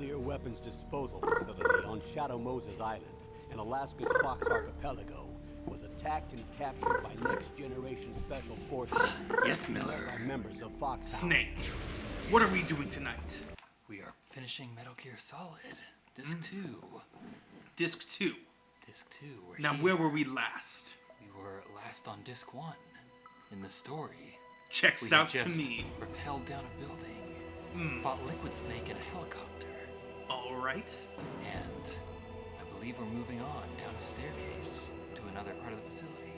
nuclear weapons disposal facility on Shadow Moses Island in Alaska's Fox Archipelago was attacked and captured by next-generation special forces. Yes, Miller. By members of Foxhound. Snake, what are we doing tonight? We are finishing Metal Gear Solid. Disc 2. Disc 2. Disc 2. Now, where were we last? We were last on Disc 1. In the story. Checks We out had to just me. rappelled down a building. Fought Liquid Snake in a helicopter. All right. And I believe we're moving on down a staircase to another part of the facility.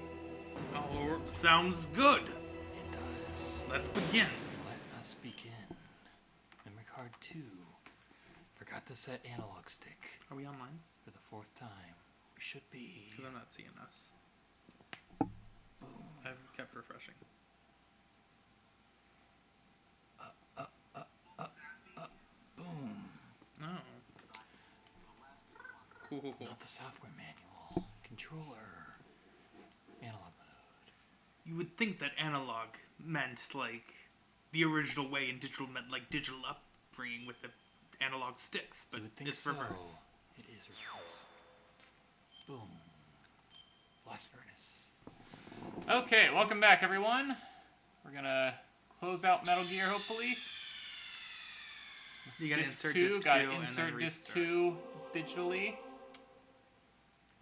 Oh, sounds good. It does. Let's begin. Let us begin. Memory card 2. Forgot to set analog stick. Are we online? For the 4th time. We should be. Because I'm not seeing us. I've kept refreshing. Boom. Oh. Cool. Not the software manual. Controller. Analog mode. You would think that analog meant, like, the original way and digital meant, like, digital upbringing with the analog sticks, but You would think it's so. reverse. It is reverse. Boom. Blast furnace. Okay, welcome back, everyone. We're gonna close out Metal Gear, hopefully. You gotta Disc insert 2, disc 2 gotta and insert then disc restart. 2 digitally,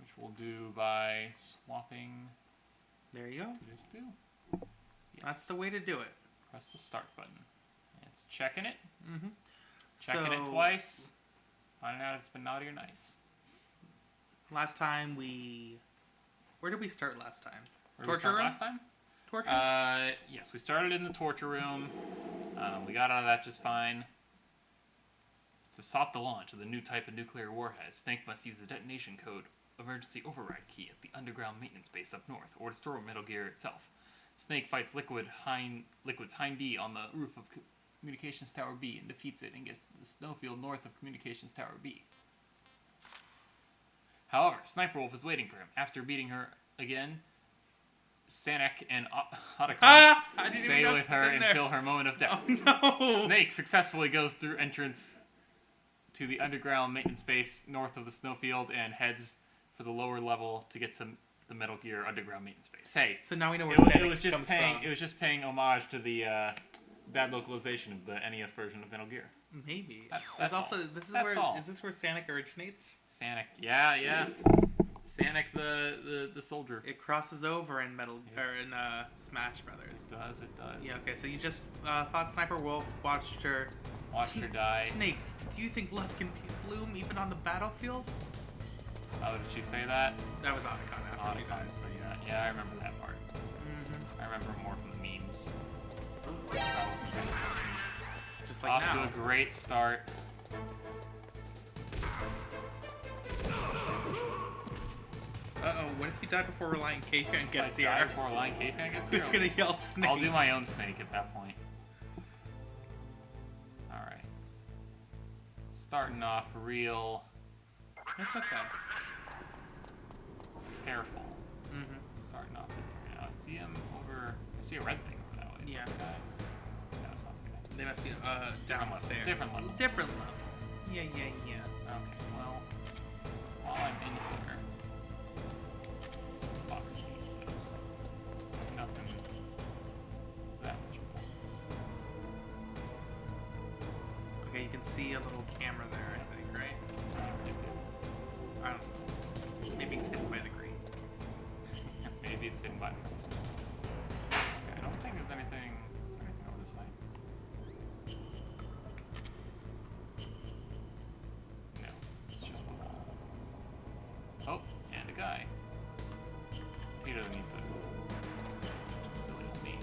which we'll do by swapping There you go. disc 2. Yes. That's the way to do it. Press the start button. It's checking it. Mm-hmm. Checking it twice. Finding out it's been naughty or nice. Last time we... Where did we start last time? Where did we Torture start room? last time? Torture room? Yes, we started in the torture room. We got out of that just fine. To stop the launch of the new type of nuclear warhead, Snake must use the detonation code emergency override key at the underground maintenance base up north, or destroy Metal Gear itself. Snake fights Liquid's Hind D on the roof of Communications Tower B and defeats it and gets to the snowfield north of Communications Tower B. However, Sniper Wolf is waiting for him. After beating her again, Sanek and Otacon stay with her until her moment of death. Oh, no! Snake successfully goes through entrance to the underground maintenance base north of the snowfield and heads for the lower level to get to the Metal Gear underground maintenance base. Hey, So now we know where it was Sanek just comes paying from. it was just paying homage to the bad localization of the NES version of Metal Gear. Maybe. That's also all. this is That's where all. is this where Sanek originates? Sanek, yeah. Sanek the soldier. It crosses over in Smash Brothers. It does. Yeah. Okay. So you just fought Sniper Wolf, watched her Watched her die. Snake, do you think love can bloom even on the battlefield? Oh, did she say that? That was Otacon after she died. So yeah, I remember that part. Mm-hmm. I remember more from the memes. That wasn't paying attention. Just like Off now. to a great start. Uh-oh, what if you die before Reliant K-Fan gets I die here? before Lion K-Fan gets here. Who's gonna yell Snake? I'll do my own Snake at that point. Alright. Starting off real That's okay. careful. Mm-hmm. Starting off with, I see him over... I see a red thing over that way. Is Yeah. that the guy? No, it's not the guy. They must be Different level. downstairs. Different level. Different level. Yeah. Okay, well, while I'm in here, some box C says nothing that much importance. Okay, you can see a little camera there, I think, right? I don't know. Maybe it's hidden by the green. Maybe it's hidden by me. Okay, I don't think there's anything. Is there anything over this way? No, it's just the wall. Oh, and a guy. He doesn't need to. Silly old me.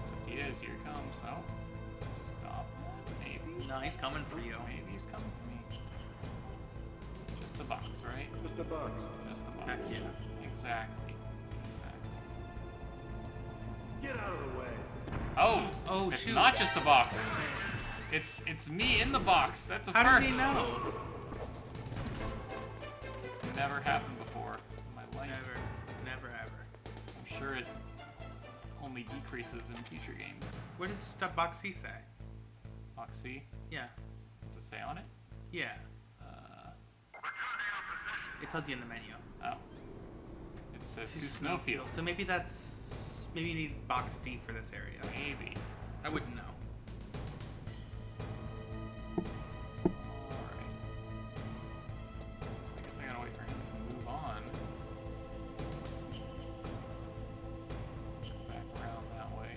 Except he is. Here he comes. Oh, stop. Maybe. No, he's coming for you. Maybe he's coming for me. Just the box, right? Just a box. Just the box. Heck yeah. Exactly. Get out of the way. Oh, it's shoot. not just a box. It's me in the box. That's a How first. did he know? It's never happened before in my life. Never ever. I'm sure it only decreases in future games. What does Box C say? Box C. Yeah. It's a say on it? Yeah. It tells you in the menu. Oh. It says two snowfields. So maybe you need box D for this area. Maybe. I wouldn't know. Alright. So I guess I gotta wait for him to move on. Go back around that way.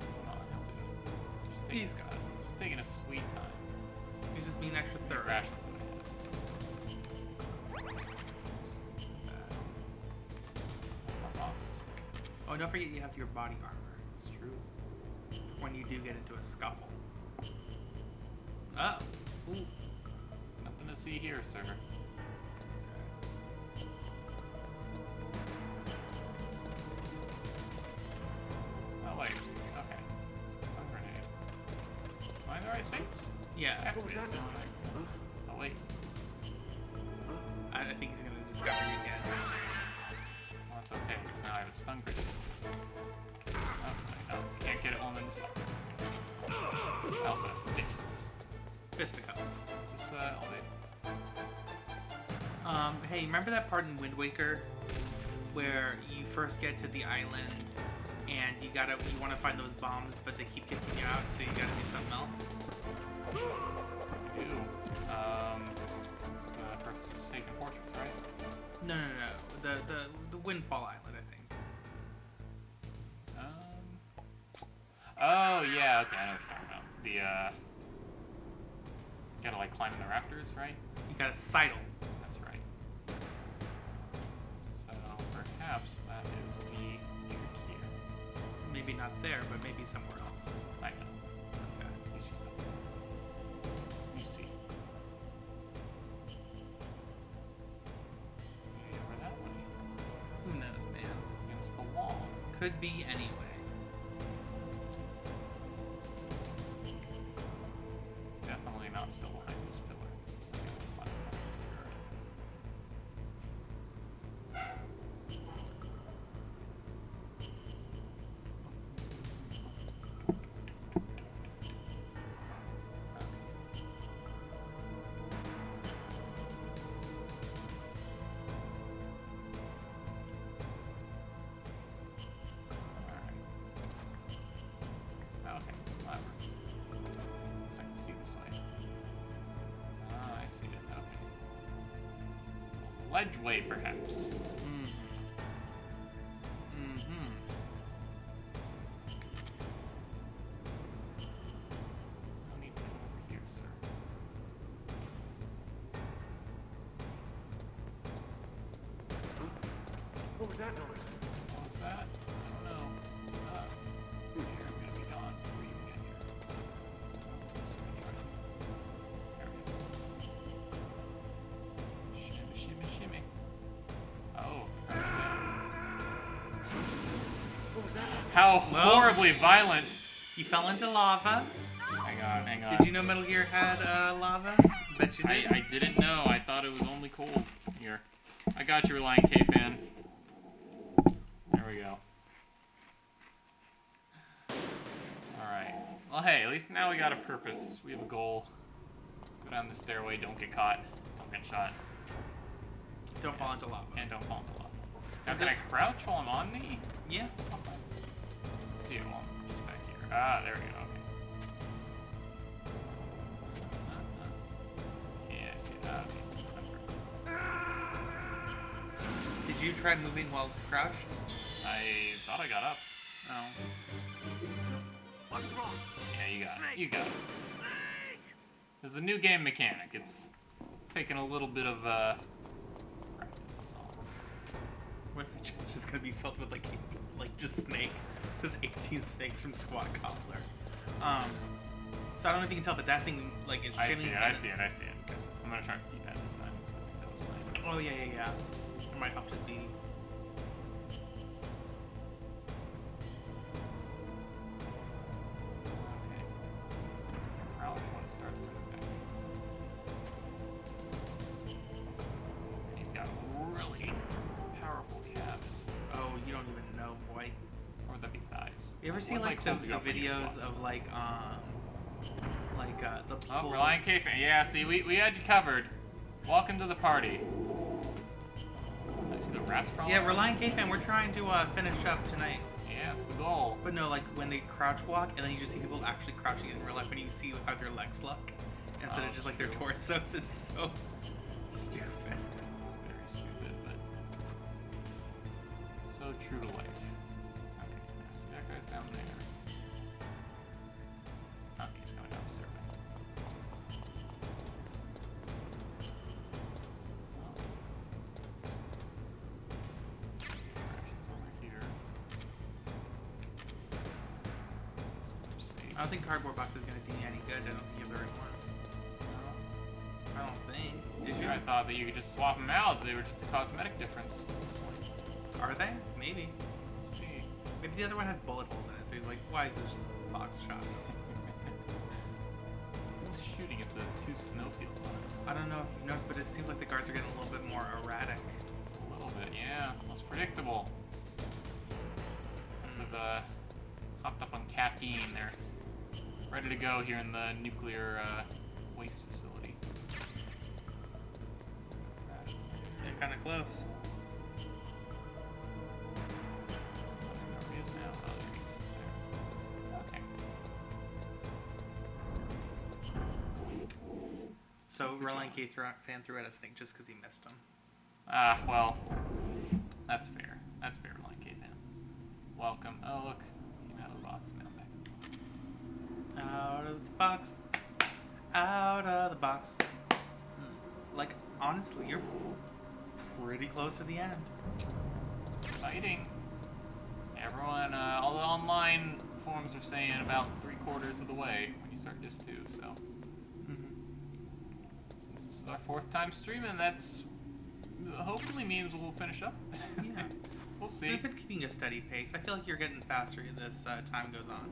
Come on, he'll do it. He's got it. Just taking a sweet time. You just need an extra third. Rations that I have. More box. Oh, don't forget you have your body armor It's true. when you do get into a scuffle. Oh. Ooh. Nothing to see here, sir. Oh wait. Okay. It's a stun grenade. Am I in the right space? I Yeah. have to be. That's the only thing. Oh wait. I think he's gonna discover you again. Well, that's okay, because now I have a stun grenade. Oh, no. Can't get it while I'm in this box. I also have fists. Fisticuffs. Is this, elevator? Hey, remember that part in Wind Waker where you first get to the island and you want to find those bombs, but they keep kicking you out, so you gotta do something else? Ew. Forsaken Fortress, right? No. The Windfall Island, I think. Oh, yeah, okay, I know what you're talking about. The, gotta, like, climb in the rafters, right? You got a Seidel. That's right. So, perhaps that is the trick here. Maybe not there, but maybe somewhere else. I know. Okay. It's just up there. You see. Maybe over that way. Who knows, man? Against the wall. Could be anyway. Definitely not still behind this pillar. Like it was last time I was here. Alright. Okay, that works. So I can see this way. Ah, I see it. Okay. Ledgeway, perhaps. No need to come over here, sir. What was that noise? What was that? I don't know. You're gonna be gone before you even get here. So we try. There we go. Shimmy, shimmy, shimmy. Oh, crouch What was that? down. How horribly violent! You fell into lava. Hang on, hang on. Did you know Metal Gear had lava? Bet you did. I didn't know. I thought it was only cold here. I got you, Reliant K fan. There we go. Alright. Well, hey, at least now we got a purpose. We have a goal. Go down the stairway, don't get caught, don't get shot, Don't fall into lava. and don't fall into lava. Now, can I crouch while I'm on the? Yeah. Okay. Let's see it while I'm just back here. Ah, there we go, okay. Yeah, I see it. Ah, okay. Did you try moving while crouched? I thought I got up. No. What's wrong? Yeah, you got it. You got it. There's a new game mechanic. It's taking a little bit of practice, is all. What if the chat's just gonna be filled with like just snake? Just 18 snakes from Squat Cobbler. So I don't know if you can tell, but that thing like is I shimmying. see it. I'm gonna try the D-pad this time, because I think that was mine. Oh yeah. It might help just be. Okay. Crouch when it starts moving back. And he's got really powerful calves. Oh, you don't even know, boy. Or would that be thighs? You ever see What like might the hold you up when you videos squat? of like like the people. Oh, Reliant K-Fan. Yeah, see, we had you covered. Welcome to the party. I see the rats crawling. Yeah, Reliant K-Fan, we're trying to finish up tonight. Yeah, that's the goal. But no, like when they crouch walk, and then you just see people actually crouching in real life, and you see how their legs look instead of just like their torsos. It's so stupid. It's very stupid, but so true to life. Okay, I see that guy's down there. Oh, he's coming down the stairway. Rations over here. I don't think cardboard box is gonna do you any good. I don't think you have the right one. I don't think. Did you? I thought that you could just swap them out. They were just a cosmetic difference at this point. Are they? Maybe. Let's see. Maybe the other one had bullet holes in it, so he's like, why is this box shot? Who's shooting at the two snowfield ones? I don't know if you've noticed, but it seems like the guards are getting a little bit more erratic. A little bit, yeah. Less predictable. Must have hopped up on caffeine. They're ready to go here in the nuclear waste facility. Getting kind of close. Where he is now? Oh, there he is. There. Okay. So Reliant K-Fan threw at a snake just because he missed him. Ah, well, that's fair. That's fair, Reliant K-Fan. Welcome. Oh, look. You know the box. Now back in the box. Out of the box. Out of the box. Like, honestly, you're pretty close to the end. It's exciting. Everyone, all the online forums are saying about 3/4 of the way when you start this too, so. Since this is our 4th time streaming, that's hopefully means we'll finish up. Yeah. We'll see. We've been keeping a steady pace. I feel like you're getting faster as time goes on.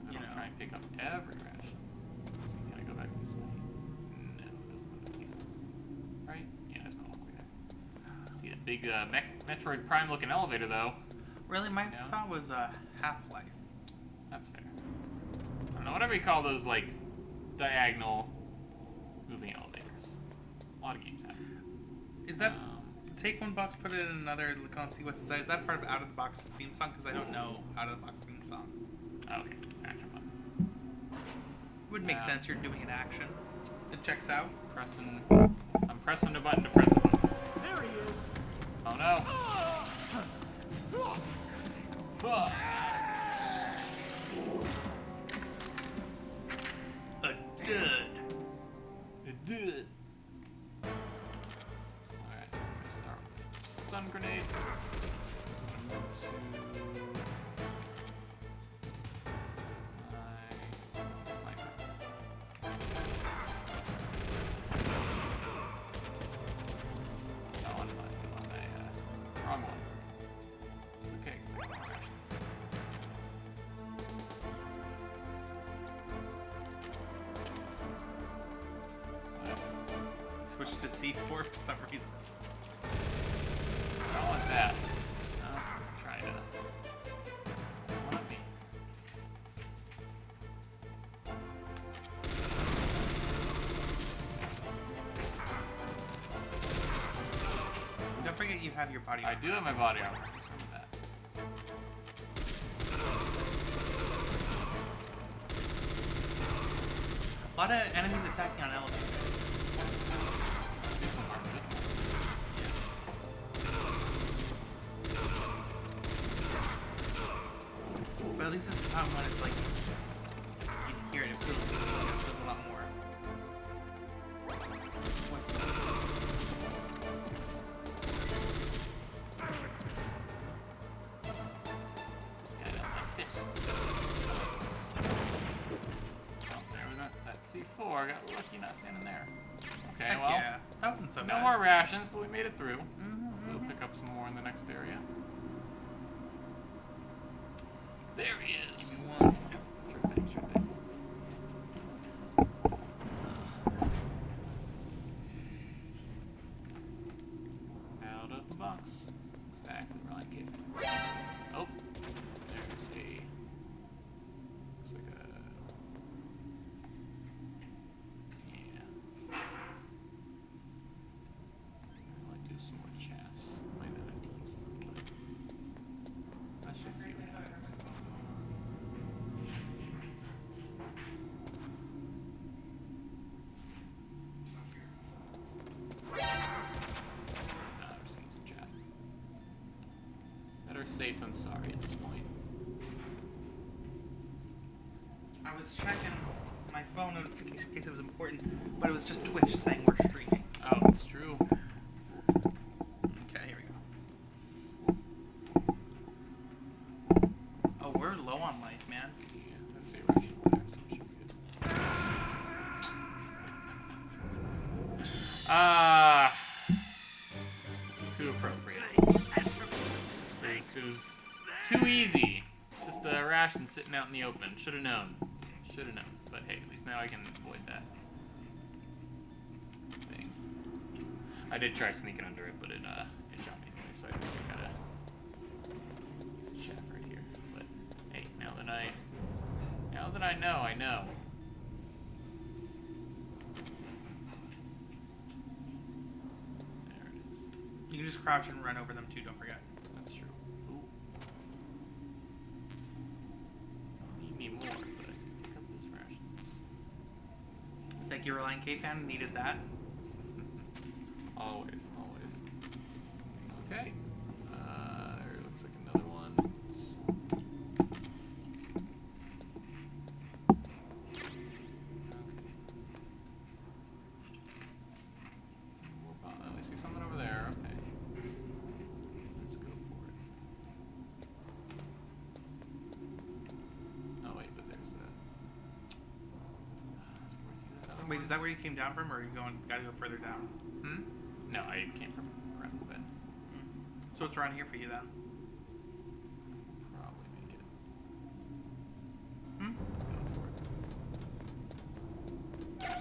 I You don't know. try and pick up every ration. So can I go back this way? No, it doesn't look like it. Right? Yeah, there's no walkway there. See that big Metroid Prime looking elevator though. Really, my Yeah. thought was Half-Life. That's fair. I don't know, whatever you call those, like, diagonal moving elevators. A lot of games have. Is that take one box, put it in another, look on, see what's inside? Is that part of Out of the Box theme song? Because I don't know Out of the Box theme song. Okay, action button. Would make Yeah. sense. You're doing an action. It checks out. I'm pressing the button to press a button. There he is! Oh no. Ah. A dud. It did. Alright, so we're gonna start with a stun grenade. Move to my sniper. Oh, on my wrong one. It's okay, because I got more actions. Switch to C4 for some reason. I don't want that. No, try to. Want me. Don't forget you have your body. I do have my body armor. What's wrong with that? A lot of enemies attacking on elevators. This one's armored, isn't it? But at least this is not when it's like you can hear it. It feels good. It feels a lot more. What's that? Just got out my fists. Oh, there we went. That C4. Got lucky not standing there. Okay, Heck well, yeah. That wasn't so no bad. more rations, but we made it through. We'll pick up some more in the next area. There he is. Give me one second. Sure thing, sure thing. Out of the box. Exactly where Reliant K-Fan. Oh, there's a. Looks like a sorry at this point. I was checking my phone notification in case it was important, but it was just Twitch saying we're streaming. Oh, that's true. Okay, here we go. Oh, we're low on life, man. Yeah, that's irrational there, so it should be good. Too appropriate. It was too easy. Just a ration sitting out in the open. Should have known. Should have known. But hey, at least now I can avoid that thing. I did try sneaking under it, but it shot me anyway, so I think I gotta use the chat right here. But hey, now that I know, I know. There it is. You can just crouch and run over them too, don't forget. That's true. Ooh. Don't need more, but I can pick up this ration. Thank you, Reliant K-Fan. Needed that. Always, always. Okay. There looks like another one. Okay. I see something over there. Okay. Let's go for it. Oh wait, but there's that. Is it worth using that other Wait, one? is that where you came down from, or are you gotta go further down? Hmm? No, I came from around the bend. So it's around here for you then. Probably make it. Hmm? Go for it.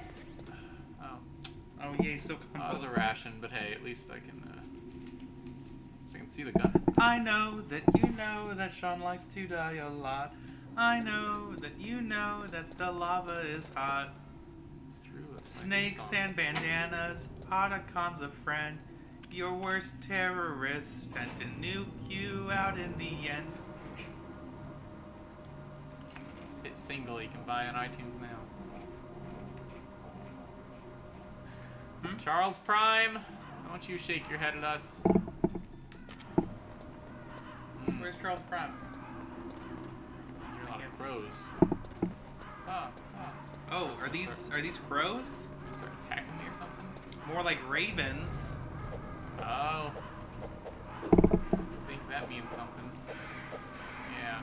Oh. Oh, yay, so That was a ration, but hey, at least I can see the gun. I know that you know that Sean likes to die a lot. I know that you know that the lava is hot. It's true. It's my Snakes theme song. and bandanas, Otacon's a friend. Your worst terrorist sent to nuke you out in the end. Just hit single you can buy on iTunes now. Hmm? Charles Prime, don't you shake your head at us. Where's Charles Prime? You're a lot of crows. Ah, ah. Oh, are these crows? You start attacking me or something? More like ravens. Oh. I think that means something. Yeah.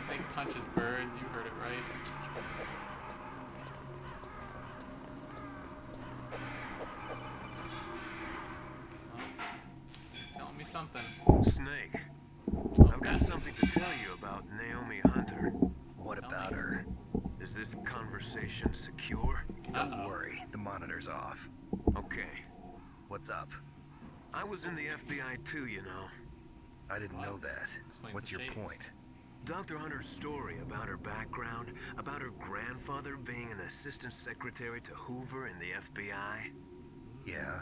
Snake punches birds, you heard it right. Oh. Telling me something. Snake, I've got something to tell you about Naomi Hunter. What Tell about me. her? Is this conversation secure? Don't Uh-oh. worry, the monitor's off. Okay. What's up? I was in the FBI too, you know. I didn't know What? that. Explains What's the your shades. point? Dr. Hunter's story about her background, about her grandfather being an assistant secretary to Hoover in the FBI, Yeah?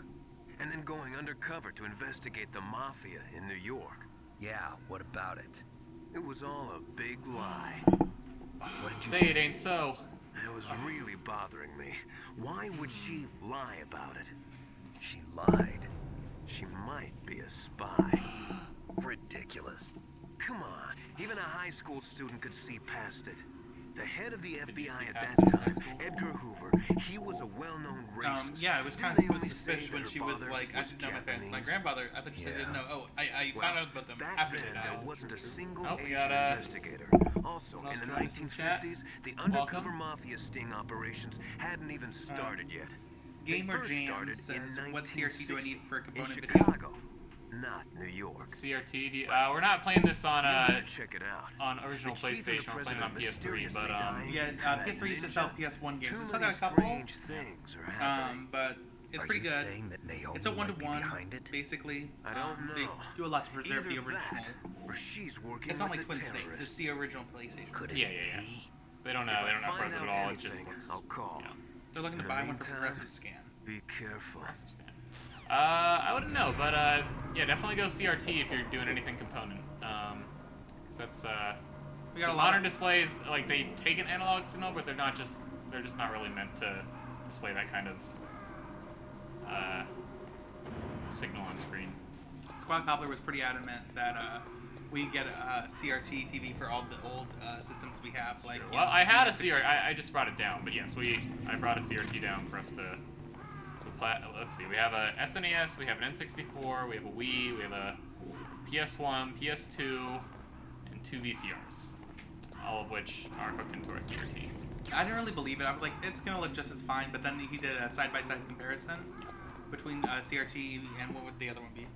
and then going undercover to investigate the mafia in New York. Yeah, what about it? It was all a big lie. What did you Say it ain't so. It was really bothering me. Why would she lie about it? She lied. She might be a spy. Ridiculous. Come on, even a high school student could see past it. The head of the you FBI see at past that it in high time, school? Edgar Hoover, he was a well-known racist. Yeah, it was kind Didn't of they only say suspicious that when her she was father like, I was didn't know my parents. My Japanese? grandfather, I thought you said Yeah. didn't know. Oh, I Well, found out about them back after then, they there died. wasn't a single Oh, we Asian got, investigator. Also, someone in the else joined us in chat. 1950s, the undercover Welcome. mafia sting operations hadn't even started yet. They Gamer first Jam started says, in what CRT do I need for a 1960 component in video? Chicago, not New York. CRT. We're not playing this on You better check it out. on original The chief and the PlayStation. We're playing it on president PS3, but mysteriously dying, Yeah, and that PS3 used to sell ninja. PS1 games. Too They still many got a couple. strange things are happening. But it's Are pretty you good. saying that Naomi It's a might be 1-to-1, behind it? basically. I don't They know. do a lot to preserve the Either original. that, or she's working It's not with like the Twin Snakes. It's terrorists. the original PlayStation. Could it yeah, yeah, yeah. be? They don't If I have find present out at all. It just anything, looks. I'll call. Yeah, They're looking to In buy the one from meantime- Progressive Scan. Be careful. process stand. I wouldn't know, but yeah, definitely go CRT if you're doing anything component. 'Cause that's We got the a lot modern of displays, like they take an analog signal, but they're just not really meant to display that kind of signal on screen. Squad Cobbler was pretty adamant that We get a CRT TV for all the old systems we have. Like, Well, I had a CRT. I just brought it down, but yes, I brought a CRT down for us to let's see. We have a SNES, we have an N64, we have a Wii, we have a PS1, PS2, and 2 VCRs, all of which are hooked into our CRT. I didn't really believe it. I was like, it's gonna look just as fine. But then he did a side-by-side comparison between CRT and what would the other one be?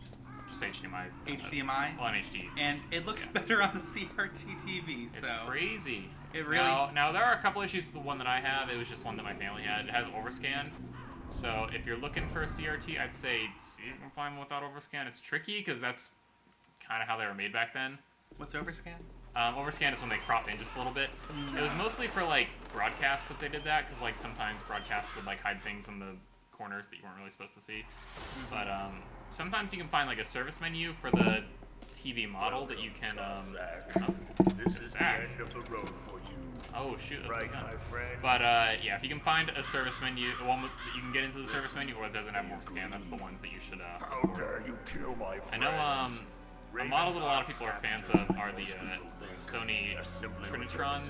Just HDMI. HDMI. Well, an HD. And it looks better on the CRT TV. So It's crazy. It really. Now there are a couple issues with the one that I have. It was just one that my family had. It has overscan. So if you're looking for a CRT, I'd say you can find one without overscan. It's tricky because that's kind of how they were made back then. What's overscan? Overscan is when they crop in just a little bit. It was mostly for like broadcasts that they did that, because like sometimes broadcasts would like hide things in the corners that you weren't really supposed to see. But sometimes you can find like a service menu for the TV model that you can. This is the end of the road for you. Oh shoot! That's Right, my gun. my friend. But yeah, if you can find a service menu, the one that you can get into the service menu, or it doesn't have overscan, that's the ones that you should. How dare you kill my friend? I know. A model that a lot of people are fans of are the Sony Trinitron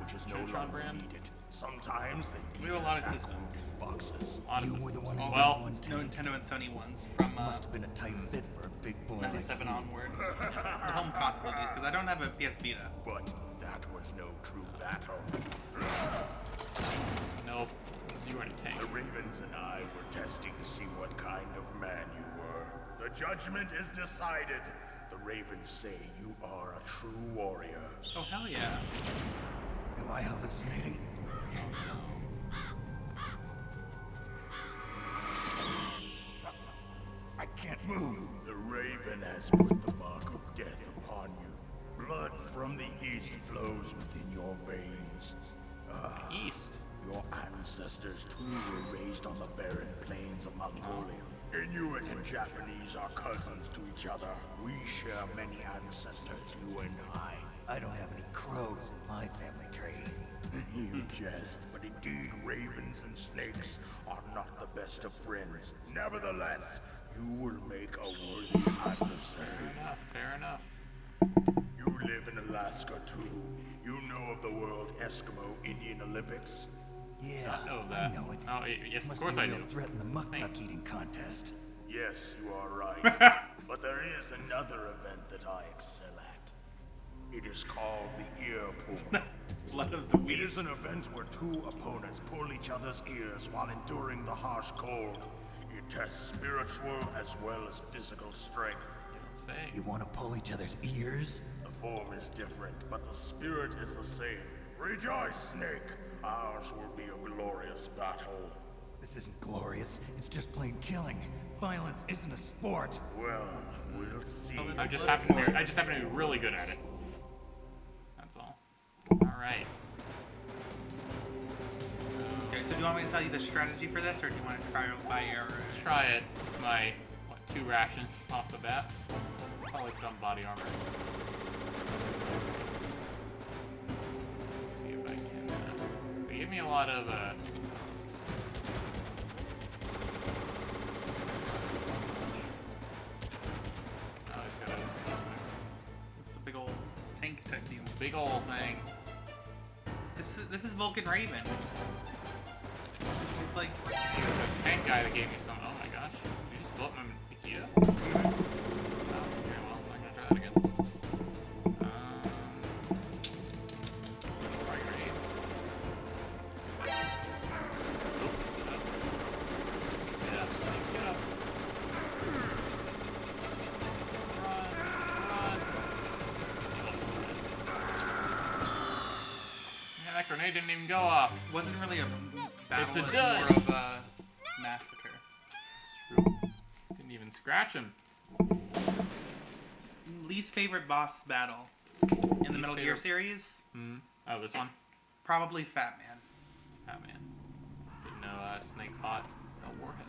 Trinitron brand. Sometimes they We have a lot of attack systems. boxes. A lot of You were the systems. one who Well, No Nintendo and Sony ones from Must have been a tight fit for a big boy. 97 onward. The home console at least, because I don't have a PS Vita. But that was no true battle. nope. Because you weren't a tank. The Ravens and I were testing to see what kind of man you were. The judgment is decided. The Ravens say you are a true warrior. Oh hell yeah! Am I hallucinating? I can't move. The Raven has put the mark of death upon you. Blood from the east flows within your veins. East. Your ancestors too were raised on the barren plains of Mongolia. Inuit and Japanese are cousins to each other. We share many ancestors, you and I. I don't have any crows in my family tree. You jest, but indeed ravens and snakes are not the best of friends. Nevertheless, you will make a worthy adversary. Fair enough. You live in Alaska too. You know of the World Eskimo Indian Olympics? Yeah, I know that. I know it. Oh, yes, of Must course be a I do. real threat in the muck duck eating contest. Yes, you are right. But there is another event that I excel at. It is called the ear pull. Blood of the It is Beast. an event where two opponents pull each other's ears while enduring the harsh cold. It tests spiritual as well as physical strength. Say. You want to pull each other's ears? The form is different, but the spirit is the same. Rejoice, Snake! Ours will be a glorious battle. This isn't glorious. It's just plain killing. Violence isn't a sport. Well, we'll see. I just happen to be really good at it. That's all. All right. Okay, so do you want me to tell you the strategy for this, or do you want to try it by error? Try it. It's my 2 rations off the bat. Probably put on body armor. Let's see if I can. They gave me a lot of. Oh, I just got It's a big old tank type deal. a big old thing. This is Vulcan Raven. He's like, He was a tank guy that gave me some. Oh my gosh. You just blew up my Nikita? Oh, okay, well, I'm not gonna try that again. Try grenades. Get up, Snake, get up. Run, run. Man, that grenade didn't even go off. wasn't really a battle. It's a it was dud. more of a massacre. It's true. Didn't even scratch him. Least favorite boss battle in the Metal Gear favorite- series? Oh, this one? Probably Fat Man. Oh man. Didn't know Snake fought a warhead.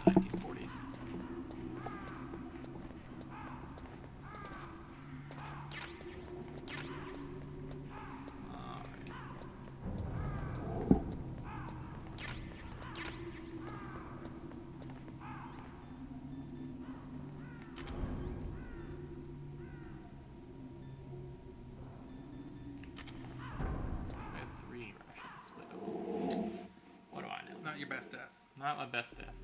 1940s. Alright. Not my best death.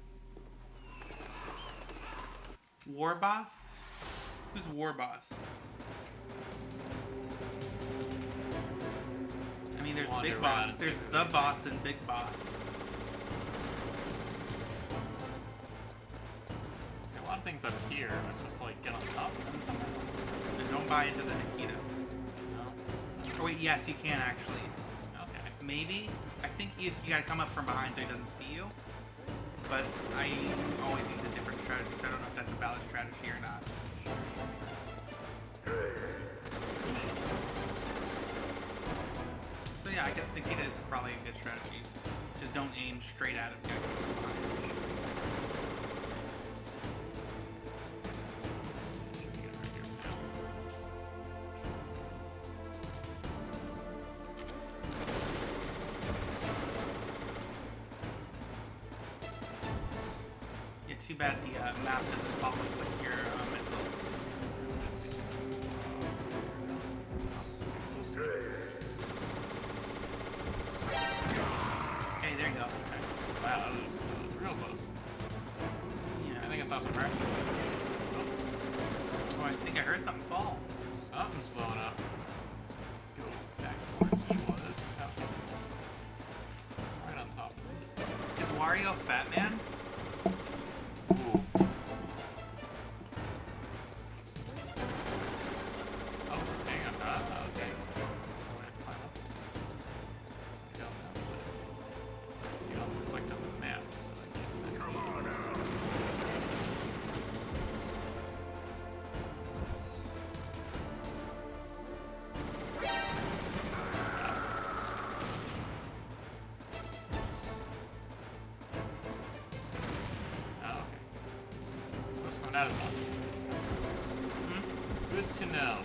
War boss? Who's war boss? I mean, there's Wander big around boss. and There's see the what boss and big boss. There's a lot of things up here. Am I supposed to like get on top of them somehow? And don't buy into the Nikita. No. Oh wait, yes, you can actually. Okay. Maybe. I think you gotta come up from behind so he doesn't see you. But I always use a different strategy, so I don't know if that's a valid strategy or not. So yeah, I guess Nikita is probably a good strategy. Just don't aim straight at him. Gotta come from behind. Yeah, too bad the map doesn't follow with your missile. Hey, there you go. Wow, that was real close. Yeah. I think I saw some crack. Oh, I think I heard something fall. Something's blowing up. Go back to where he was. Right on top of him. Is Wario Fat Man? Ooh. Oh, hang on. Okay. So I climb up. I don't know, but see, I'll reflect on the map, so I guess that means. That's close. Oh, okay. So it's coming out of the box. Good to know.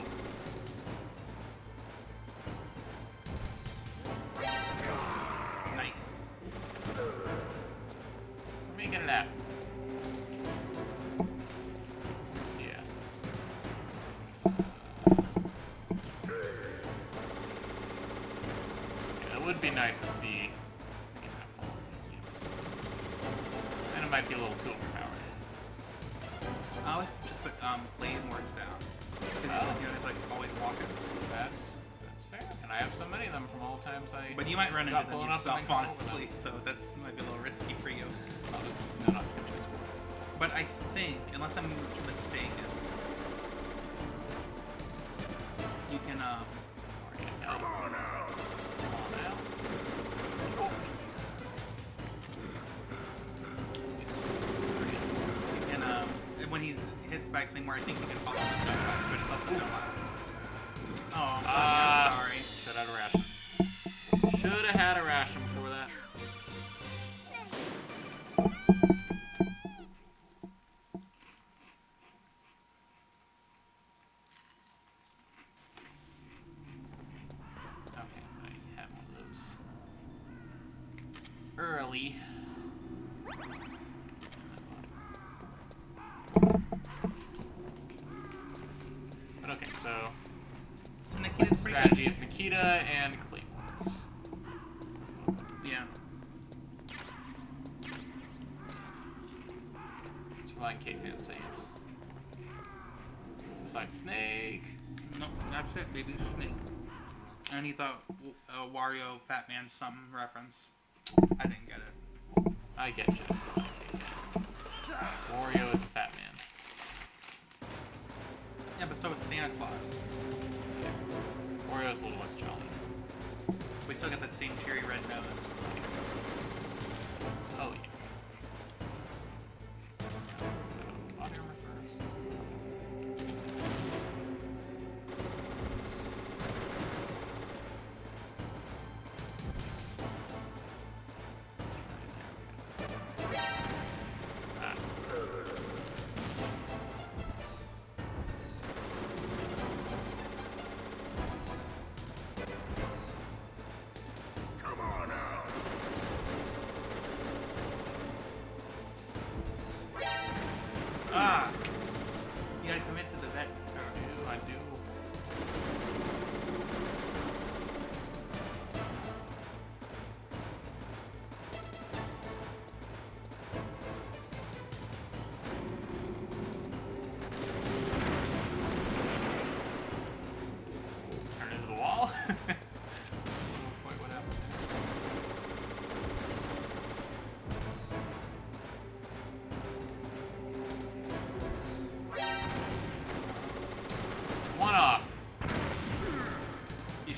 Nice. We're making it happen. So yeah. Yeah, it would be nice if the and it might be a little too overpowered. I always just put claymores down. Because he's like always walking. That's fair. And I have so many of them from all the times I. But you might run into got them blown up and yourself, then come over honestly. them. So that's might be a little risky for you. I'll just no, not to just one. So. But I think, unless I'm mistaken, you can Come on now. you can when he's hits by claymore, I think you can follow him back, but it's also not. Oh, I'm sorry. Should have had a ration. Should have had a ration before that. Okay, I have one of those. Early. But okay, so So Nikita's pretty strategy is Nikita and Claymores. Yeah. That's what K-Fan's saying. Besides Snake. No, that's it, baby snake. And he thought Wario Fat Man some reference. I didn't get it. I get you. Wario is a fat man. Yeah, but so is Santa Claus. Wario is a little less jolly. We still got that same cherry red nose. Oh yeah. So body armor first. Ah. Come on now.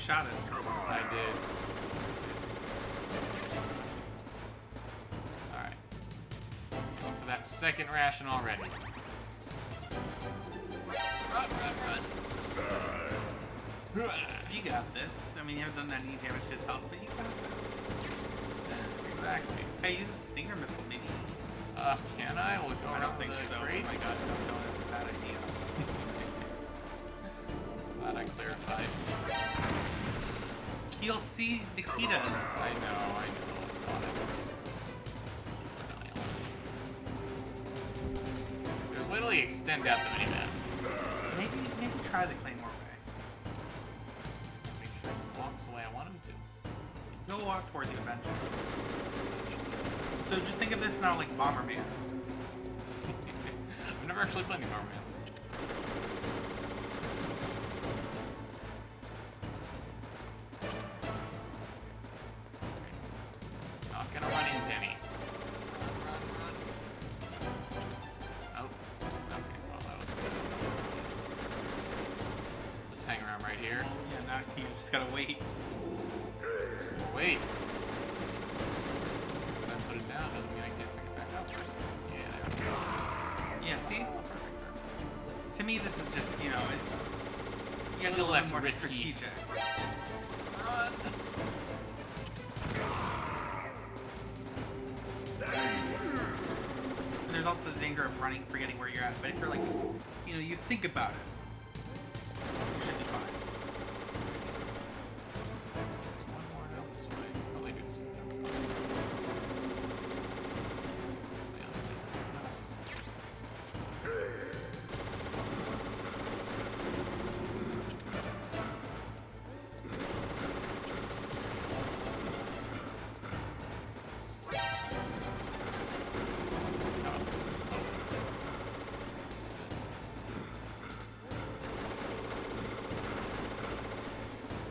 shot it. I did. Alright. For that second ration already. Run, run, run. You got this. I mean, you haven't done that any damage to his health, but you got this. Exactly. Hey, use a stinger missile, maybe. Can I? We'll go I don't around think the so. crates. Oh my god, no, that's a bad idea. Glad I clarified. He'll see Nikitas. I know. Thought it was denial. There's literally extend out the minimap. Maybe try the Claymore way. Make sure he walks the way I want him to. He'll walk towards you eventually. So just think of this now like Bomberman. I've never actually played any Bombermans. Not gonna run into any. Run. Oh, okay, well that was good. Just hang around right here. Yeah, now you just gotta wait. Wait. So I put it down, doesn't mean I can't pick it back up, right? Yeah, there we go. Yeah, see? Oh, perfect. To me, this is just, you know, you gotta be a little little less more risky. strategic. Run! And there's also the danger of running, forgetting where you're at. But if you're like, you know, you think about it, you should be fine. One more down this way. Probably do this. Yeah, let's see. Nice.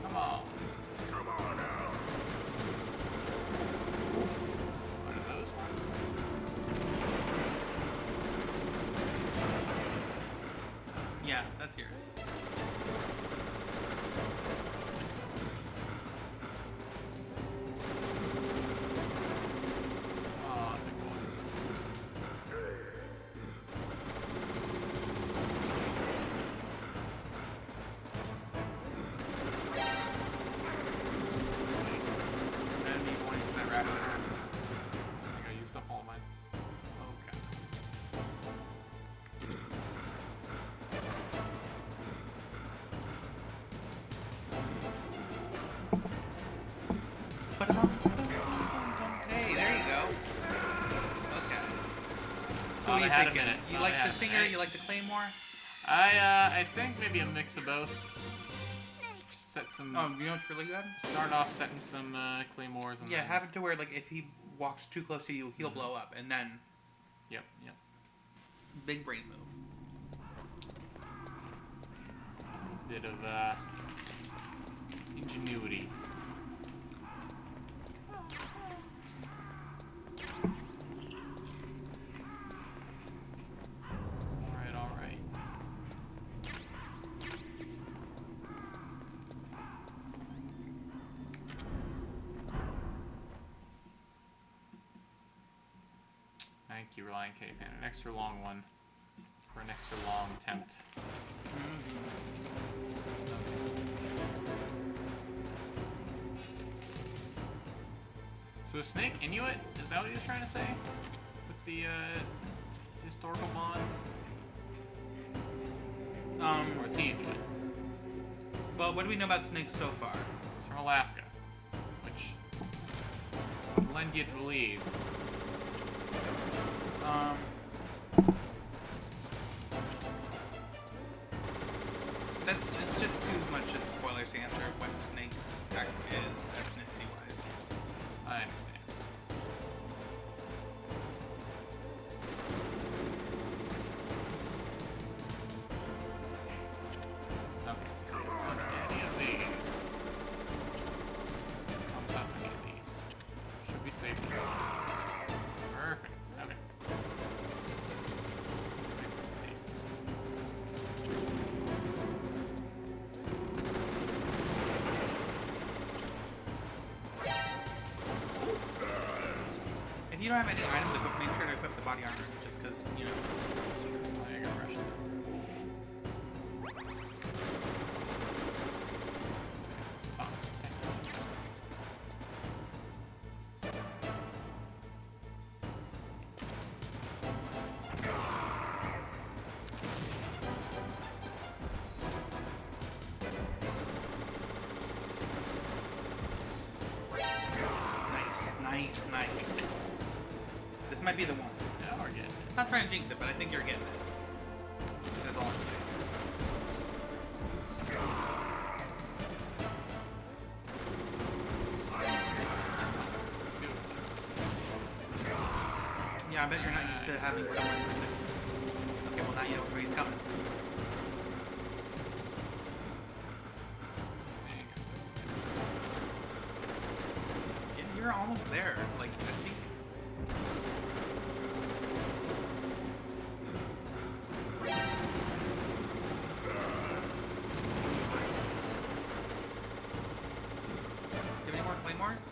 Come on. One of those ones. Yeah, that's yours. Oh, big one. Nice. That'd be 20% rapid. I think I used up all mine. Okay. Put him on. Hey, there you go. Okay. So Oh, what are they you had a thinking? minute. You Oh, like they had the a stinger? minute. You like the claymore? I think maybe a mix of both. Just set some. Oh, you know what's really good? Start off setting some claymores and Yeah, then, have it to where like if he walks too close to you, he'll blow up, and then Yep. big brain move. Bit of ingenuity. All right. Thank you, Reliant Cave Fan. An extra long one for an extra long attempt. So Snake Inuit, is that what he was trying to say? With the historical bond? Or is he Inuit? Well, what do we know about snakes so far? It's from Alaska, which would lend you to believe. It's just too much of spoilers to answer what snakes is ethnicity wise. I understand. Okay, so there's not any of these. Comes up any of these. Should be safe this time. Perfect. Okay. Nice. you don't have any items equipped, make sure to equip the body armor, just because, you know. I gotta rush it. Spots, okay. Nice. This might be the one. Yeah, we're getting it. Not trying to jinx it, but I think you're getting it. That's all I'm saying. Yeah, I bet you're not used to having someone like this. Okay, well now you know where he's coming. Yeah, you're almost there. Like, I think. Do you have any more claymores?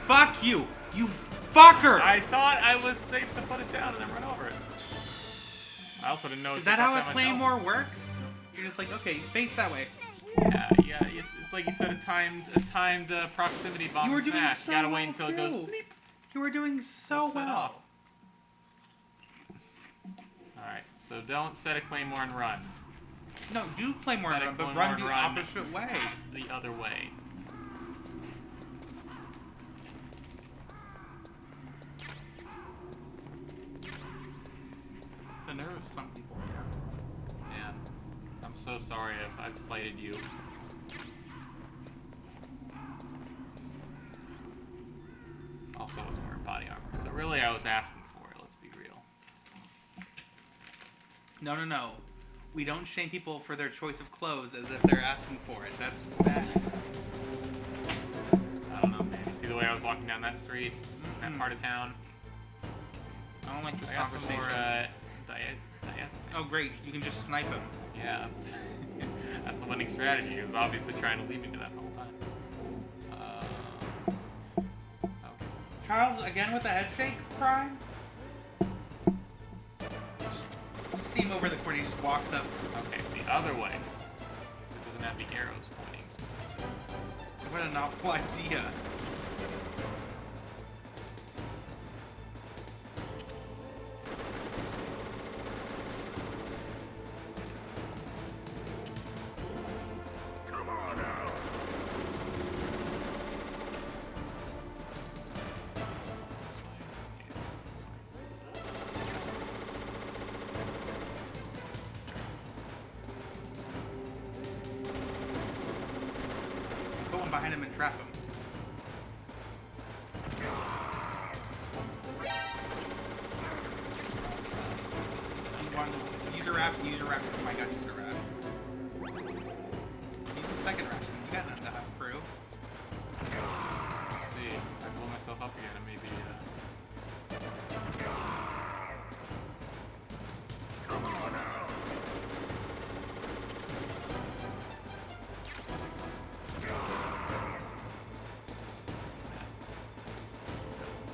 Fuck you! You fucker! I thought I was safe to put it down and then run over it. I also didn't know. Is that how a claymore works? You're just like, okay, face that way. Yeah. It's like you said, a timed proximity bomb. You were doing smash. so You gotta well wait until it goes. too. Bleep. You were doing so Set well. off. All right, so don't set a claymore and run. No, do claymore Set and a run, but claymore run and the run. opposite way. The other way. The nerve of some people, yeah. Man, I'm so sorry if I've slighted you. Also wasn't wearing body armor, so really I was asking for it, let's be real. No. We don't shame people for their choice of clothes as if they're asking for it. That's bad. I don't know, man. You see the way I was walking down that street? That part of town? I don't like this I got some conversation. more, diazepam. Oh, great. You can just snipe him. Yeah, that's, that's the winning strategy. He was obviously trying to lead me to that the whole time. Okay. Charles, again with the head shake crime? Just see him over the corner. He just walks up. Okay, the other way. So it doesn't have the arrows pointing. What a novel idea. Come on now. This way. Okay, this way. Put one behind him and trap him. You want to use a ration? Use a ration. Oh my god, use a ration. Use a second ration. You got enough to have through. Let's see. If I blow myself up again, and maybe, Come on now.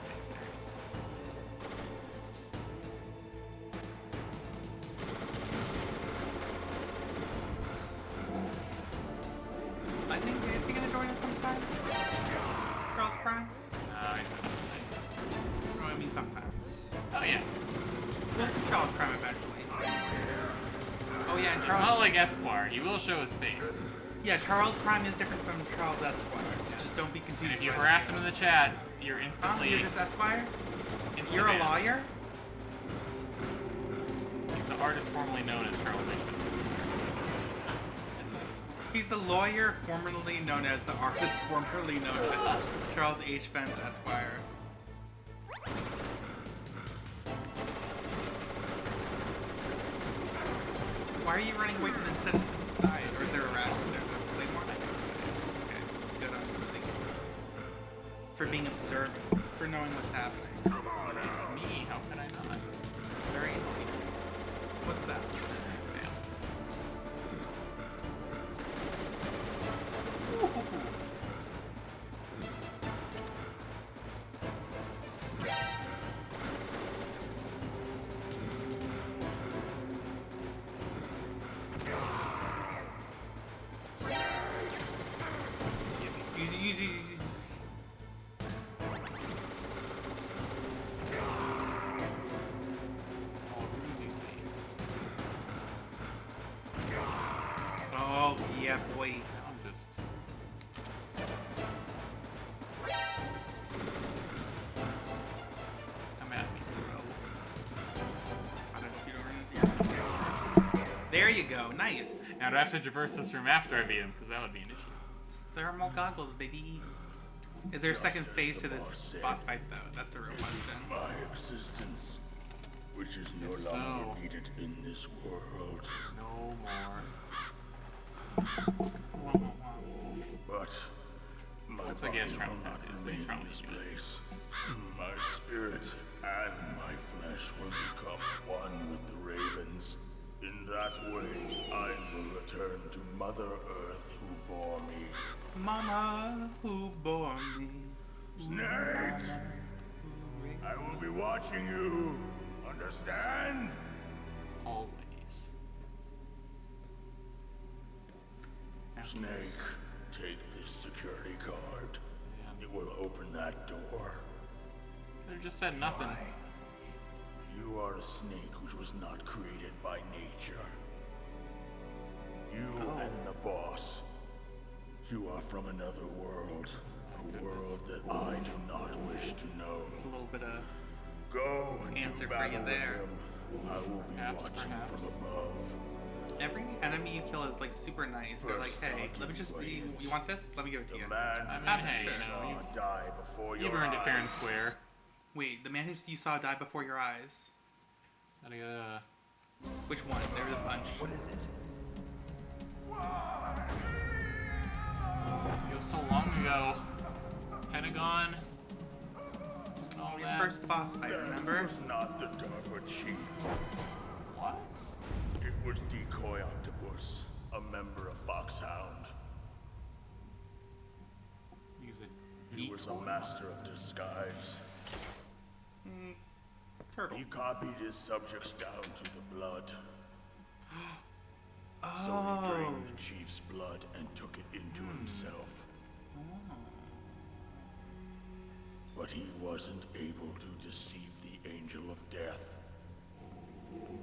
thanks, Darius. I think is he gonna join us sometime? Charles Prime? He's not tonight. No, I mean sometime. Oh, yeah. We'll see Charles Prime eventually. Oh yeah, and It's Charles. not like Esquire. He will show his face. Yeah, Charles Prime is different from Charles Esquire, so just don't be And confused. if you by harass that. him in the chat, you're Huh? instantly... You're just Esquire? instant You're a banned. lawyer? He's the artist formerly known as Charles H. He's the lawyer formerly known as the artist formerly known as Charles H. Benz Esquire. Why are you running away from the sentence? inside, or is there a rat over there? Play more. Okay, good on you. For being observant, for knowing what's happening. It's me. How could I not? Very annoying. What's that? Use. It's all Ruzy safe. Oh, yeah, boy. I'm just. Come at me, bro. There you go. Nice. Now, do I have to traverse this room after I beat him? Because that would be an issue. Thermal goggles, baby. Is there a second Just as phase the to this boss said. boss fight, though? That's the real question. My existence, which is no If longer so- needed in this world. No more. But my Looks like body he has trauma will not tattoos, so remain he's in probably this human. place. My spirit and my flesh will become one with the ravens. In that way, I will return to Mother Earth who bore me. Mama who bore me. Snake! I will be watching you. Understand? Always. Now Snake, he's- take this security card. Yeah. It will open that door. Could have just said nothing. You are a snake which was not created by nature. You and the boss. You are from another world. A world that I do not wish to know. It's a little bit of Go and Answer do for you battle there. with him. I will be Perhaps, watching perhaps. from above. every enemy you kill is like super nice. They're like, First, hey, I'll let me give just you you want this? Let me give it to The you. man I mean, who hey, you you know, saw die before You've your earned it fair and eyes. square. Wait, the man who you saw die before your eyes. Gotta get Which one? There was a bunch. What is it? It was so long ago. Pentagon. All Your that. first boss fight, That remember? was not the Darpa chief. What? It was Decoy Octopus, a member of Foxhound. Use a He was a decoy. master of disguise. Turtle. He copied his subjects down to the blood. So Oh. he drained the chief's blood and took it into himself. But he wasn't able to deceive the Angel of Death.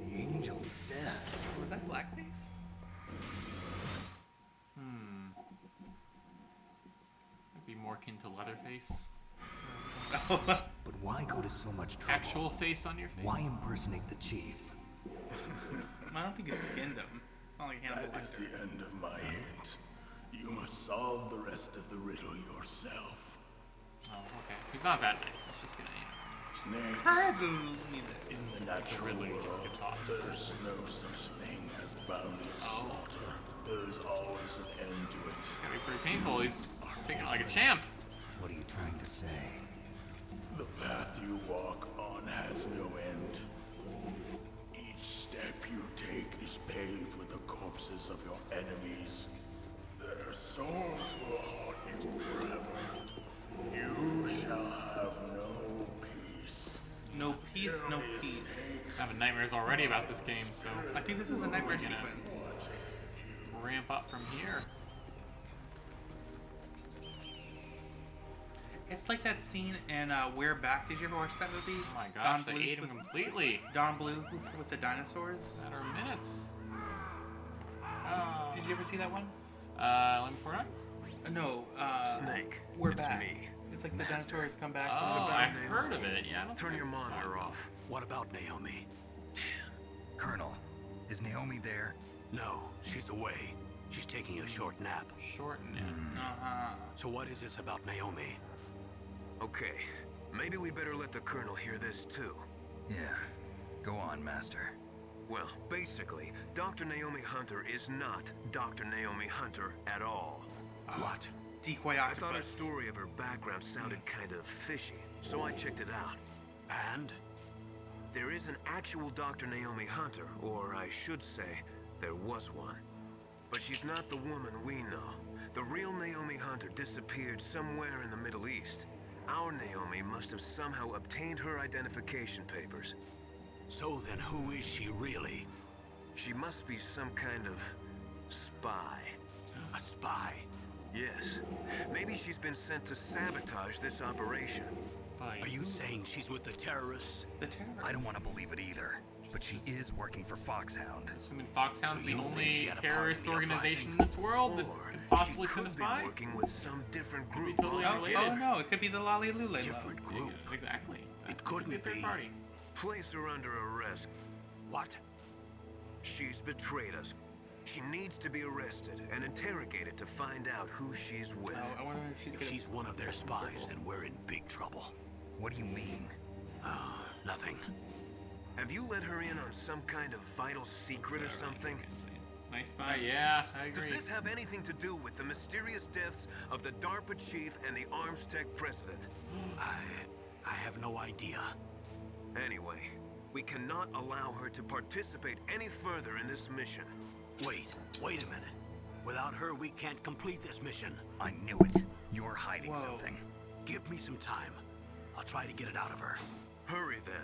The Angel of Death. So was that blackface? Might be more akin to Leatherface. But why go to so much trouble? Actual face on your face. Why impersonate the chief? I don't think he skinned him. It's not like Hannibal That is Lecter. the end of my hint. You must solve the rest of the riddle yourself. Oh, okay. He's not that nice. He's just gonna, you know. Snake, Hardly this. in the natural Riddler just world, skips off. there's no such thing as boundless slaughter. There's always an end to it. It's gonna be pretty painful. He's taking it like a champ. What are you trying to say? The path you walk on has no end. Each step you take is paved with the corpses of your enemies. Their souls will haunt you forever. You shall have no peace. No peace, no There is peace. I'm having nightmares already about this game, so I think this is a nightmare We're gonna- sequence. ramp up from here. It's like that scene in We're Back. Did you ever watch that movie? Oh my Don gosh, they Bluth ate him with- completely. Don Blue with the dinosaurs. Matter of minutes. Did you ever see that one? Let me for it. No. Snake, We're it's back. me. It's like the dinosaurs come back. Oh, There's a I bad- heard of it. Yeah, I don't Turn think your I saw monitor it. off. What about Naomi? Colonel, is Naomi there? No, she's away. She's taking a short nap. Shorten it. Uh-huh. So what is this about Naomi? Okay, maybe we better let the Colonel hear this too. Yeah. Go on, Master. Well, basically, Dr. Naomi Hunter is not Dr. Naomi Hunter at all. What? Decoy I thought her octopus. story of her background sounded kind of fishy, so I checked it out. And? There is an actual Dr. Naomi Hunter, or I should say, there was one. But she's not the woman we know. The real Naomi Hunter disappeared somewhere in the Middle East. Our Naomi must have somehow obtained her identification papers. So then who is she really? She must be some kind of spy. A spy? Yes. Maybe she's been sent to sabotage this operation. By Are you saying she's with the terrorists? The terrorists. I don't want to believe it either. But she is working for Foxhound. Assuming Foxhound's So the you think she only had a part terrorist in the organization uprising? in this world that Or could possibly she send a could spy? be working with some different group. totally Oh, related. oh no, it could be the Lolly Lule. Different group. Exactly. It Could be a couldn't third be. party. Place her under arrest. What? She's betrayed us. She needs to be arrested and interrogated to find out who she's with. Oh, I wonder if she's If gonna. she's one of their spies, then we're in big trouble. What do you mean? Nothing. Have you let her in on some kind of vital secret or something? Nice spy. Yeah, I Does agree. this have anything to do with the mysterious deaths of the DARPA chief and the ArmsTech president? I have no idea. Anyway, we cannot allow her to participate any further in this mission. Wait a minute. Without her, we can't complete this mission. I knew it. You're hiding Whoa. something. Give me some time. I'll try to get it out of her. Hurry then.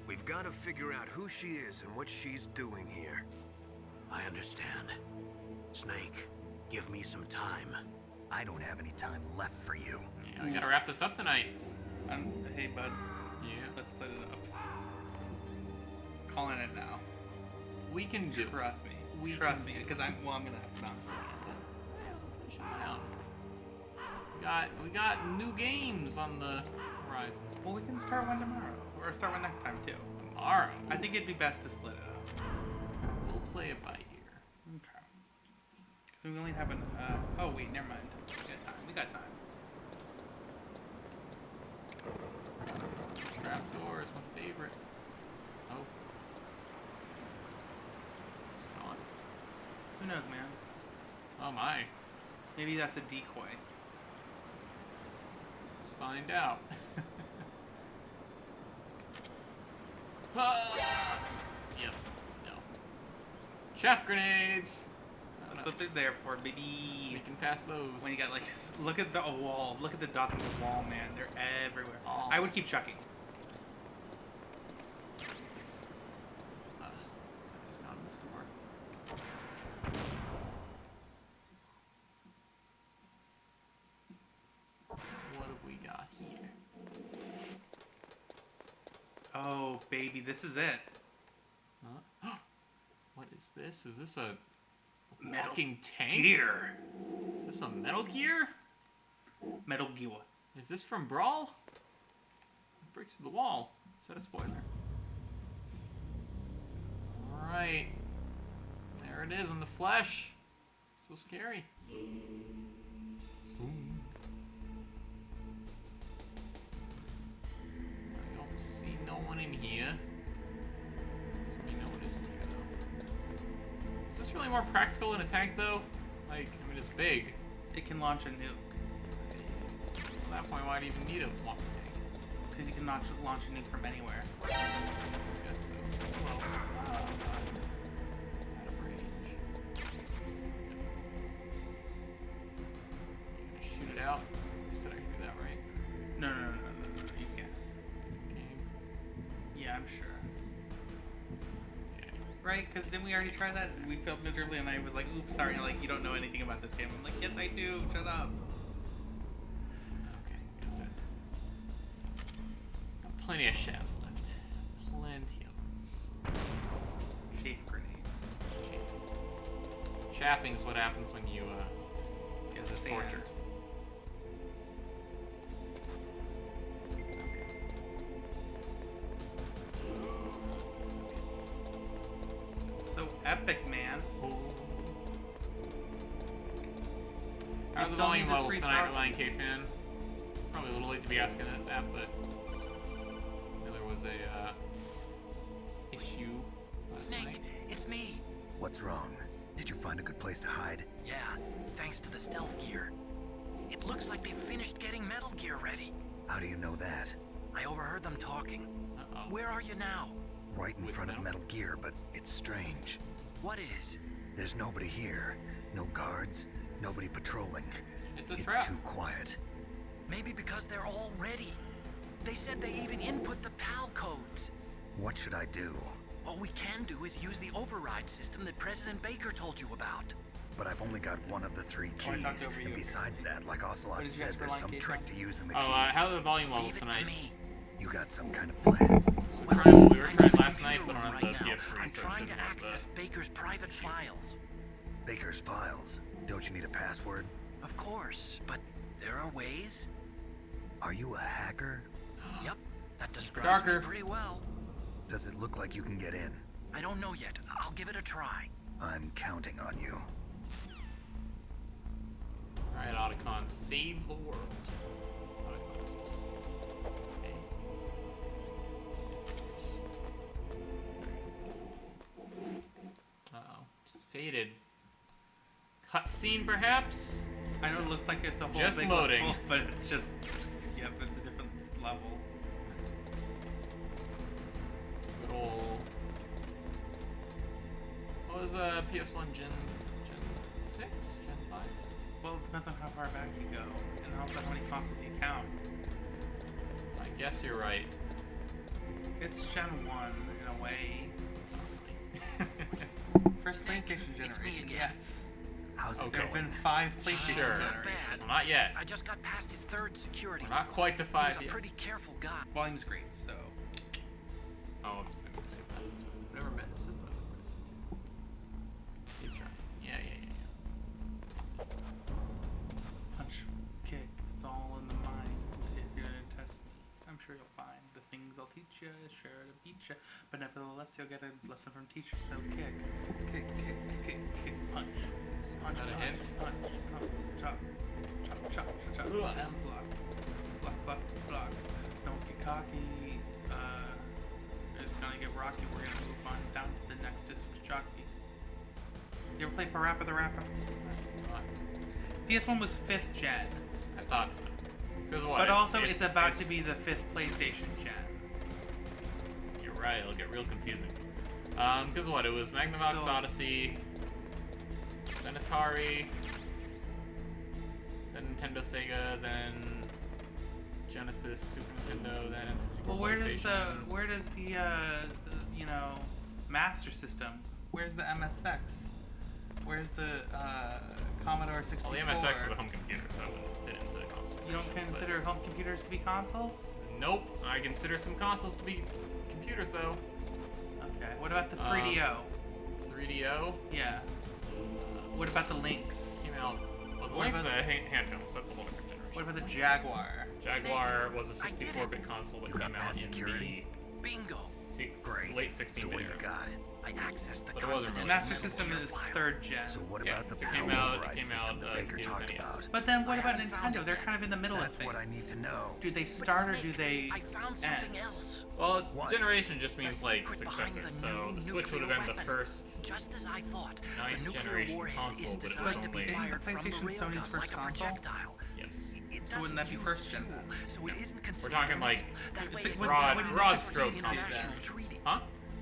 We've got to figure out who she is and what she's doing here. I understand. Snake, give me some time. I don't have any time left for you. Yeah, we gotta wrap this up tonight. Hey, bud. Yeah. Let's split it up. Calling it now. We can do it. Trust me. We Trust can me, do because I'm gonna have to bounce around. Finish it down. We got new games on the horizon. Well, we can start one tomorrow, or start one next time too. Tomorrow, I think it'd be best to split it up. we'll play it by ear. Okay. Because we only have an. Oh wait, never mind. We got time. We got time. Trapdoor is my favorite. Oh. It's gone. Who knows, man? Oh my. Maybe that's a decoy. Let's find out. Ah! Yep. No. Chef grenades. That's what they're there for, baby. Sneaking past those. When you got like, just look at the wall. Look at the dots on the wall, man. They're everywhere. Oh. I would keep chucking. It's not in this door. What have we got here? Oh, baby, this is it. Huh? What is this? Is this a Metal walking tank? Gear. Is this a Metal Gear? Metal Gear. Is this from Brawl? It breaks through the wall. Is that a spoiler? Alright. There it is in the flesh. So scary. I don't see no one in here. You know it isn't here though. Is this really more practical than a tank though? Like, I mean, it's big. It can launch a nuke. At that point, why'd you even need a walking tank? Because you can launch a nuke from anywhere. I guess so. Well, out of range. Can I shoot it out? You said I can do that, right? No. You can't. Game. Yeah, I'm sure. Yeah. Right? Because didn't we already try that? We failed miserably, and I was like, oops, sorry. You're like, you don't know anything about this game. I'm like, yes, I do. Shut up. Okay, got that. Got plenty of shafts left. Plenty of them. Chafe grenades. Chaffing is what happens when you Get get sand. tortured. So epic, man. How are the still volume need the levels 3 tonight, power- Reliant K-Fan? Probably a little late to be asking that, but I know there was a issue last Snake, night. me. What's wrong? Did you find a good place to hide? Yeah, thanks to the stealth gear. It looks like they've finished getting Metal Gear ready. How do you know that? I overheard them talking. Uh-oh. Where are you now? Right in With front of Metal? Metal Gear, but it's strange. What is? There's nobody here. No guards. Nobody patrolling. It's a It's trap. too quiet. Maybe because they're all ready. They said they even input the PAL codes. What should I do? All we can do is use the override system that President Baker told you about. But I've only got one of the 3 Oh, I keys. talked over you. And besides that, like What Ocelot did you ask said, for there's line, some Kate, trick John? to using the Oh, keys. how are the volume levels Leave it tonight? to me. You got some kind of plan. We were trying I'm last in the night, but computer on room the right now. PS3, I'm so trying to shouldn't have access Baker's private files. Baker's files. Don't you need a password? Of course, but there are ways. Are you a hacker? Yep, that describes Darker. me pretty well. Does it look like you can get in? I don't know yet. I'll give it a try. I'm counting on you. Alright, Otacon, save the world. Otacon, please. Okay. Uh-oh. Just faded. Cutscene, perhaps? I know it looks like it's a whole Just big loading. level, but it's just, yep, it's a different level. Good ol'... What was PS1 Gen 6? Gen 5? Well, it depends on how far back you go, and also how many consoles you count. I guess you're right. It's Gen 1, in a way. First PlayStation it's me generation, again. yes. How's it Okay. There have going? been 5 PlayStation Sure. generations. Bad. Well, not yet. I just got past his 3rd security. We're not quite to He 5 was a yet. pretty careful guy. Volume's great, so. Oh, I'm just gonna skip past it. I've never met this system. I've never listened to. Keep trying. Yeah. Punch, kick, it's all in the mind. If you're gonna test me, I'm sure you'll find the things I'll teach you is sure to beat you. But nevertheless, you'll get a lesson from teacher. So kick, punch, punch, that a punch, hint? punch, chop, chop, Ugh. and block. Don't get cocky. It's gonna get rocky. We're gonna move on down to the next disc jockey. You ever play Parappa the Rapper? PS1 was 5th gen. I thought so. Because what? But also, it's about to be the 5th PlayStation gen. You're right. It'll get real confusing. Because what? It was Magnavox Still- Odyssey, then Atari, then Nintendo, Sega, then Genesis, Super Nintendo, then N64, Well, where PlayStation. does the Master System? Where's the MSX? Where's the Commodore 64? Well, the MSX was a home computer, so it wouldn't fit into the console. You don't generations, but- consider home computers to be consoles? Nope. I consider some consoles to be computers, though. Okay. What about the 3DO? 3DO Yeah. What about the Lynx? came out. Well, the What Lynx about- handhelds. That's a whole different generation. What about the Jaguar? Jaguar was a I did it. 64-bit console that You got came out mass in security? Bingo. Great. late So 16-bit what do you era. got? I accessed the But it wasn't confidential really- Master Metal System Gear is file. 3rd gen. So what Yeah, about the it PAL came out- it override came system out, that Baker New talked Nintendo. about? But then what I about haven't found Nintendo? it They're yet. kind of in the middle That's of things. what I need to know. Do they But start or do Snake, they I found something end? else. Well, What? generation just means The like secret behind successor. the So new the Switch would have nuclear been the weapon. first Just as I thought, the ninth nuclear generation warhead console, is but it designed wasn't to be late. fired from the PlayStation railgun Sony's first like a console? projectile. Yes. It So wouldn't that be doesn't first use gen fuel, then? so it isn't We're considered talking a like missile. That way So it what- broad, what did it broad succeed stroke in combat. international treaties. Huh?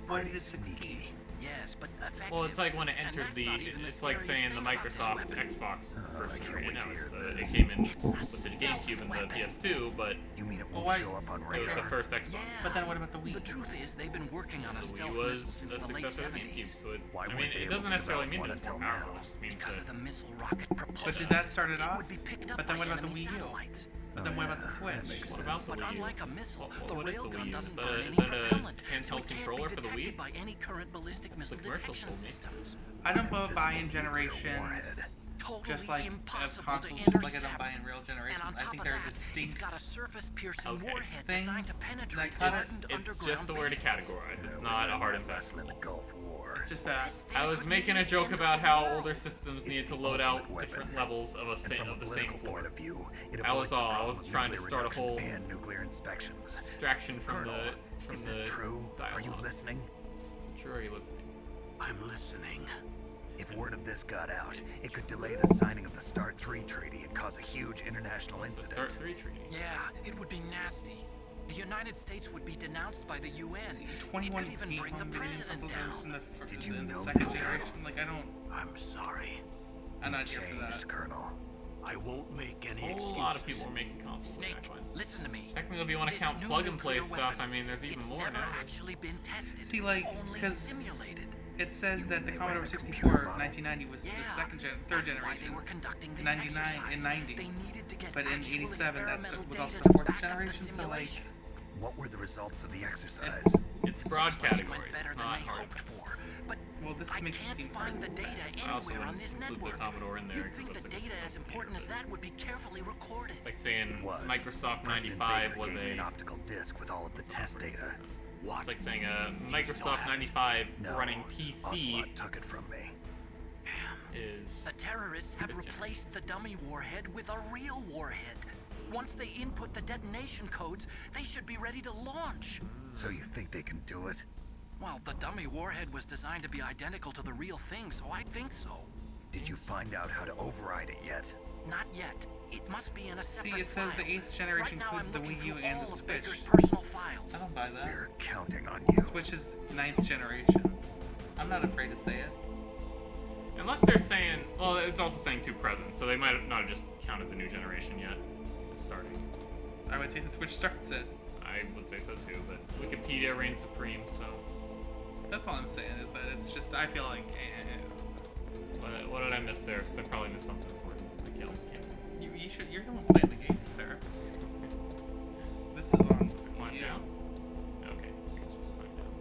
Why did it Sneaky. succeed? Yes, but effective. Well, it's like when it And entered that's the. not even It's like scariest saying the thing about this Microsoft weapon. Xbox is the I first can't generation. wait to Now it's hear the. It this. came in It's a with the GameCube and the stealth PS2, but You mean it Well, won't why- show up on it was the radar? first Xbox. Yeah. But then what about the Wii? The truth is, they've been working on a The stealth Wii missile was since a the late successor of the 70s. GameCube, so it, Why I weren't mean, they it able doesn't to necessarily develop mean one that it's more until powerful. now? It just means Because that of the missile rocket propulsion. But did that start it It off? would be picked up But then by what about the enemy Wii U? satellites. But then what about the yeah, Switch? that makes What sense. about the But Wii U? unlike a missile, the What is the railgun Wii U? doesn't Is burn that any a propellant, so handheld it can't controller be for the detected Wii? by any current ballistic That's the missile commercials detection told me. systems. I don't buy Invisible generations warhead. Totally just like impossible consoles, to just like I don't intercept. buy in real And generations. on I top think of they're that, distinct. it's got a surface-piercing Okay. warhead Things designed to that penetrate cut it. hardened It's underground just the word to bases. categorize. It's not a hard and fast Lesson in rule. the Gulf War. It's just This thing I was could making be a the joke end of about the how world. older systems needed to the load out ultimate weapon. different levels of And from a the same political floor. point of view, it That was avoids the all. I problem wasn't of trying to nuclear start a reduction whole and nuclear inspections. distraction from Colonel, the is this true? dialogue. Are you listening? Sure, are you listening? I'm listening. If word of this got out, it could delay the signing of the START 3 treaty and cause a huge international It's the incident. START 3 treaty. Yeah, it would be nasty. The United States would be denounced by the UN. It 21 could even feet bring the on video president consoles in down. Did you in the know second that, generation. Colonel? Like, I don't. I'm sorry. I'm not here for that. Changed, Colonel. I won't make any A excuses. whole lot of people were making consoles way Snake, back when. listen to me. Technically, if you want to This count new plug-and-play nuclear stuff, weapon, I mean, there's even it's more never now. actually been tested. See, like, only 'cause simulated. It says that the they Commodore ran a 64 computer model. 1990 was Yeah, the third that's generation. why they were conducting this 99 exercise. and 90. They needed to get But in actual 87, that experimental was data also to the fourth back up the generation, so, like, simulation. What were the results of the exercise? It's broad Looks like it went categories. better It's than not they hard hoped tests. for, but Well, this I makes it can't seem find the data I also anywhere on this include the network. Commodore in there You'd because think that's the a data as important as that would be carefully recorded. It's like saying Was. Microsoft President 95 Baker was gave me an a. optical disc with all of the test operating data. system. What? It's like saying a Microsoft 95 No, running PC Ocelot took it from me. is. The terrorists have replaced the dummy warhead with a real warhead. Once they input the detonation codes, they should be ready to launch. So you think they can do it? Well, the dummy warhead was designed to be identical to the real thing, so I think so. Did you find out how to override it yet? Not yet. It must be in a See, separate it says the file. 8th generation Right now, includes I'm the looking Wii U through and all the of Switch. Baker's personal files. I don't buy that. We're counting on you. Switch is 9th generation. I'm not afraid to say it. Unless they're saying. Well, it's also saying two presents, so they might have not have just counted the new generation yet. It's starting. I would say the Switch starts it. I would say so too, but Wikipedia reigns supreme, so. That's all I'm saying is that it's just, I feel like, What did I miss there? Because I probably missed something important. Like else can. you're the one playing the game, sir. This is on To climb you. down? Okay, I guess we'll just climb down.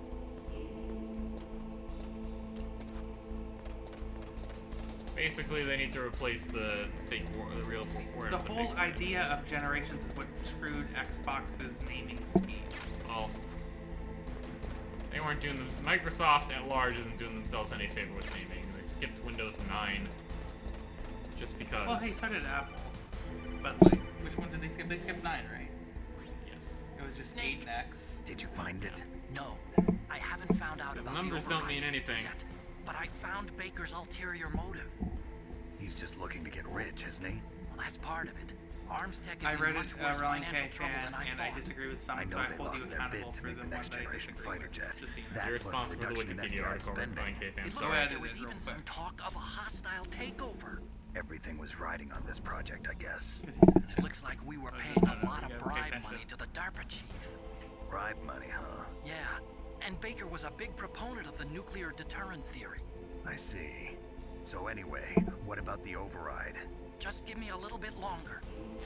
Basically, they need to replace the fake the real war. The whole idea of generations is what screwed Xbox's naming scheme. Well, they weren't doing the Microsoft at large isn't doing themselves any favor with naming. They skipped Windows 9 just because. Well, hey, so did Apple. But, like, which one did they skip? They skipped 9, right? Yes. It was just Snake. 8X. Did you find it? No, I haven't found out about numbers the don't override mean system anything. yet, but I found Baker's ulterior motive. He's just looking to get rich, isn't he? Well, that's part of it. Arms Tech is I in read much it, worse Rolling financial K trouble fan, than I and I thought. disagree with some, I know so I they hold you lost their accountable bid to for make the the one next that I generation disagree fighter with. jet. Just so you know. That You're plus the responsible for the reduction in Wikipedia SDI article spending. Rolling K fan. It So looked I like did there was it real even some quick. talk of a hostile takeover. Everything was riding on this project, I guess. 'Cause he said It looks like we were Oh, paying no, a no, lot you of gotta pay bribe attention. money to the DARPA chief. Bribe money, huh? Yeah, and Baker was a big proponent of the nuclear deterrent theory. I see. So anyway, what about the override? Just give me a little bit longer.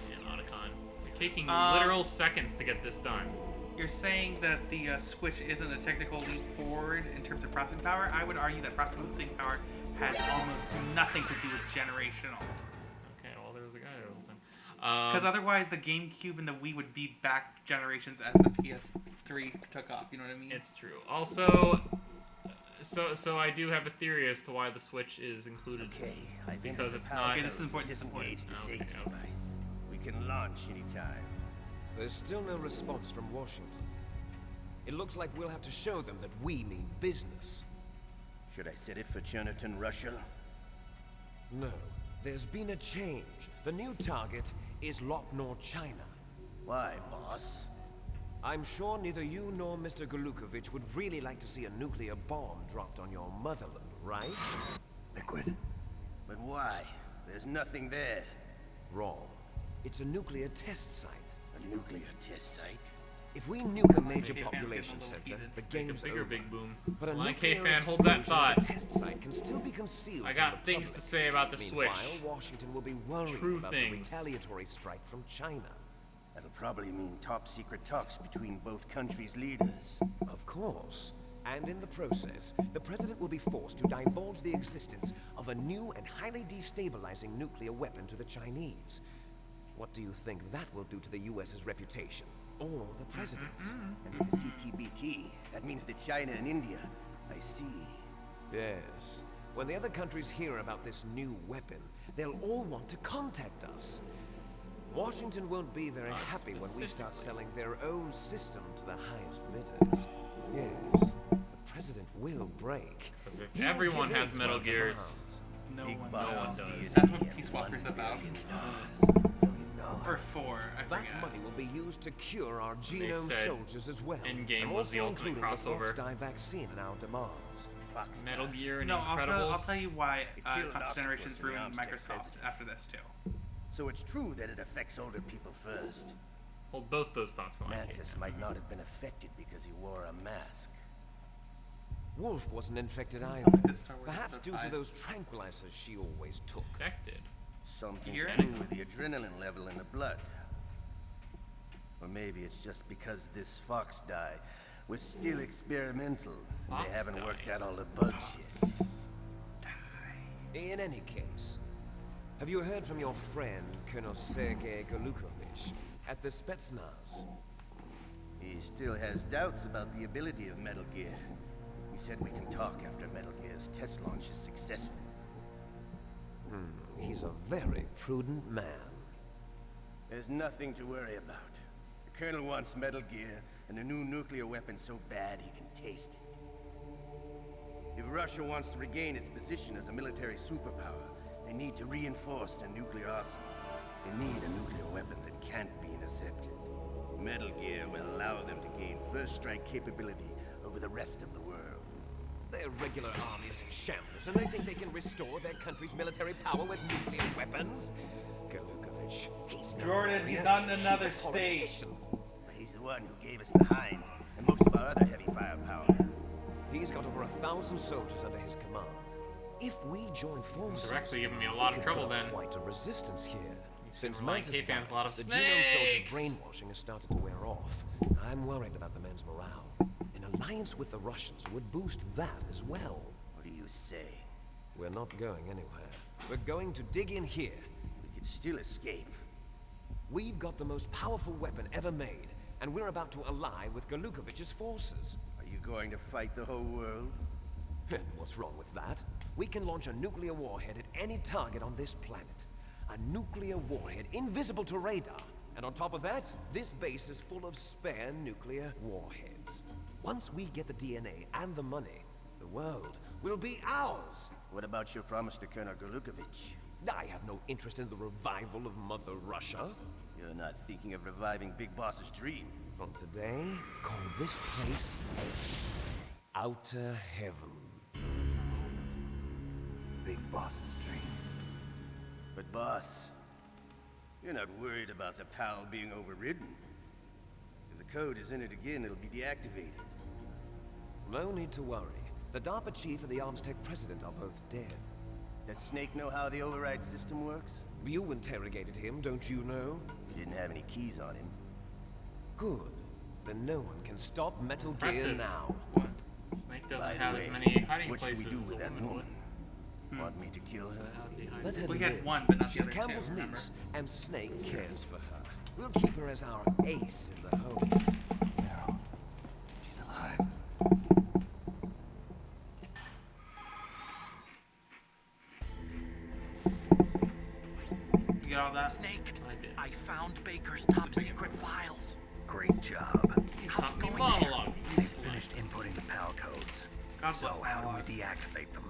Yeah, Otacon. You're taking Um, literal seconds to get this done. You're saying that the Switch isn't a technical leap forward in terms of processing power? I would argue that processing power has almost nothing to do with generational. Okay, well, there was a guy there the whole time. Because otherwise, the GameCube and the Wii would be back generations as the PS3 took off. You know what I mean? It's true. Also, so I do have a theory as to why the Switch is included. Okay, I've Because entered the it's power not- Okay, code this is important, to this is important. disengage the Okay, safety okay. device. We can launch anytime. There's still no response from Washington. It looks like we'll have to show them that we mean business. Should I set it for Cherniton, Russia? No, there's been a change. The new target is Lopnor, China. Why, boss? I'm sure neither you nor Mr. Golukovich would really like to see a nuclear bomb dropped on your motherland, right? Liquid. But why? There's nothing there. Wrong. It's a nuclear test site. A nuclear test site? If we nuke a major Okay, fans population get a little center, heated. the Make a game's bigger over. big boom. But a Line nuclear K fan, hold that explosion thought. at a test site can still be concealed I from got the things public. to say about the Meanwhile, Switch. Washington will be worried True about things. the retaliatory strike from China. That'll probably mean top secret talks between both countries' leaders. Of course. And in the process, the president will be forced to divulge the existence of a new and highly destabilizing nuclear weapon to the Chinese. What do you think that will do to the US's reputation? Or the president's? And with the CTBT, that means that China and India. I see. Yes. When the other countries hear about this new weapon, they'll all want to contact us. Washington won't be very happy when we start selling their own system to the highest bidders. Yes, the president will break. Because if He will Everyone give has in to Metal our Gears. demands. No Big one boss one does. does. That's what Peace Walker's about. Or 4, I That forget. money will be used to cure our genome said soldiers as well. Endgame and was the also ultimate including the crossover. Fox Die vaccine in our demands. Fox Metal Die. Gear and No, Incredibles. I'll tell you why killed Constant Octopus Generations and the ruined Armstead Microsoft president. after this too. So it's true that it affects older people first. Hold both those thoughts while I Mantis might not have been affected because he wore a mask. Wolf wasn't infected Sounds either. like a Star Wars Perhaps episode due to 5. those tranquilizers she always took. Affected. Something You're to do with the adrenaline level in the blood. Or maybe it's just because this Fox Die was still experimental and Fox they haven't Die. worked out all the bugs yet. In any case, have you heard from your friend, Colonel Sergei Golukovich, at the Spetsnaz? He still has doubts about the ability of Metal Gear. He said we can talk after Metal Gear's test launch is successful. He's a very prudent man. There's nothing to worry about. The Colonel wants Metal Gear and a new nuclear weapon so bad he can taste it. If Russia wants to regain its position as a military superpower, they need to reinforce their nuclear arsenal. They need a nuclear weapon that can't be intercepted. Metal Gear will allow them to gain first strike capability over the rest of the world. Their regular army is in shambles, and they think they can restore their country's military power with nuclear weapons? Golukovich, he's no Jordan, he's warrior, not in he's another a state. politician. But he's the one who gave us the Hind and most of our other heavy firepower. He's got over 1,000 soldiers under his command. If we join forces, They're actually giving me a lot we of could trouble put up then. quite a resistance here. Since remind Mantis K-fans died, a lot of the genome soldier snakes. brainwashing has started to wear off. I'm worried about the men's morale. An alliance with the Russians would boost that as well. What do you say? We're not going anywhere. We're going to dig in here. We could still escape. We've got the most powerful weapon ever made, and we're about to ally with Golukovich's forces. Are you going to fight the whole world? What's wrong with that? We can launch a nuclear warhead at any target on this planet. A nuclear warhead invisible to radar. And on top of that, this base is full of spare nuclear warheads. Once we get the DNA and the money, the world will be ours. What about your promise to Colonel Golukovich? I have no interest in the revival of Mother Russia. You're not thinking of reviving Big Boss's dream. From today, call this place Outer Heaven. Big Boss's dream. But boss, you're not worried about the PAL being overridden. If the code is in it again, it'll be deactivated. No need to worry. The DARPA chief and the Armstead president are both dead. Does Snake know how the override system works? You interrogated him, don't you know? He didn't have any keys on him. Good. Then no one can stop Metal Gear Impressive. now. What? Snake doesn't By the have way, as many hiding what should places we do as with a that woman woman? would. Want me to kill her? That would be hiding. Let her We live. had one, but not the She's other two, Campbell's remember? niece, and Snake cares for her. We'll keep her as our ace in the home. No. She's alive. You get all that? Snake, I did. I found Baker's top secret files. Great job. How's Not it me going monologue. They've finished inputting the PAL codes. God So bless how do Alex. we deactivate them?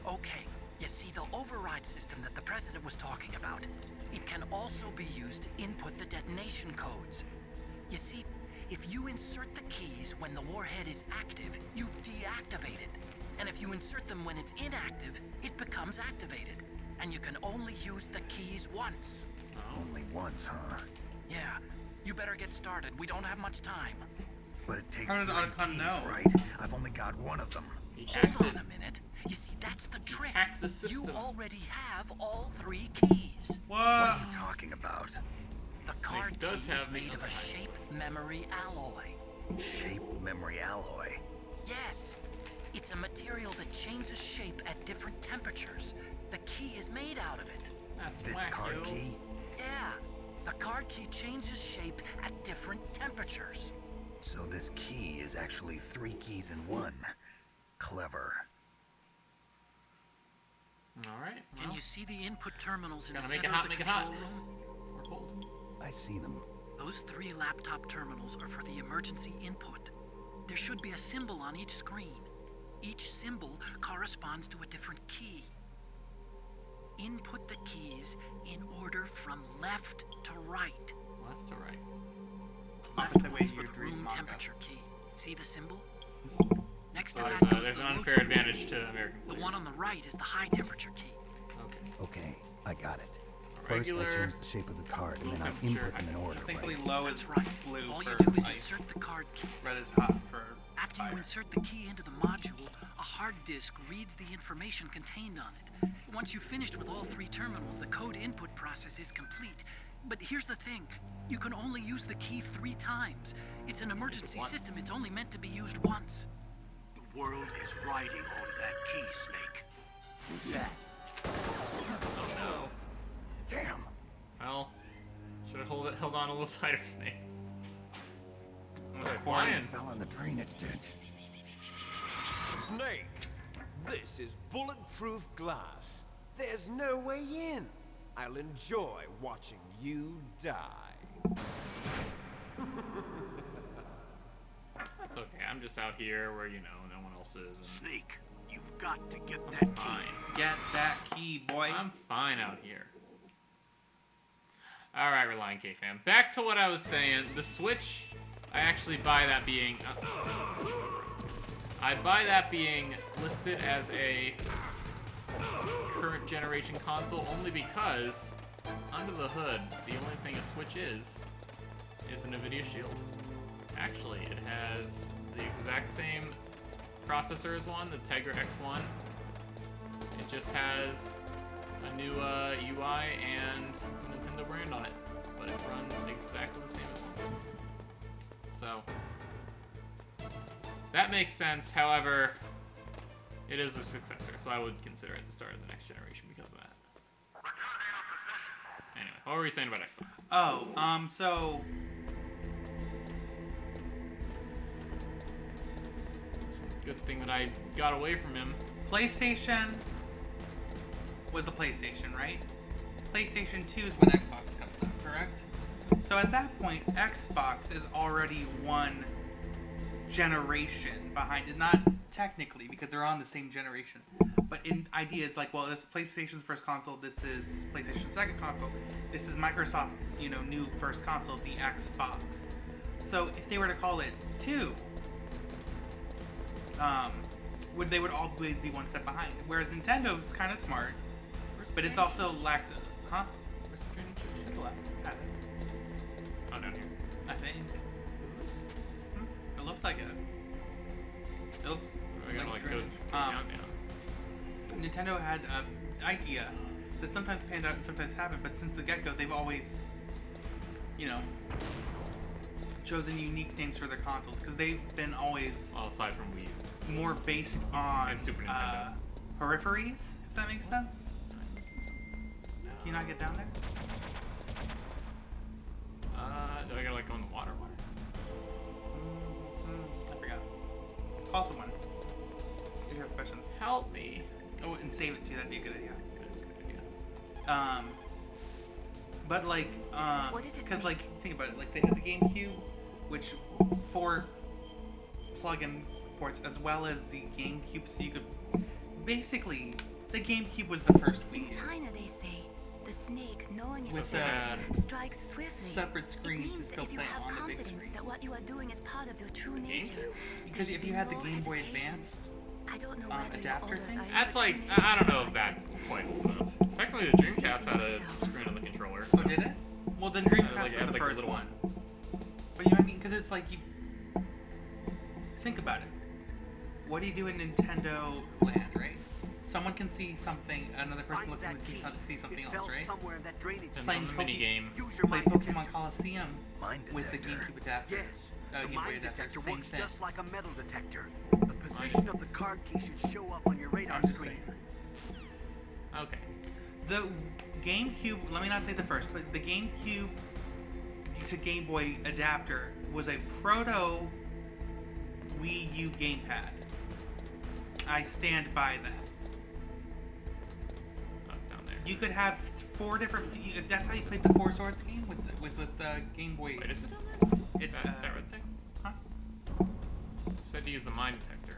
there? Okay, you see the override system that the president was talking about. It can also be used to input the detonation codes. You see, if you insert the keys when the warhead is active, you deactivate it. And if you insert them when it's inactive, it becomes activated. And you can only use the keys once. Only once, huh? Yeah, you better get started. We don't have much time. But it takes How did 3 Otacon keys, know? right? I've only got one of them. He Hold hacked on it. a minute. You see, that's the trick. hacked the system. You already have all 3 keys. What What? are you talking about? The card key does is have made of other a hiding shape places. memory alloy. Shape memory alloy. Yes, it's a material that changes shape at different temperatures. The key is made out of it. That's This whack, card yo. key? Yeah, the card key changes shape at different temperatures. So this key is actually 3 keys in one. Clever. Alright, Can well, you see the input terminals in the gotta make center it hot, of the make it hot. control room? we're cold. I see them. Those 3 laptop terminals are for the emergency input. There should be a symbol on each screen. Each symbol corresponds to a different key. Input the keys in order from left to right. Left to right. Opposite way Left you for the read room manga. temperature key. See the symbol? Next So to that there's goes there's the an low unfair temperature advantage key. to American The players. one on the right is the high temperature key. Okay. Okay, I got it. A First, I regular change the shape of the card, and then I temperature, input them in order, Thankfully, right? low is That's right. blue All for you do is ice. insert the card key. Red is hot for After fire. you insert the key into the module, a hard disk reads the information contained on it. Once you've finished with all 3 terminals, the code input process is complete. But here's the thing. You can only use the key 3 times. It's an emergency once. system. It's only meant to be used once. The world is riding on that key, Snake. Who's that? Oh no. Damn! Well, should have held on a little tighter, Snake. Oh, they're Of course. flying. Fell on the drainage ditch. Snake, this is bulletproof glass. There's no way in. I'll enjoy watching you die. That's okay. I'm just out here where, you know, no one else is. And Snake, you've got to get that key. fine. Get that key, boy. I'm fine out here. Alright, Reliant K fam. Back to what I was saying. The Switch, I actually buy that being... I buy that being listed as a current generation console only because under the hood, the only thing a Switch is a NVIDIA Shield. Actually, it has the exact same processor as one, the Tegra X1. It just has a new UI and a Nintendo brand on it, but it runs exactly the same as one. So, that makes sense. However, it is a successor, so I would consider it the start of the next generation because of that. Anyway, what were we saying about Xbox? Oh, so It's a good thing that I got away from him. PlayStation was the PlayStation, right? PlayStation 2 is when Xbox comes out, correct? So at that point, Xbox is already one generation behind it. Not technically, because they're on the same generation. But in ideas like, well, this is PlayStation's first console, this is PlayStation's second console, this is Microsoft's, you know, new first console, the Xbox. So if they were to call it 2, they would always be one step behind. Whereas Nintendo's kind of smart, but it's also lacked. Huh? Where's the training chip? To the left. Got it. Oh, down here. I think. What is this? It looks like it. It looks. I gotta like go drainage. down. Nintendo had an idea that sometimes panned out and sometimes haven't, but since the get-go, they've always, you know, chosen unique names for their consoles because they've been always Well, aside from Wii U. more based on And Super Nintendo. peripheries, if that makes sense. Can you not get down there? Do I gotta like go in the water? I forgot. Call someone. If you have questions. Help me. Oh, and save it too. That'd be a good idea. That's a good idea. But like, What does it because mean? like, think about it. Like they had the GameCube, which 4 plug-in ports, as well as the GameCube, so you could basically the GameCube was the first In Wii China, they say the snake, knowing its with prey, a strikes swiftly. separate It screen means to still that if you play have on the big confidence screen. that what you are doing is part of your true nature, Because there if should you be had the no Game Boy hesitation. Advance, I don't know whether adapter your orders thing? are That's like, independent I don't know or if that's guided. quite stuff. Technically, the Dreamcast had a screen on the controller. so did it? Well, then Dreamcast like, was it had, the like, a first little one. But you know what I mean? Because it's like you think about it. What do you do in Nintendo Land, right? Someone can see something, another person looks in the see something else, right? Somewhere in that drainage And Playing some mini game. Play Pokemon Coliseum Mine with the detector. GameCube adapter. Yes, the Game Boy mine adapter, detector same works thing. just like a metal detector. The position of the card key should show up on your radar I'm just screen. saying. Okay. The GameCube, let me not say the first, but the GameCube to Game Boy adapter was a proto Wii U gamepad. I stand by that. Oh, it's down there. You could have 4 different. If that's how you played the Four Swords game, was with Game Boy. Wait, is it down there? It, That red thing? huh? Said to use the mine detector.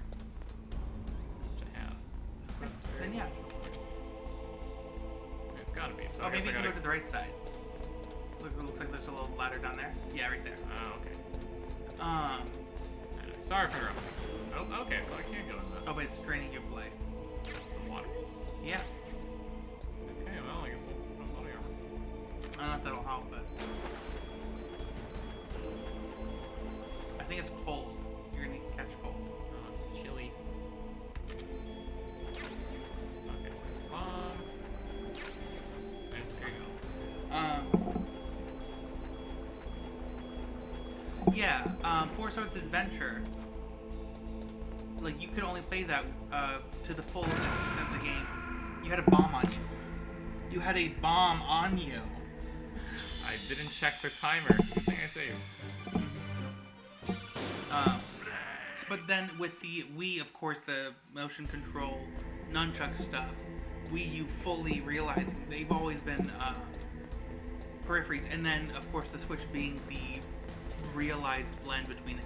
Then yeah. It's gotta be. So Oh, I guess maybe I you can gotta... go to the right side. Looks like there's a little ladder down there. Yeah, right there. Oh, okay. Sorry for interrupting. Oh, okay, so I can't go in the... Oh, but it's draining your life. The waters? Yeah. Okay, well, I guess I'll put body armor. I don't know if that'll help, but... I think it's cold. You're gonna catch cold. Oh, it's chilly. Okay, so it's bomb. Nice, there you go. Yeah, Four Swords Adventure. Like, you could only play that to the fullest extent of the game. You had a bomb on you. You had a bomb on you. I didn't check the timer. Good thing I saved. But then with the Wii, of course, the motion control nunchuck stuff, Wii U fully realizing they've always been peripheries, and then of course the Switch being the realized blend between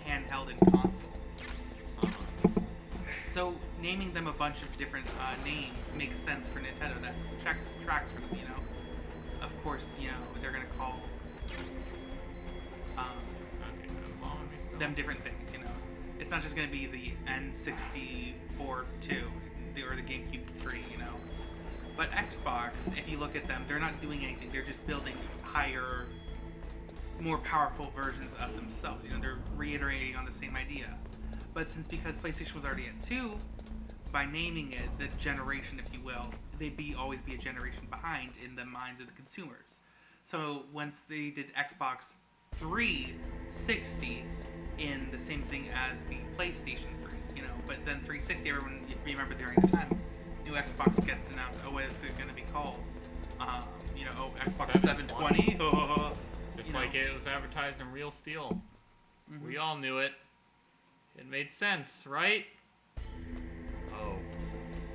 handheld and console. So naming them a bunch of different names makes sense for Nintendo. That tracks for them, you know. Of course, you know they're gonna call them different things, you know. It's not just gonna be the N64 2 or the GameCube 3, you know. But Xbox, if you look at them, they're not doing anything. They're just building higher, more powerful versions of themselves. You know, they're reiterating on the same idea. But because PlayStation was already at 2, by naming it the generation, if you will, they'd always be a generation behind in the minds of the consumers. So once they did Xbox 360 in the same thing as the PlayStation 3, you know, but then 360, everyone, if you remember during the time, new Xbox gets announced. Oh, what is it going to be called? You know, Xbox 720. Just like it was advertised in Real Steel. Mm-hmm. We all knew it. It made sense, right? Oh.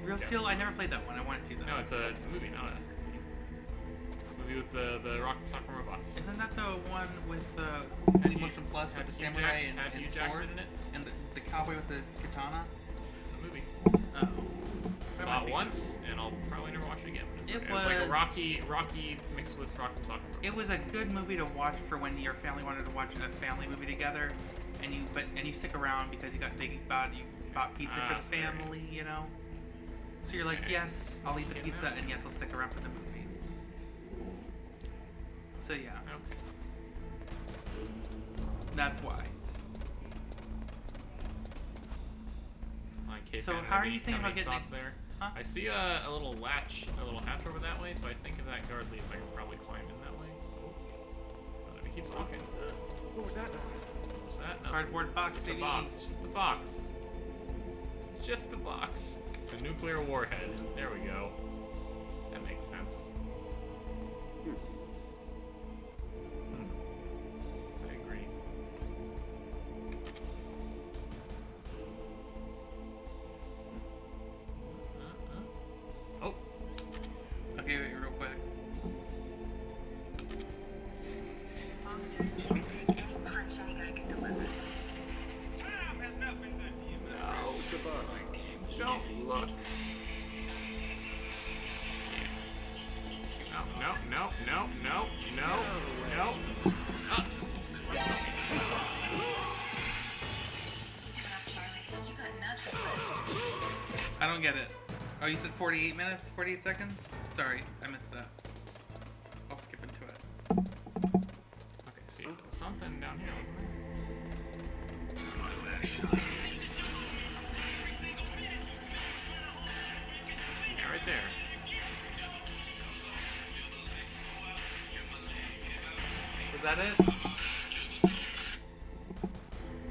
Real Steel? I never played that one. I wanted to though. No, it's a movie, not a game. It's a movie with the Rock Soccer robots. Isn't that the one with Motion Plus with the samurai and the sword in it? And the cowboy with the katana? It's a movie. Oh. Saw it once, and I'll probably never watch it again. It was like a Rocky mixed with Rock Soccer robots. It was a good movie to watch for when your family wanted to watch a family movie together. And you stick around because you bought pizza for the family, you know. So you're like, yes, I'll eat the pizza, and yes, I'll stick around for the movie. So yeah, that's why. So how are you thinking about getting there? Huh? I see a little hatch over that way. So I think if that guard leaves, I can probably climb in that way. Oh, if he keeps walking. What was that noise? What's that? No. Cardboard box, Just a box. Just a box. It's just a box. A nuclear warhead. There we go. That makes sense. I agree. Oh. Okay, wait, real quick. You can take any punch any guy can deliver. Time has not been good to you, man. No. Don't look. No. I don't get it. Oh, you said 48 minutes? 48 seconds? Sorry, I missed that. I'll skip into it. Okay, see, there was something down here, wasn't there? Yeah, right there. Was that it?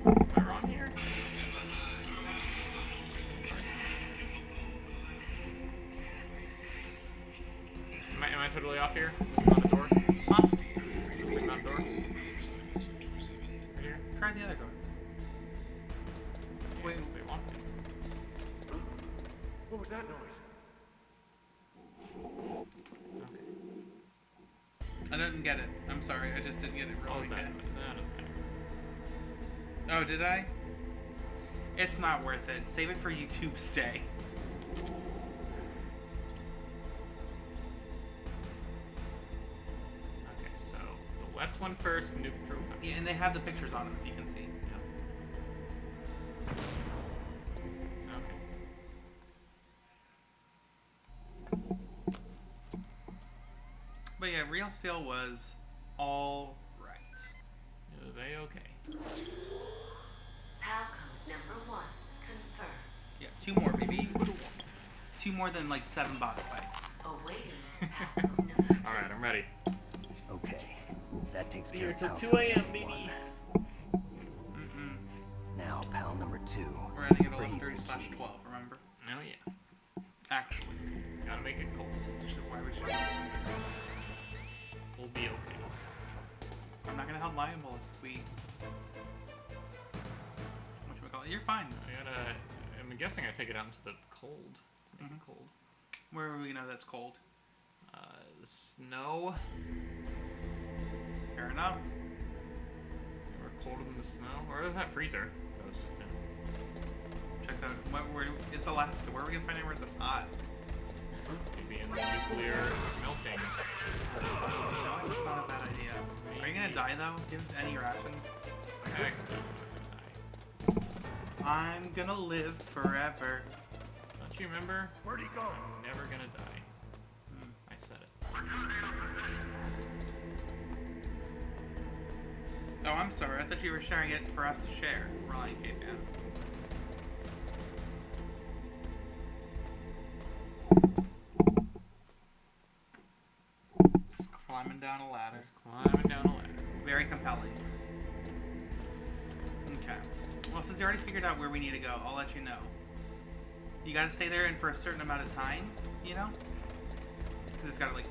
Am I wrong here? Am I totally off here? Is this not a door? Huh? Is this thing not a door? Right here? Try the other door. Yeah, Wait. they locked it. What was that noise? I didn't get it. I'm sorry. I just didn't get it. Oh, Really is that? Oh, did I? It's not worth it. Save it for YouTube Stay. left one first, nuke drove on. Yeah, and they have the pictures on them, if you can see. Okay. But yeah, Real Steel was all right. It was A-okay. PAL code number 1 confirmed. Yeah, 2 more, baby. 2 more than like 7 boss fights. Awaiting PAL code number 2. Alright, I'm ready. Okay, that takes Be care here of till pal 2 number a.m., 1. baby. Now, pal number 2. We're ending at Freeze the 11:30/12, key. remember? Oh yeah. Actually. Gotta make it cold. Which is why we should. We'll be okay. I'm not gonna help liable if we. Whatchamacallit? You're fine. I'm guessing I take it out into the cold to make it cold. Where are we gonna know that's cold? The snow. Fair enough. We're colder than the snow. Or is that freezer? That was just in. Check out. It's Alaska. Where are we gonna find anywhere that's hot? Maybe in the nuclear smelting. No, that's not a bad idea. Are you gonna die though? Do you have any rations? Okay. I'm gonna live forever. Don't you remember? Where'd he go? I'm never gonna die. I said it. Oh, I'm sorry. I thought you were sharing it for us to share. Ryan K-Fan. Just climbing down a ladder. Just climbing down a ladder. Very compelling. Okay. Well, since you already figured out where we need to go, I'll let you know. You gotta stay there and for a certain amount of time, you know? Because it's gotta, like,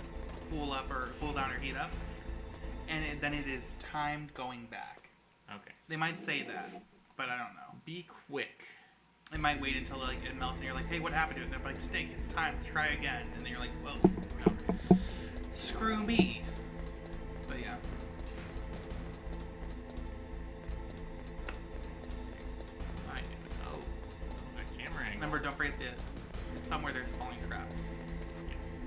cool up or cool down or heat up. And then it is timed going back. Okay. They might say that, but I don't know. Be quick. It might wait until like it melts and you're like, hey, what happened to it? And they're like, Stink, it's time, try again. And then you're like, well, Okay. screw me. But yeah. Oh, that camera angle. Remember, don't forget that somewhere there's falling traps. Yes.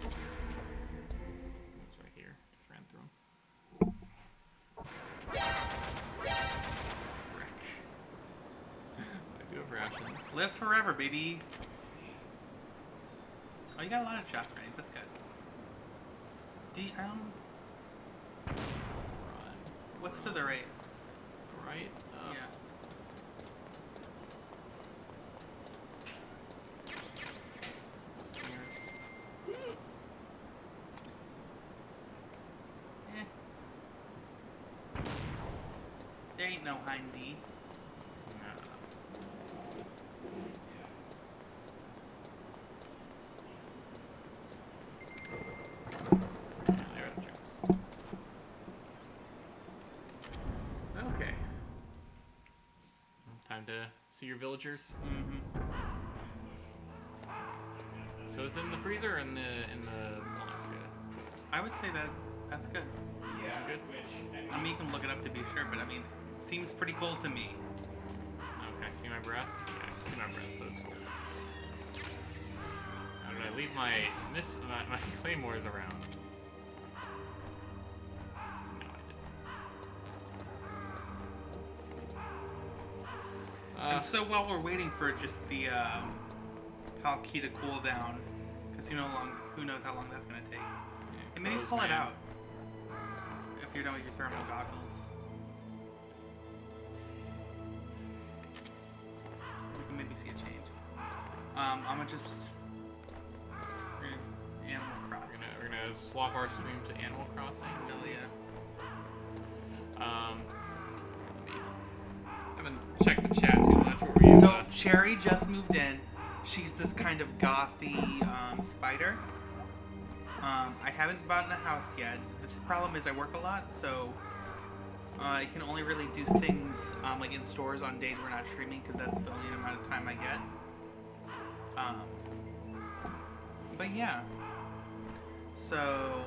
It's right here. Just ran through them. Frick. I do have rations. Live forever, baby. Oh, you got a lot of chest grenades. That's good. Run. What's to the right? Right? Yeah. Stairs. There ain't no hindy. Yeah, there are the traps. Okay. Time to see your villagers. So is it in the freezer or in the Alaska? I would say that's good. Yeah. Is it good? I mean, you can look it up to be sure, but I mean, it seems pretty cold to me. Oh, can I see my breath? Yeah, I can see my breath, so it's cold. How did I leave my claymores around? No, I didn't. And so while we're waiting for just the PAL key to cool down, because who knows how long that's gonna take. And maybe Froze pull it man. out if you're done with your thermal goggles. We can maybe see a change. I'm gonna just Animal Crossing. We're gonna swap our stream to Animal Crossing. Hell yeah. I haven't checked the chat too much. What were you? So Cherry just moved in. She's this kind of gothy spider. I haven't bought in a house yet. The problem is I work a lot, so I can only really do things like in stores on days we're not streaming because that's the only amount of time I get. But yeah. So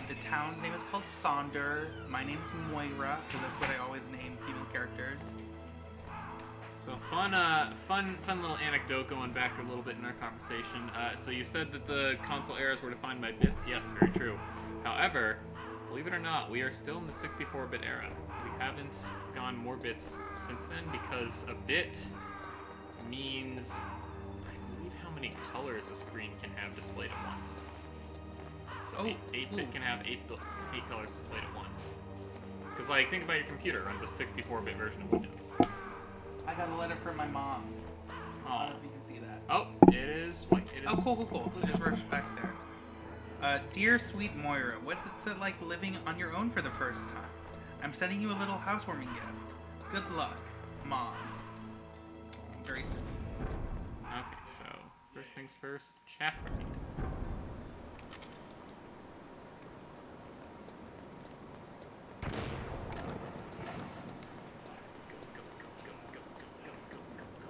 the town's name is called Sonder. My name's Moira because that's what I always name female characters. So fun little anecdote going back a little bit in our conversation. So you said that the console eras were defined by bits. Yes, very true. However, Believe it or not, we are still in the 64-bit era. We haven't gone more bits since then because a bit means, I believe, how many colors a screen can have displayed at once. So 8-bit can have 8 colors displayed at once. Because, like, think about your computer. It runs a 64-bit version of Windows. I got a letter from my mom. Oh. I don't know if you can see that. Oh, it is. Wait, it is. Oh, cool. So just rush back there. Dear sweet Moira, what's it like living on your own for the first time? I'm sending you a little housewarming gift. Good luck, Mom. Very sweet. Okay, so first things first, chaff raid.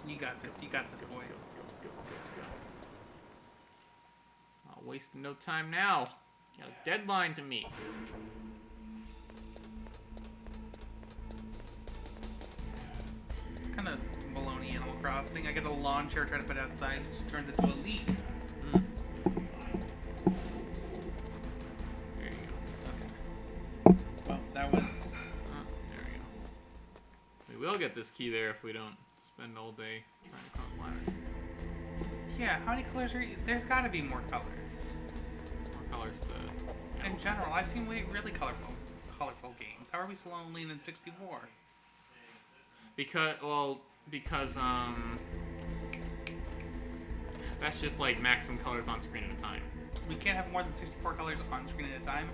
You got this, boy. Not wasting no time now. Got a deadline to meet. Kind of baloney Animal Crossing. I get a lawn chair, try to put it outside, it just turns into a leaf. There you go. Okay. Well, that was... there we go. We will get this key there if we don't spend all day trying to climb ladders. Yeah, how many colors are you... There's gotta be more colors. More colors to... In general, I've seen really colorful games. How are we so lonely in 64? Because that's just like maximum colors on screen at a time. We can't have more than 64 colors on screen at a time?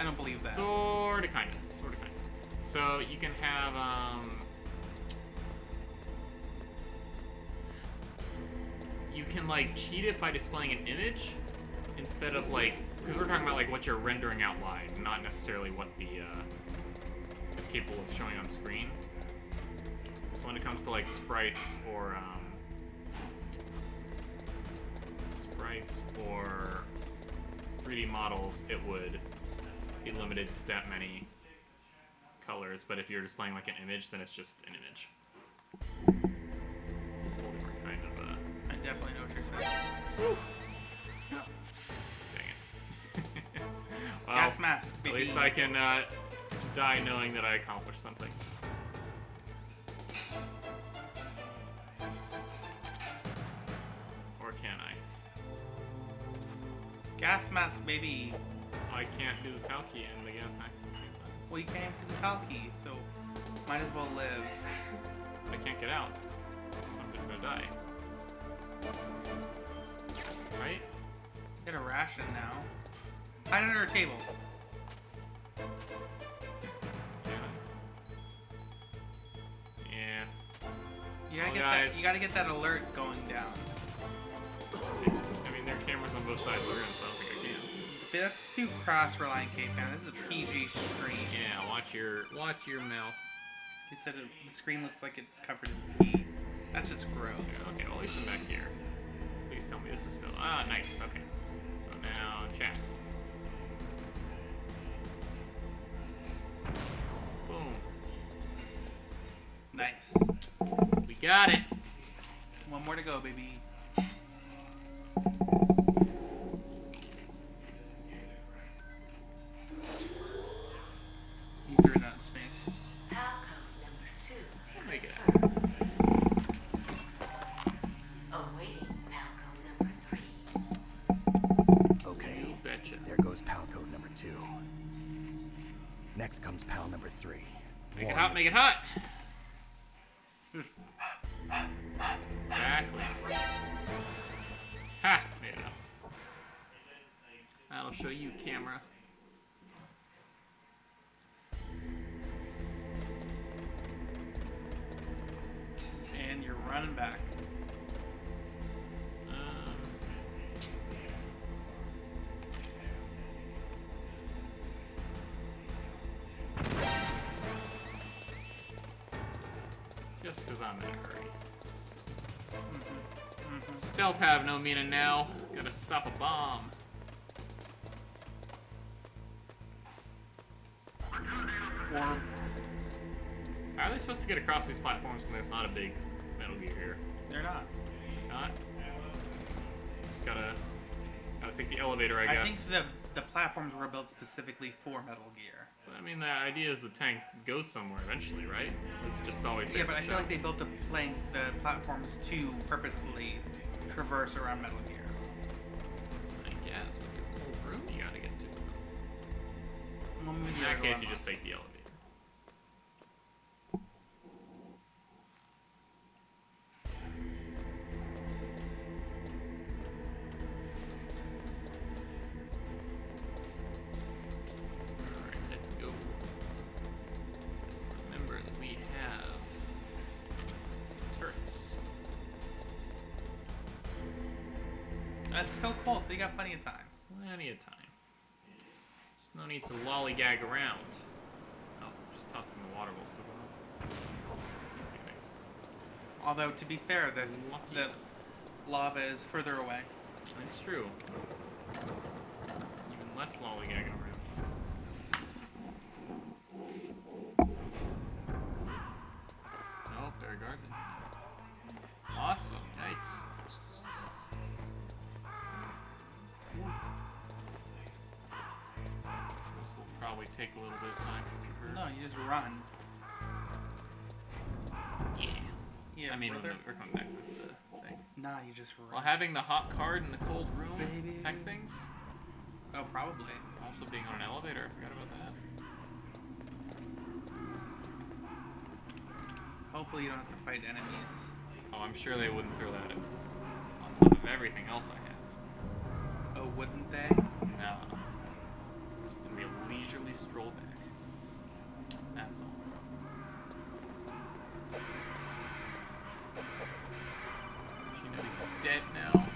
I don't believe that. Sorta, kinda. So you can have, you can, like, cheat it by displaying an image instead of, like, because we're talking about, like, what you're rendering out live, not necessarily what the, is capable of showing on screen. So when it comes to, like, sprites or 3D models, it would be limited to that many colors, but if you're displaying, like, an image, then it's just an image. Whole different kind of, I definitely know what you're saying. Dang it. Well, gas mask, baby. At least I can, die knowing that I accomplished something. Or can I? Gas mask, baby. I can't do the Palkey and the gas mask at the same time. Well, you can't do the Palkey, so might as well live. I can't get out, so I'm just gonna die. Right? Get a ration now. Hide under a table. Yeah. You gotta get that alert going down. I mean, there are cameras on both sides of the room, so I don't think I can. That's too cross-reliant, K-Pan. This is a PG screen. Yeah, watch your mouth. You said the screen looks like it's covered in pee. That's just gross. Yeah, okay, well, at least I'm back here. Please tell me this is still... Ah, nice, okay. So now, chat. Boom. Nice. We got it. One more to go, baby. You threw that snake. Palcode number 2. I'll make it happen. Awaiting Palcode number 3. Okay. You betcha. There goes pal code number 2. Next comes pal number 3. Make it hot, make it hot! Exactly. Ha! Made it up. That'll show you, camera. And you're running back. Just because I'm in a hurry. Stealth have no meaning now. Gotta stop a bomb. Or How are they supposed to get across these platforms when there's not a big Metal Gear here? they're not. Not? Just gotta take the elevator, I guess. I think the platforms were built specifically for Metal Gear. But, I mean, the idea is the tank goes somewhere eventually, right? It's just always there. Yeah, but I feel like they built the platforms to purposefully traverse around Metal Gear. I guess, but there's a whole room you gotta get to with them. Well, maybe In that they're case, going you just less. take the elevator. Alright, let's go. Remember that we have turrets. That's still cold, so you got plenty of time. Plenty of time. There's no need to lollygag around. Oh, just toss in the water will still go off. Okay, nice. Although, to be fair, the Lucky. lava is further away. That's true. Even less lollygagging around. Oh, there are guards in here. Lots of them. Yikes. This will probably take a little bit of time to traverse. No, you just run. Yeah. Yeah, I mean, further. we're coming back to the thing. Nah, you just run. Well, having the hot card in the cold room Baby. heck things. Oh, probably. Also being on an elevator, I forgot about that. Hopefully you don't have to fight enemies. Oh, I'm sure they wouldn't throw that on top of everything else I have. Oh, wouldn't they? No. It's gonna be a leisurely stroll back. That's all. Shinobi's dead now.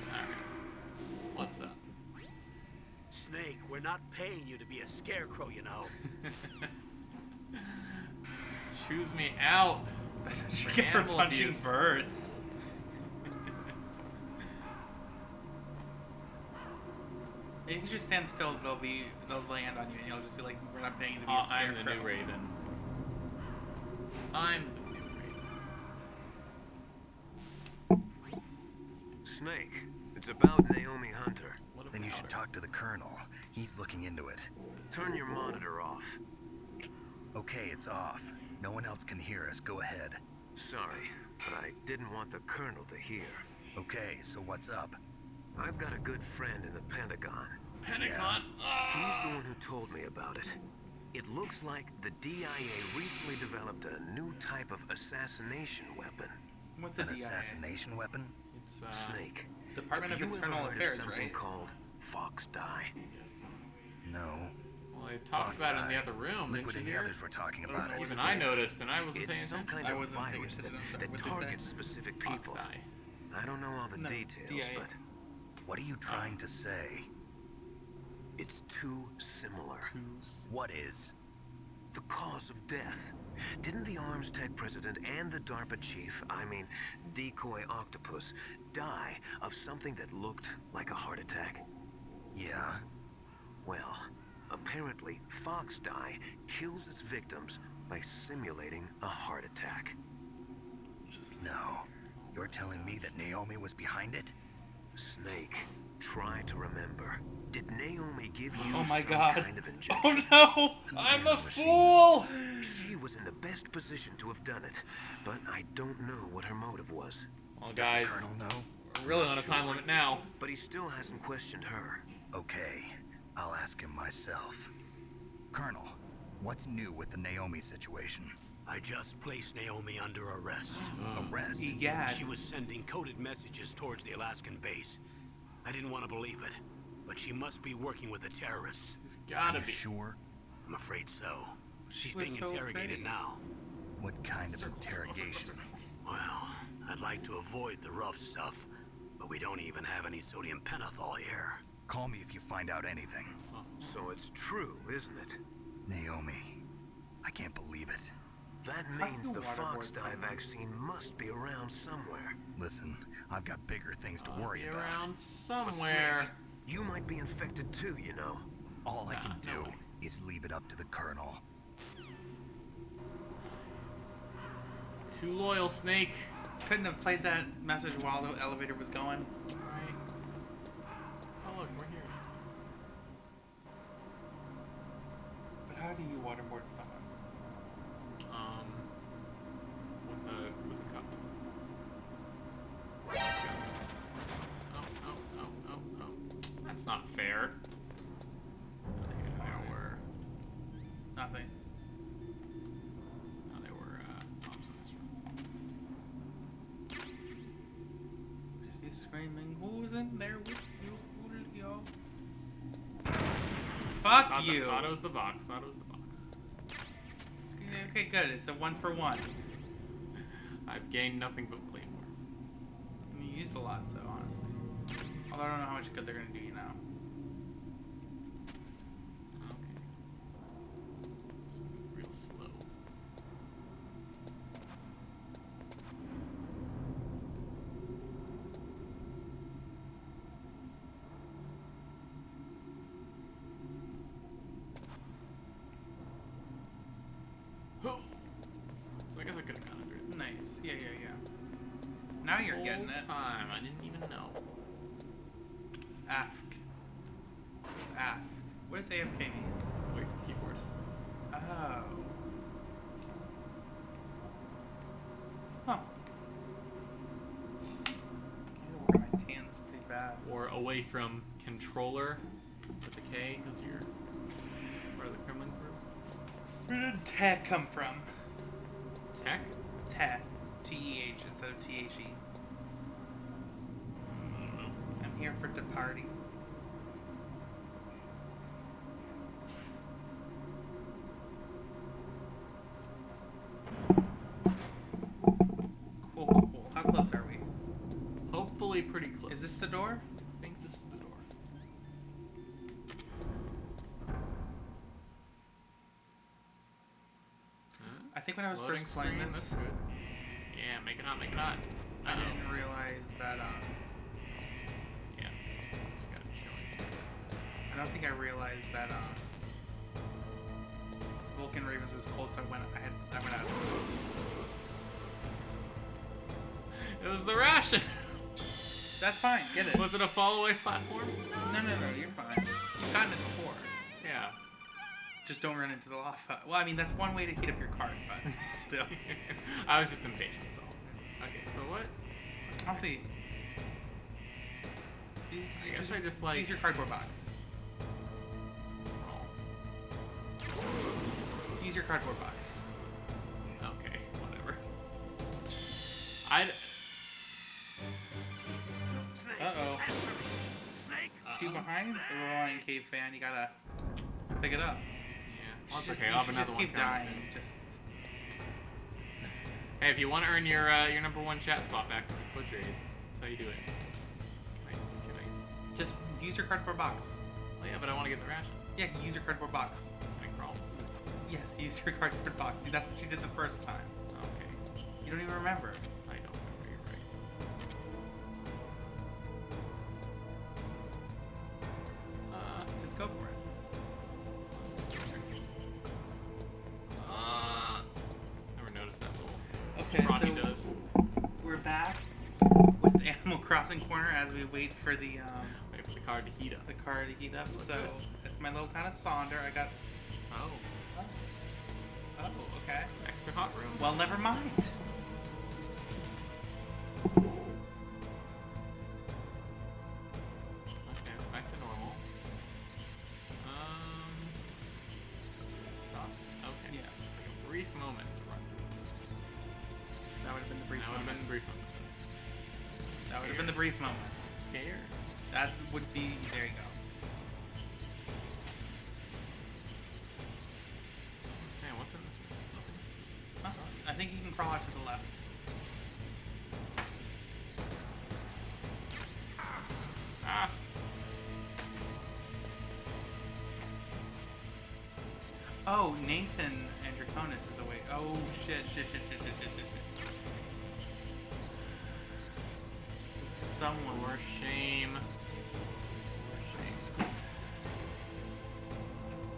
Alright. What's up? Snake, we're not paying you to be a scarecrow, you know. Choose me out. That's what you For get for animal punching abuse. birds. If you just stand still, they'll land on you, and you'll just be like, "We're not paying you to be a I'm scarecrow." the new Raven. I'm the new Raven. Snake, it's about Naomi Hunter. What Then you about should her? talk to the Colonel. He's looking into it. Turn your monitor off. Okay, it's off. No one else can hear us. Go ahead. Sorry, but I didn't want the Colonel to hear. Okay, so what's up? I've got a good friend in the Pentagon. Pentagon? He's the one who told me about it. It looks like the DIA recently developed a new type of assassination weapon. What's the An DIA? assassination weapon? It's, Snake. Department have of you Internal ever heard Affairs, of something right? called Fox Die? yes. No. Well, I talked about it in the other room, Liquid didn't and you the hear? others were talking about it. Even I noticed, and I wasn't It's paying some attention. kind I of wasn't paying virus that, attention. I'm sorry, that what'd they say? targets specific Fox people. die. I don't know all the No, details, DIA. but What are you trying to say? it's too similar. What is? The cause of death. Didn't the Arms Tech president and the DARPA chief, I mean, Decoy Octopus, die of something that looked like a heart attack? Yeah. Well, apparently, Fox Die kills its victims by simulating a heart attack. No. You're telling me that Naomi was behind it? Snake, try to remember. Did Naomi give you Oh my some God. kind of injection? Oh no! I'm a fool! She was in the best position to have done it, but I don't know what her motive was. Well, guys, Colonel, no? we're really on a time limit now. But he still hasn't questioned her. Okay. I'll ask him myself. Colonel, what's new with the Naomi situation? I just placed Naomi under arrest. Arrest? Egad. She was sending coded messages towards the Alaskan base. I didn't want to believe it, but she must be working with the terrorists. There's gotta Are you be. sure? I'm afraid so. She's was being so interrogated pretty. now. What kind of Circle, circle, circle, interrogation? circle. Well, I'd like to avoid the rough stuff, but we don't even have any sodium pentothal here. Call me if you find out anything. So it's true, isn't it? Naomi, I can't believe it. That How means do the Fox waterboards Die sound? vaccine must be around somewhere. Listen, I've got bigger things to worry Be about. around somewhere. You might be infected too, you know. All I can no do way. is leave it up to the Colonel. Too loyal, Snake. Couldn't have played that message while the elevator was going. Alright. Oh, look, we're here. Screaming, who's in there with you, Julio? Fuck you! Otto's the box. Otto's the box. Okay, good. It's a 1 for 1. I've gained nothing but claymores. You used a lot, so honestly. Although I don't know how much good they're gonna do you now. Okay. It's real slow. So I guess I could have gone under it. Nice. Yeah. Now you're getting it. Time. I didn't even know. AFK. What's AFK? What does AFK mean? Wait for the keyboard. Oh. Huh. Oh, my tan's pretty bad. Or away from controller with a K because you're part of the Kremlin group. Where did tech come from? Tech? Tech. T-E-H instead of T-H-E. I don't know. I'm here for the party. Cool. How close are we? Hopefully pretty close. Is this the door? I think this is the door. I think when I was Loading first playing screen, this, that's good. Yeah, make it hot, make it hot. I didn't realize that, Yeah, just got it showing. I don't think I realized that, Vulcan Ravens was cold, so I went out. It was the ration! That's fine, get it. Was it a fall-away platform? No, you're fine. You've gotten it before. Yeah. Just don't run into the lava. Well, I mean, that's one way to heat up your cart, but still. I was just impatient, so. Okay, so what? I'll see. I guess I just like... Use your cardboard box. Use your cardboard box. Okay, whatever. Uh-oh. Snake! Two behind? The Reliant Cave fan, you gotta pick it up. Yeah, well, it's Just- okay. you I'll have should another just one keep coming dying. soon. Just... Hey, if you want to earn your #1 chat spot back from the Butcher, that's how you do it. Can I? Just use your cardboard box. Oh yeah, but I want to get the ration. Yeah, use your cardboard box. Can I crawl? Yes, use your cardboard box. See, that's what you did the first time. Okay. You don't even remember. I don't remember. You're right. Just go for it. Never noticed that little Okay, Ronnie so does. we're back with the Animal Crossing corner as we wait for the Wait for the car to heat up. car to heat up. What's so this? it's my little town of Sonder. I got. Oh, Oh, okay. extra hot room. Well, never mind. Okay, it's back to normal. Stop. Okay. Yeah. It's like a brief moment to run through. That would have been the brief That would have moment. been the brief moment. That would have been the brief moment. Scared. That would be. There you go. Man, what's in this room? Nothing. Huh? I think you can crawl out to the left. Ah. Oh, Nathan and Draconis is away. Oh shit. Someone for shame.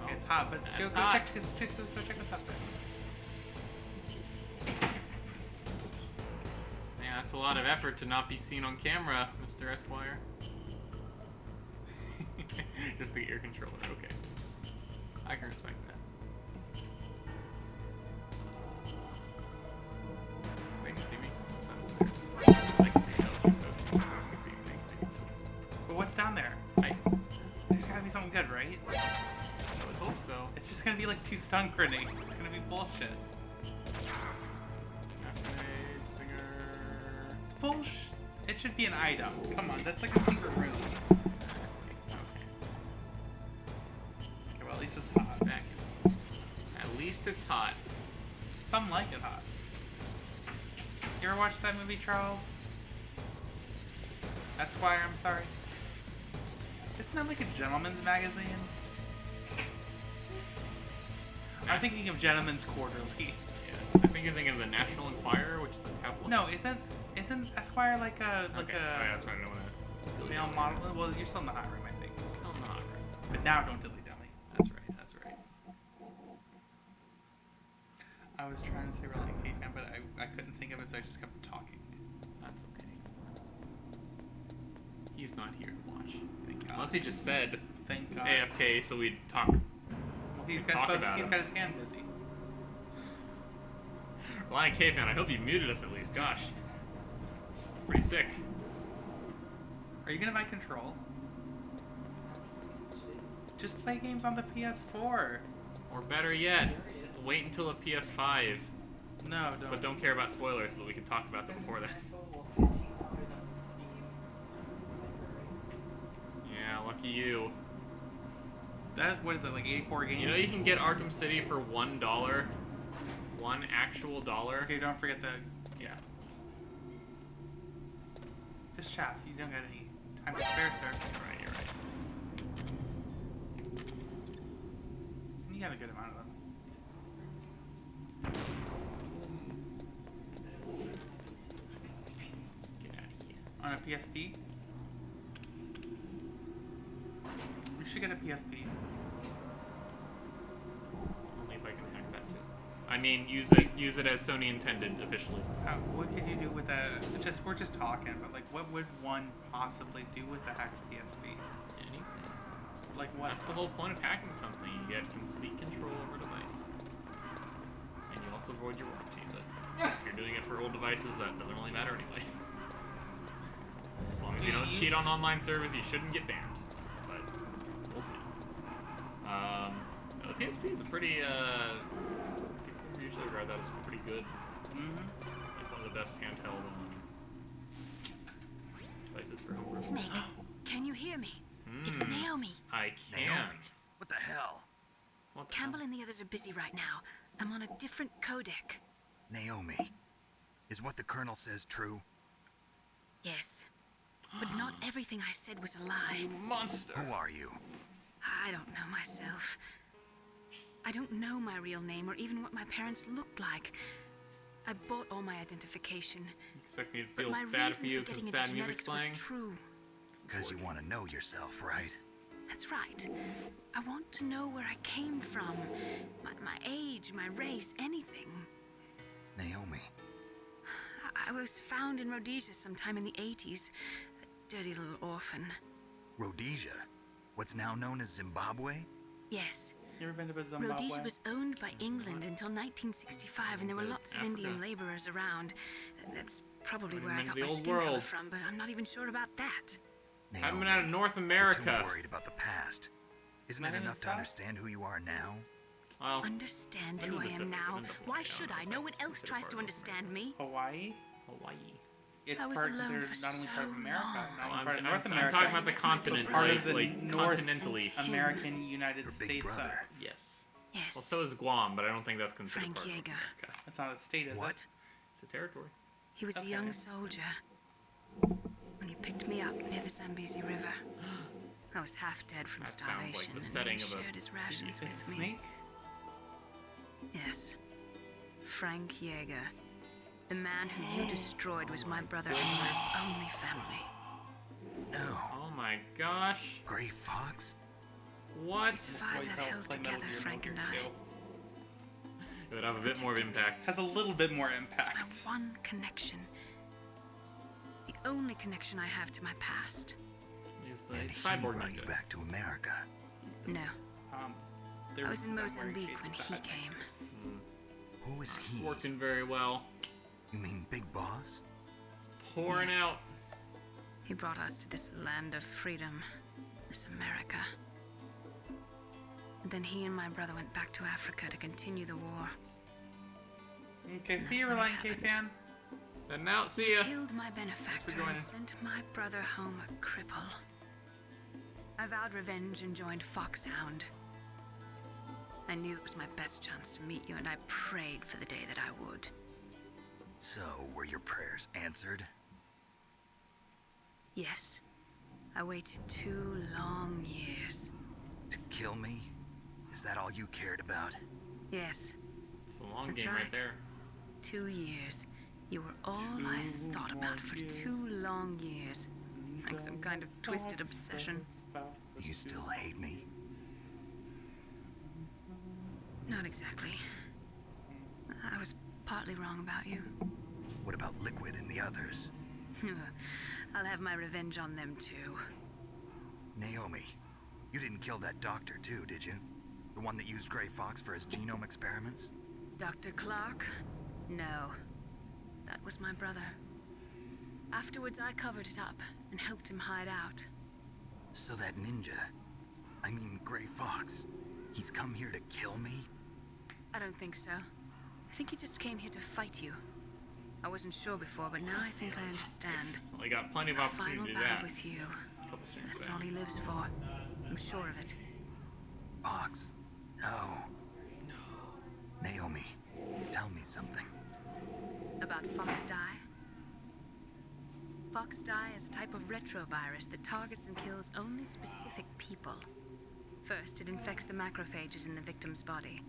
Oh, It's hot, but still that's go hot. check this out there. Man, that's a lot of effort to not be seen on camera, Mr. Esquire. Just the ear controller, okay. I can respect that. They can see me. I'm upstairs. I can see you. I can see you. I can see you. But what's down there? There's gotta be something good, right? I would hope so. It's just gonna be like 2 stun grenades. It's gonna be bullshit. Grenade, stinger. It's bullshit. It should be an item. Come on, that's like a secret room. Okay, well, at least it's hot. At least it's hot. Some like it hot. You ever watch that movie, Charles? Esquire, I'm sorry. Isn't that like a gentleman's magazine? I'm thinking of Gentleman's Quarterly. Yeah, I think you're thinking of the National Enquirer, which is a tabloid. No, isn't Esquire like a Okay. Oh, yeah, that's right. I don't want to. male model? Well, you're still in the hot room, I think. Still not. But now don't dilly dally. That's right. That's right. I was trying to say Relient K fan, but I couldn't think of it, so I just kept talking. That's okay. He's not here to watch. Thank God. Unless he just said Thank God. AFK, so we'd talk. Well, he's got his hand busy. Lion K fan, I hope you muted us at least. Gosh, it's pretty sick. Are you gonna buy Control? Just play games on the PS4. Or better yet, wait until a PS5. No, don't. But don't care about spoilers so that we can talk about them before that. Yeah, lucky you. What is it, like 84 games? You know you can get Arkham City for $1. $1 actual dollar. Okay, don't forget the... Yeah. Just chaff, you don't got any time to spare, sir. Right, you're right. You got a good amount of them. Get out of here. On a PSP? We should get a PSP. Only if I can hack that too. I mean, use it as Sony intended officially. What could you do with a... We're just talking, but like, what would one possibly do with a hacked PSP? Anything. Like what? That's the whole point of hacking something. You get complete control over a device. And you also void your warranty, but if you're doing it for old devices, that doesn't really matter anyway. As long as you don't cheat on online servers, you shouldn't get banned. But we'll see. The PSP is a pretty, people usually regard that as pretty good. Like one of the best handheld devices for home. Snake, can you hear me? It's Naomi. I can. Naomi, what the hell? What the Campbell and the others are busy right now. I'm on a different codec. Naomi, is what the Colonel says true? Yes. But not everything I said was a lie. You monster! Who are you? I don't know myself. I don't know my real name or even what my parents looked like. I bought all my identification. You expect me to But feel my bad reason for you for because getting sad into music's genetics was playing? true. Because you want to know yourself, right? That's right. I want to know where I came from. My age, my race, anything. Naomi. I was found in Rhodesia sometime in the 80s. A dirty little orphan. Rhodesia? What's now known as Zimbabwe? Yes. You ever been to Zimbabwe? Rhodesia was owned by England until 1965, and there were lots of Indian laborers around. That's probably where I got my skin color from, but I'm not even sure about that. I haven't been out of North America. You're too worried about the past. Isn't it enough to understand who you are now? Well, understand who I am now? Why should I? No one else tries to understand me. Hawaii? Hawaii. It's I was part, alone they're for not only part of so America, long. not only I'm, part of I'm, North I'm America. talking about the continent, part of the like North continentally. American United States. Yes. Yes. Well, so is Guam, but I don't think that's considered Frank part of Yeager. America. That's not a state, is it? It's a territory. He was a young soldier when he picked me up near the Zambezi River. I was half dead from That starvation. sounds like the and setting he of a shared his rations TV with series. me. Snake? Yes. Frank Yeager. The man who you destroyed was my brother and my only family. No. Oh my gosh. Gray Fox? What? It's five that held together, Frank and I. It would have a bit more impact. Has a little bit more It's impact. my one connection. The only connection I have to my past. He's the And cyborg he brought ninja. you back to America. No. There I was in was somewhere Mozambique when Katie's he bad came. pictures. Who is he? Working very well. You mean Big Boss? Pouring Yes. out. He brought us to this land of freedom, this America. And then he and my brother went back to Africa to continue the war. Okay, see That's you, what Reliant K happened. fan. And now, see ya. Killed my benefactor and sent my brother home a cripple. I vowed revenge and joined Foxhound. I knew it was my best chance to meet you, and I prayed for the day that I would. So, were your prayers answered? Yes. I waited 2 long years. To kill me? Is that all you cared about? Yes. It's a long That's game right there. 2 years. You were all I thought about for 2 long years. Like some kind of twisted obsession. You still hate me? Not exactly. I was partly wrong about you. What about Liquid and the others? I'll have my revenge on them too. Naomi, you didn't kill that doctor too, did you? The one that used Grey Fox for his genome experiments? Dr. Clark? No. That was my brother. Afterwards, I covered it up and helped him hide out. So that ninja, I mean Grey Fox, he's come here to kill me? I don't think so. I think he just came here to fight you. I wasn't sure before, but now I think I understand. Well, he got plenty of opportunity to do Final that. battle with you. Couple streams That's back. all he lives for. I'm sure of it. Fox, no. Naomi, tell me something. About Fox Die? Fox Die is a type of retrovirus that targets and kills only specific people. First, it infects the macrophages in the victim's body.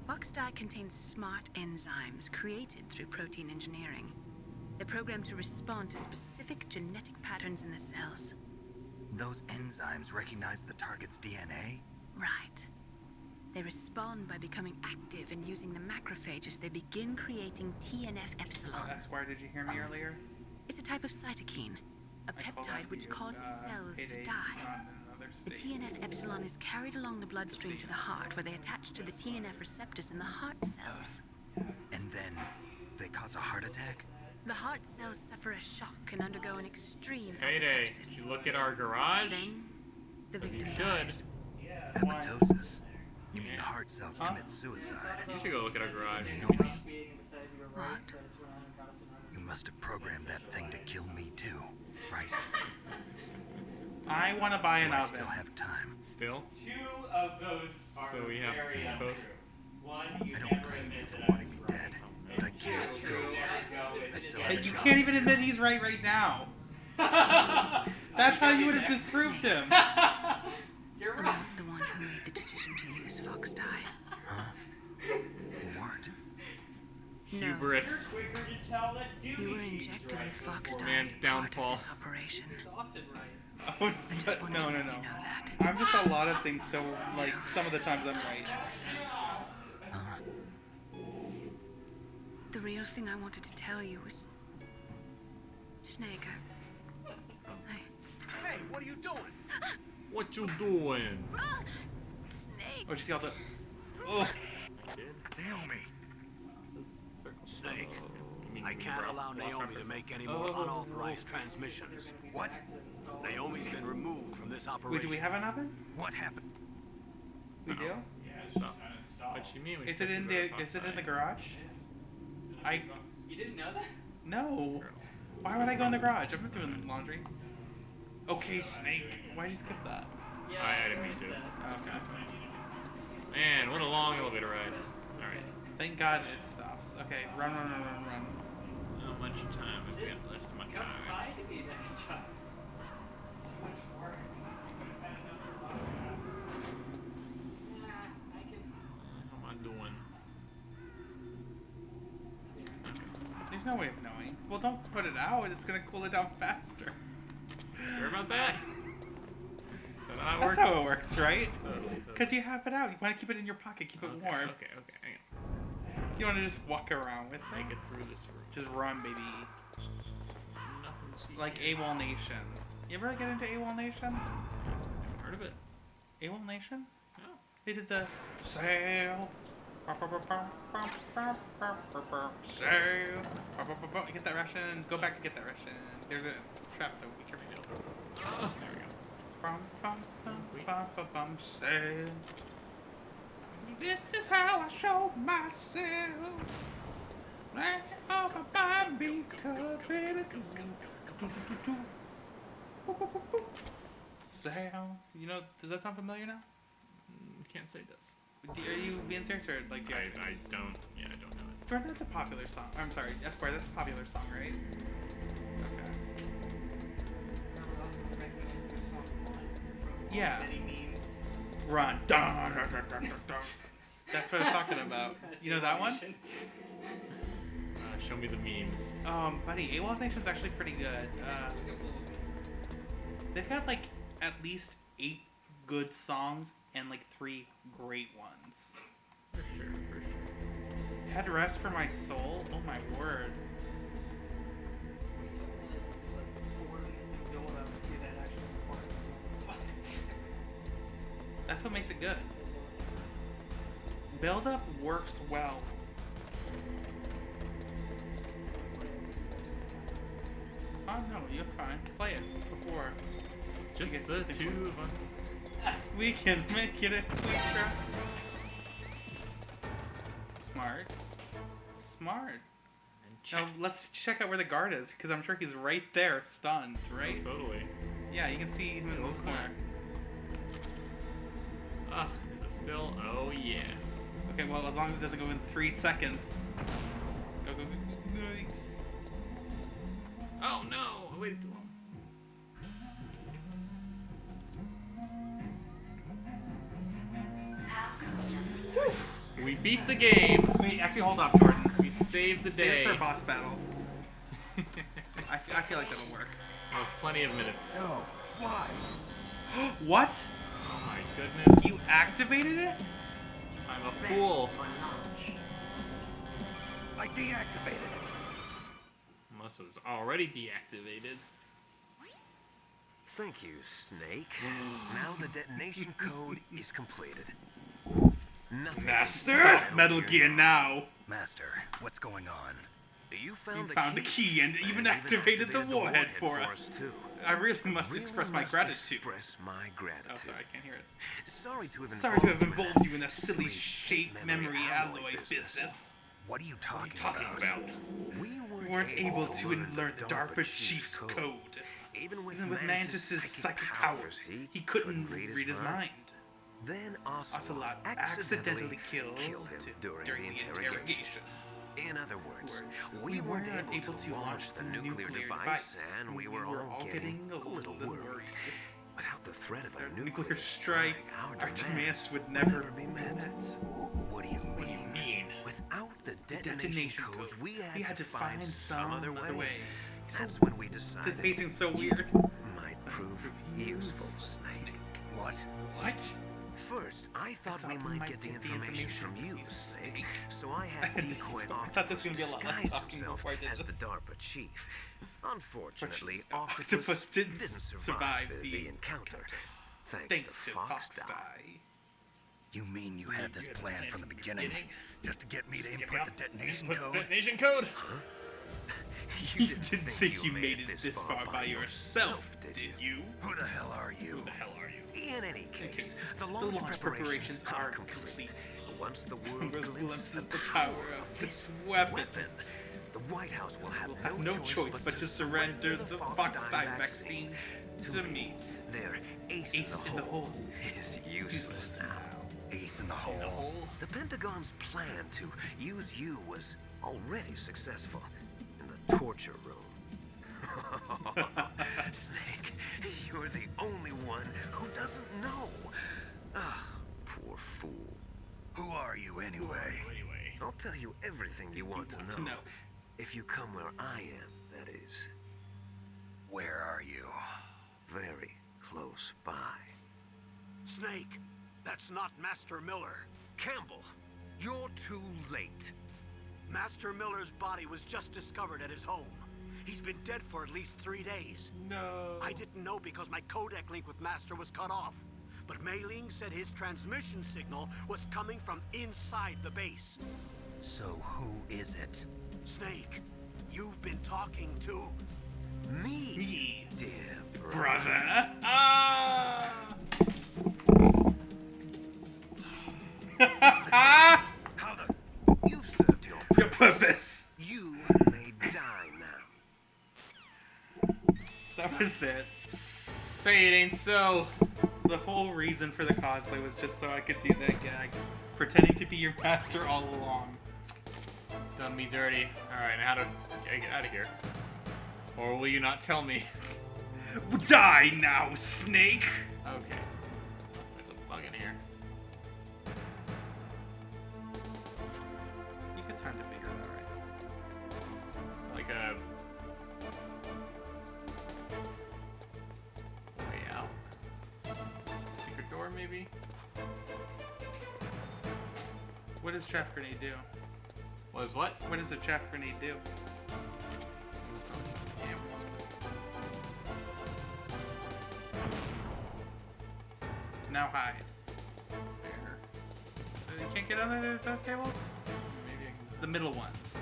Fox Die contains smart enzymes created through protein engineering. They're programmed to respond to specific genetic patterns in the cells. Those enzymes recognize the target's DNA? Right. They respond by becoming active and using the macrophages. They begin creating TNF-epsilon. Oh, Esquire, did you hear me earlier? It's a type of cytokine, a peptide which causes cells to die. The TNF-epsilon is carried along the bloodstream to the heart, where they attach to the TNF receptors in the heart cells. And then they cause a heart attack? The heart cells suffer a shock and undergo an extreme Payday, apoptosis. did you look at our garage? Then, the Because you victim should. dies. Apoptosis? You mean the heart cells commit suicide? You should go look at our garage. Naomi, What? you must have programmed that thing to kill me too, right? I want to buy an Do I oven. still have time? Still? 2 of those are So we have very both. untrue. One, you I don't never blame you admit for that wanting I me was right. dead, but I can't It's go true, yet. I still have Hey, a you job can't to even do. admit he's right now. That's how you would have disproved him. You're I'm right. not the one who made the decision to use Fox Die. Huh? You weren't. No. Hubris. You're quicker to tell that Doomy You were Cheese injected right with Fox before Die Man's as part downfall. of this operation. It's often right. Oh, I just but wanted no, to no, let no. you know that. I'm just a lot of things, so, like, some of the times I'm right. The real thing I wanted to tell you was... Snake, Hey, what are you doing? What you doing? Snake! Oh, did you see all the... Oh, Naomi! Snake, I can't allow Naomi to make any more unauthorized transmissions. What? Naomi's been removed from this wait, operation. do we have an oven? What happened? We do? Stop. What you mean? Is it in the garage? You didn't know that? No. Why would I go in the garage? I'm not doing laundry. Okay, Snake. Why'd you skip that? Yeah, I didn't mean missed to. that. Okay. Man, what a long elevator ride. Alright. Thank God it stops. Okay, run. How much time is we got left of my Come time? find me next time. So much work. I can. How am I doing? There's no way of knowing. Well, don't put it out. It's gonna cool it down faster. Sure about that? Is that how that That's works? how it works, right? Totally. Because you have it out. You want to keep it in your pocket, keep it Okay, warm. okay, hang You want to just walk around with on. Make it. it through this room. Just run, baby. Nothing to see. Like AWOL Nation. You ever get into AWOL Nation? Haven't heard of it. AWOL Nation? No. They did the sail. Sail. Get that ration. Go back and get that ration. There's a trap though. Be careful. There we go. Sail. This is how I show myself. Let all my body be cold. Sam, you know, does that sound familiar now? Can't say it does. Are you being serious or like? Yeah, I don't. Yeah, I don't know it. Jordan, that's a popular song. I'm sorry, Esquire, that's a popular song, right? Okay. Yeah. Many memes. Run. Dun, dun, dun, dun, dun. That's what I'm talking about. You know that one? Show me the memes. Buddy, AWOL Nation's actually pretty good. They've got like at least 8 good songs and like 3 great ones. For sure. Headrest for My Soul? Oh my word. That's what makes it good. Build up works well. Oh no, you're fine. Play it before. Just the two of us. We can make it if we try. Smart. Now let's check out where the guard is, because I'm sure he's right there, stunned, right? Oh, totally. Yeah, you can see him in the corner. Ah, is it still? Oh yeah. Okay, well, as long as it doesn't go in 3 seconds. Go. Oh no! I waited too long. We beat the game. Wait, actually, hold off, Jordan. We saved the Save day. it for a boss battle. I feel like that'll work. We have plenty of minutes. No, why? What? Oh my goodness. You activated it? I'm a fool. I deactivated it. Unless it was already deactivated. Thank you, Snake. Now the detonation code is completed. Nothing. Master? Metal Gear now. Master, what's going on? You found the key and even activated the warhead for us. Too. I really must express my gratitude. Express my gratitude. Oh, sorry, I can't hear it. Sorry to have involved you in that silly shape memory alloy business. What are you talking about? We weren't able to learn the DARPA chief's code. Even with Mantis's psychic powers, he couldn't read his mind. Then Ocelot accidentally killed him during the interrogation. In other words, we weren't able to launch the nuclear device, and we were all getting a little worried. Without the threat of a nuclear strike, our demands would never be met. What do you mean? Without the detonation codes, we had to find some other way. That's when we decided this pacing's so weird. Might prove useful, Snake. What? First, I thought we might get the information from you, Snake. So I had Decoy I thought this was gonna be a lot less disguise talking himself before I did as this. the DARPA chief. Unfortunately, Octopus didn't survive the encounter. Thanks to Foxdie. You mean you had this plan from the beginning? Just to get me to input the detonation Input code? the detonation code? You didn't think you made it this far by yourself, did you? Who the hell are you? Who the hell are you? In any case, the launch preparations are complete. Once the world glimpses the power of this weapon, the White House will have no choice but to surrender the Foxdie vaccine to me. Their ace in the hole is useless now. Ace in the hole? The Pentagon's plan to use you was already successful in the torture room. Snake, you're the only one who doesn't know. Ah, poor fool. Who are you anyway? I'll tell you everything you want to know. If you come where I am, that is. Where are you? Very close by. Snake, that's not Master Miller. Campbell, you're too late. Master Miller's body was just discovered at his home. He's been dead for at least 3 days. No. I didn't know because my codec link with Master was cut off. But Mei Ling said his transmission signal was coming from inside the base. So who is it? Snake, you've been talking to... Me, dear brother. How the... You've served your purpose. You may die now. That was it. say it ain't so. The whole reason for the cosplay was just so I could do that gag. Pretending to be your master all along. Done me dirty. Alright, now how to get out of here? Or will you not tell me? Die now, Snake! Okay. There's a bug in here. You got time to figure it out, right? Like a way out. Secret door, maybe? What does chaff grenade do? What is what? What does a chaff grenade do? Now hide. There. You can't get under those tables? Maybe I can. The middle ones.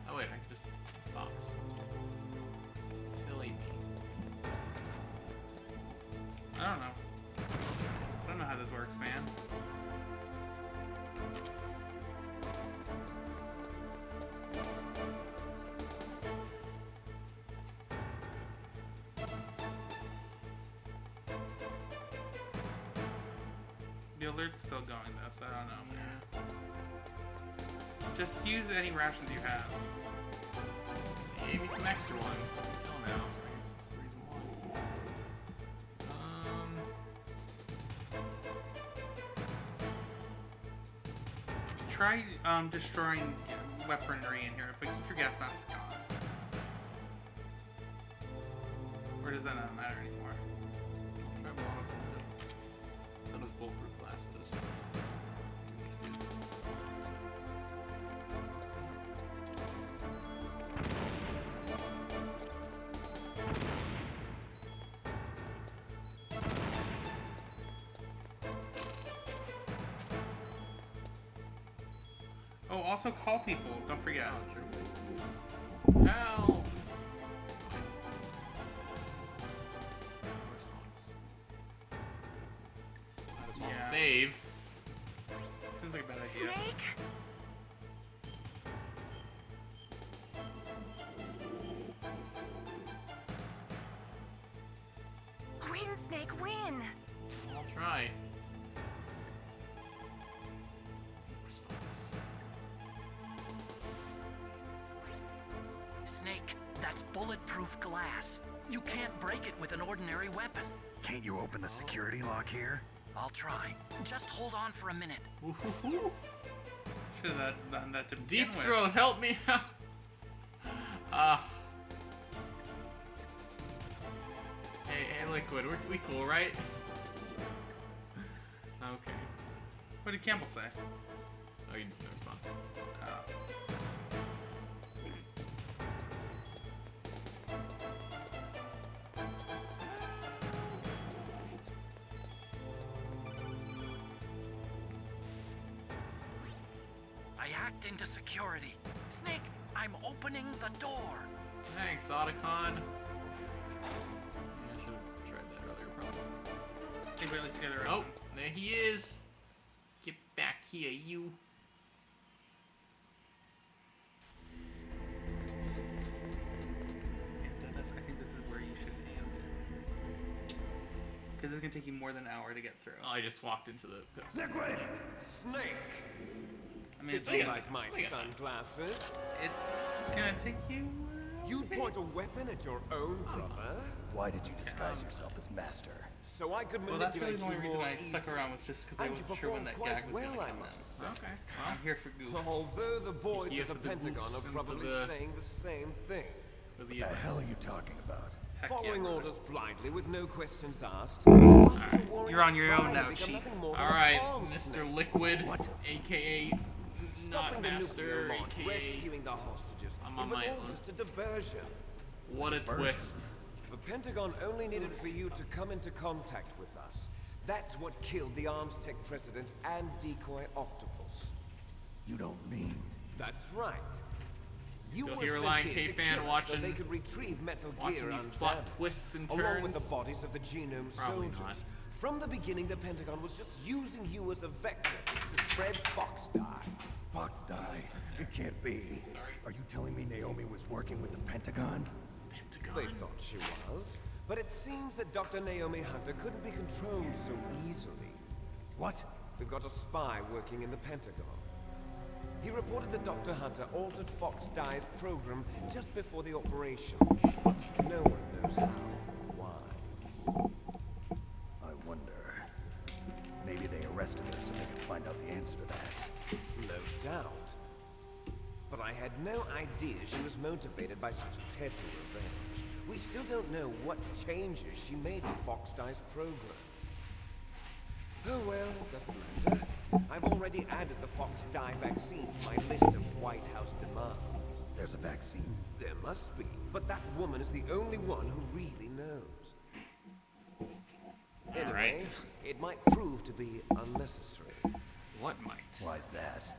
Oh wait, I can just box. Silly me. I don't know. I don't know how this works, man. The alert's still going though, so I don't know. Just use any rations you have. He gave me some extra ones until now, so I guess it's 3 to 1. Try destroying weaponry in here, but keep your gas mask on. Or does that not matter anymore? So does bulletproof glass this. Oh, also call people. Don't forget. Help! Might as well Yeah. save. Seems like a bad idea. Snake? Win, Snake, win! I'll try. Response. Snake, that's bulletproof glass. You can't break it with an ordinary weapon. Can't you open the security lock here? I'll try. Just hold on for a minute. Should have done that to begin Deep with. Throat, help me out! Hey, Liquid, we cool, right? Okay. What did Campbell say? Oh, you no response. I hacked into security. Snake, I'm opening the door. Thanks, Otacon. Yeah, I should have tried that earlier, probably. I think we at least get it right. Oh, there he is. Get back here, you. I think this is where you should aim it. Because it's going to take you more than an hour to get through. Oh, I just walked into the... Liquid! Snake! I mean, Did it's you like like my sunglasses? It's going to take you... You'd point a weapon at your own brother? Why did you disguise yourself as master? So I could Well, that's really manipulate the only reason you more I stuck easily. around was just because I And you wasn't sure when that performed gag was quite going to well, come I must in. say. Okay, I'm here for goofs. Although the boys Here at the for the Pentagon goofs are and probably for the- saying the same thing. For What the hell are you talking about? Following orders blindly with no questions asked. You're on your own now, Chief. Alright, Mr. Liquid, aka not Stopping the Master, nuclear launch, aka... rescuing the hostages. I'm It on was my all own. just a diversion. What a twist. The Pentagon only needed for you to come into contact with us. That's what killed the Arms Tech president and decoy Octopus. You don't mean... That's right. You Still were here, sent Lion here to K-fan, kill us watching- so they could retrieve Metal watching Gear these plot undamaged, twists and along with turns? the bodies of the Genome Probably soldiers. not. From the beginning, the Pentagon was just using you as a vector to spread Fox Die. Fox Die? It can't be. Sorry. Are you telling me Naomi was working with the Pentagon? They thought she was, but it seems that Dr. Naomi Hunter couldn't be controlled so easily. What? We've got a spy working in the Pentagon. He reported that Dr. Hunter altered Fox Dye's program just before the operation. But no one knows how or why. I wonder. Maybe they arrested her so they could find out the answer to that. No doubt. But I had no idea she was motivated by such petty revenge. We still don't know what changes she made to Fox Dye's program. Oh well, it doesn't matter. I've already added the Fox Dye vaccine to my list of White House demands. There's a vaccine? There must be, but that woman is the only one who really knows. Anyway, it might prove to be unnecessary. What might? Why's that?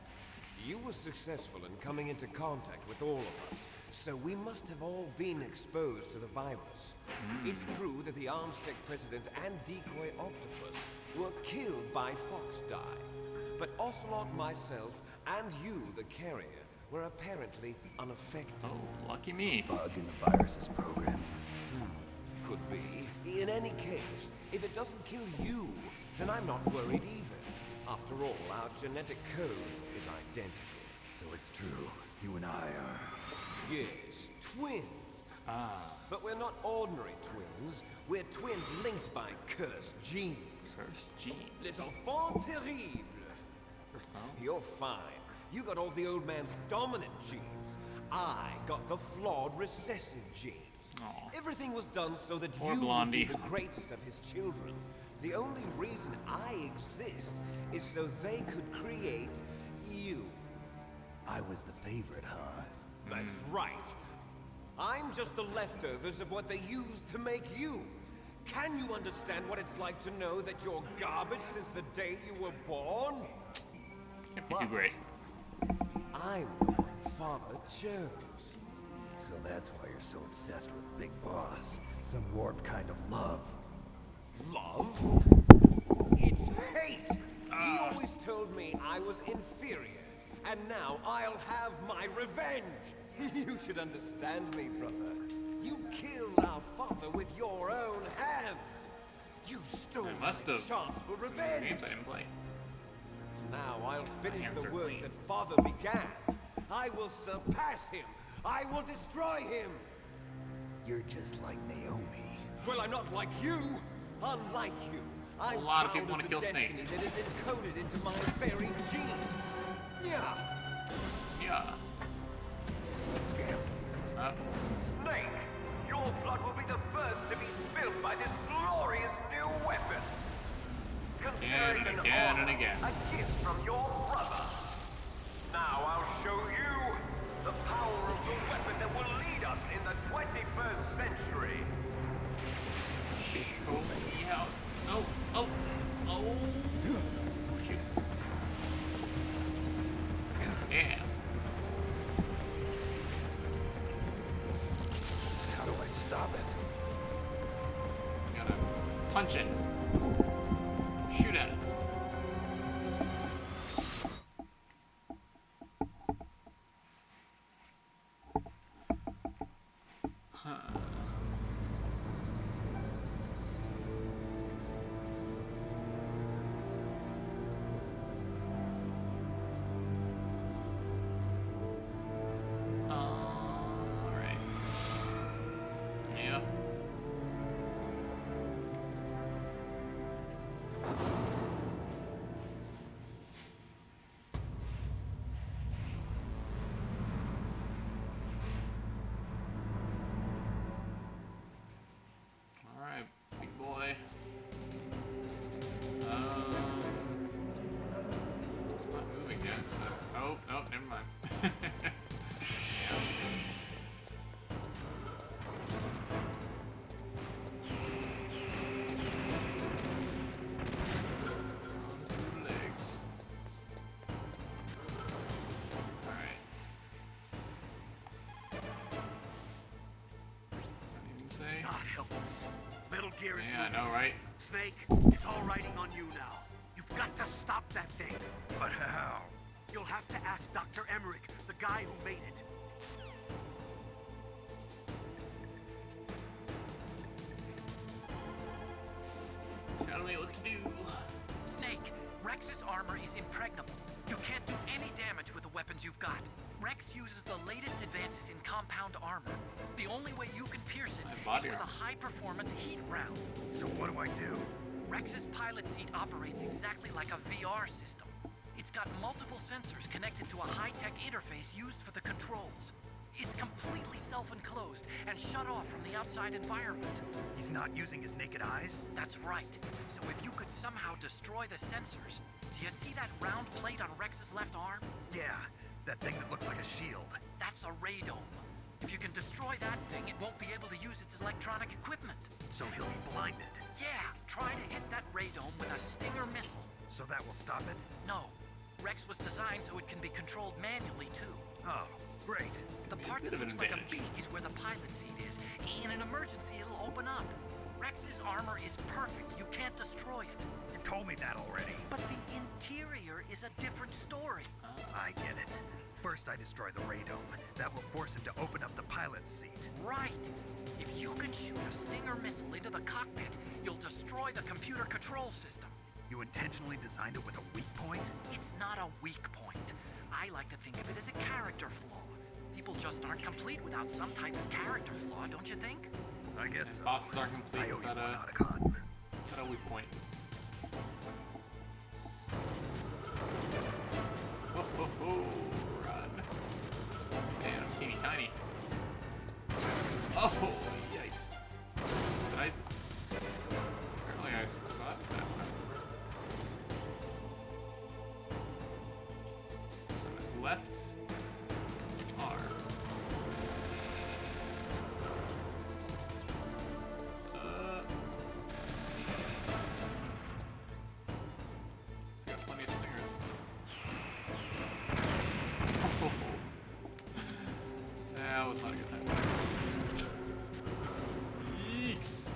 You were successful in coming into contact with all of us, so we must have all been exposed to the virus. It's true that the Armstead president and Decoy Octopus were killed by Fox Dye, but Ocelot, myself, and you, the carrier, were apparently unaffected. Oh, lucky me. Bug in the virus's program. Could be. In any case, if it doesn't kill you, then I'm not worried either. After all, our genetic code is identical. So it's true. You and I are... Yes, twins. Ah. But we're not ordinary twins. We're twins linked by cursed genes. Cursed genes? Les enfants terribles. You're fine. You got all the old man's dominant genes. I got the flawed recessive genes. Aww. Everything was done so that Poor you Blondie. would be the greatest of his children. The only reason I exist is so they could create you. I was the favorite, huh? That's right. I'm just the leftovers of what they used to make you. Can you understand what it's like to know that you're garbage since the day you were born? Can't be too great. I'm the one Father chose. So that's why you're so obsessed with Big Boss. Some warped kind of love. Love? It's hate! He always told me I was inferior. And now I'll have my revenge! You should understand me, brother. You killed our father with your own hands! You stole I must my have. chance for revenge! Games I didn't play. Now I'll finish hands the are work clean. that Father began. I will surpass him. I will destroy him. You're just like Naomi. Well, I'm not like you. Unlike you, I'm A lot of proud people want to the kill Snake. destiny that is encoded into my very genes. Yeah. Yeah. Snake, your blood will be the first to be spilled by this glorious new weapon. Consider it an Again and honor, again. a gift from your brother. Now I'll show you the power of the weapon that will lead us in the 21st century. Oh, yeah. Oh, oh, oh. Shoot. Yeah. How do I stop it? Gotta punch it. Shoot at it. Alright. Yep. Alright, big boy. It's not moving yet, so. Oh, no, never mind. Yeah. Legs. Alright. Don't even say. God help us. Metal Gear is Yeah, I moving. know, right? Snake, it's all riding on you now. You've got to stop that thing. But how? You'll have to ask Dr. Emmerich, the guy who made it. Tell me what to do. Snake, Rex's armor is impregnable. You can't do any damage with the weapons you've got. Rex uses the latest advances in compound armor. The only way you can pierce it is with a high-performance heat round. So what do I do? Rex's pilot seat operates exactly like a VR system. It's got multiple sensors connected to a high-tech interface used for the controls. It's completely self-enclosed and shut off from the outside environment. He's not using his naked eyes? That's right. So if you could somehow destroy the sensors, do you see that round plate on Rex's left arm? Yeah, that thing that looks like a shield. That's a radome. If you can destroy that thing, it won't be able to use its electronic equipment. So he'll be blinded. Yeah, try to hit that radome with a Stinger missile. So that will stop it? No. Rex was designed so it can be controlled manually, too. Oh, great. The part that looks like a beak is where the pilot seat is. In an emergency, it'll open up. Rex's armor is perfect. You can't destroy it. You told me that already. But the interior is a different story. I get it. First I destroy the radome. That will force him to open up the pilot's seat. Right. If you can shoot a Stinger missile into the cockpit, you'll destroy the computer control system. You intentionally designed it with a weak point? It's not a weak point. I like to think of it as a character flaw. People just aren't complete without some type of character flaw, don't you think? I guess so. Bosses are complete without a weak point. Oh, ho, ho, run. Damn, teeny tiny. Oh, yikes. Did I? Apparently I thought that one. So this left R. It's got plenty of stingers. That was not a good time. Yeeks.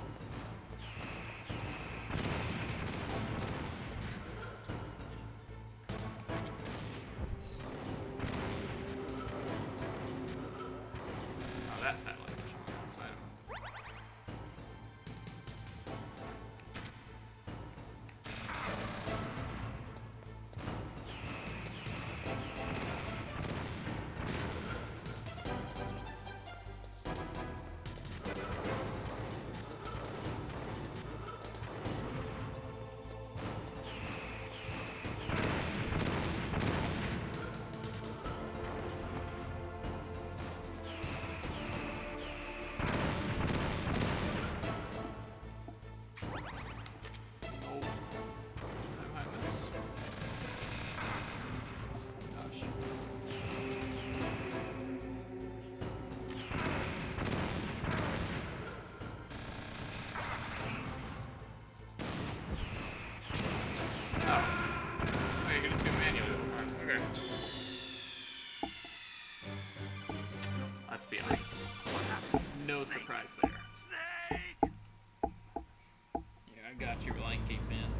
Oh, that's that like inside of him. Let's be honest. No surprise there. Snake! Yeah, I got you, Lion King fan.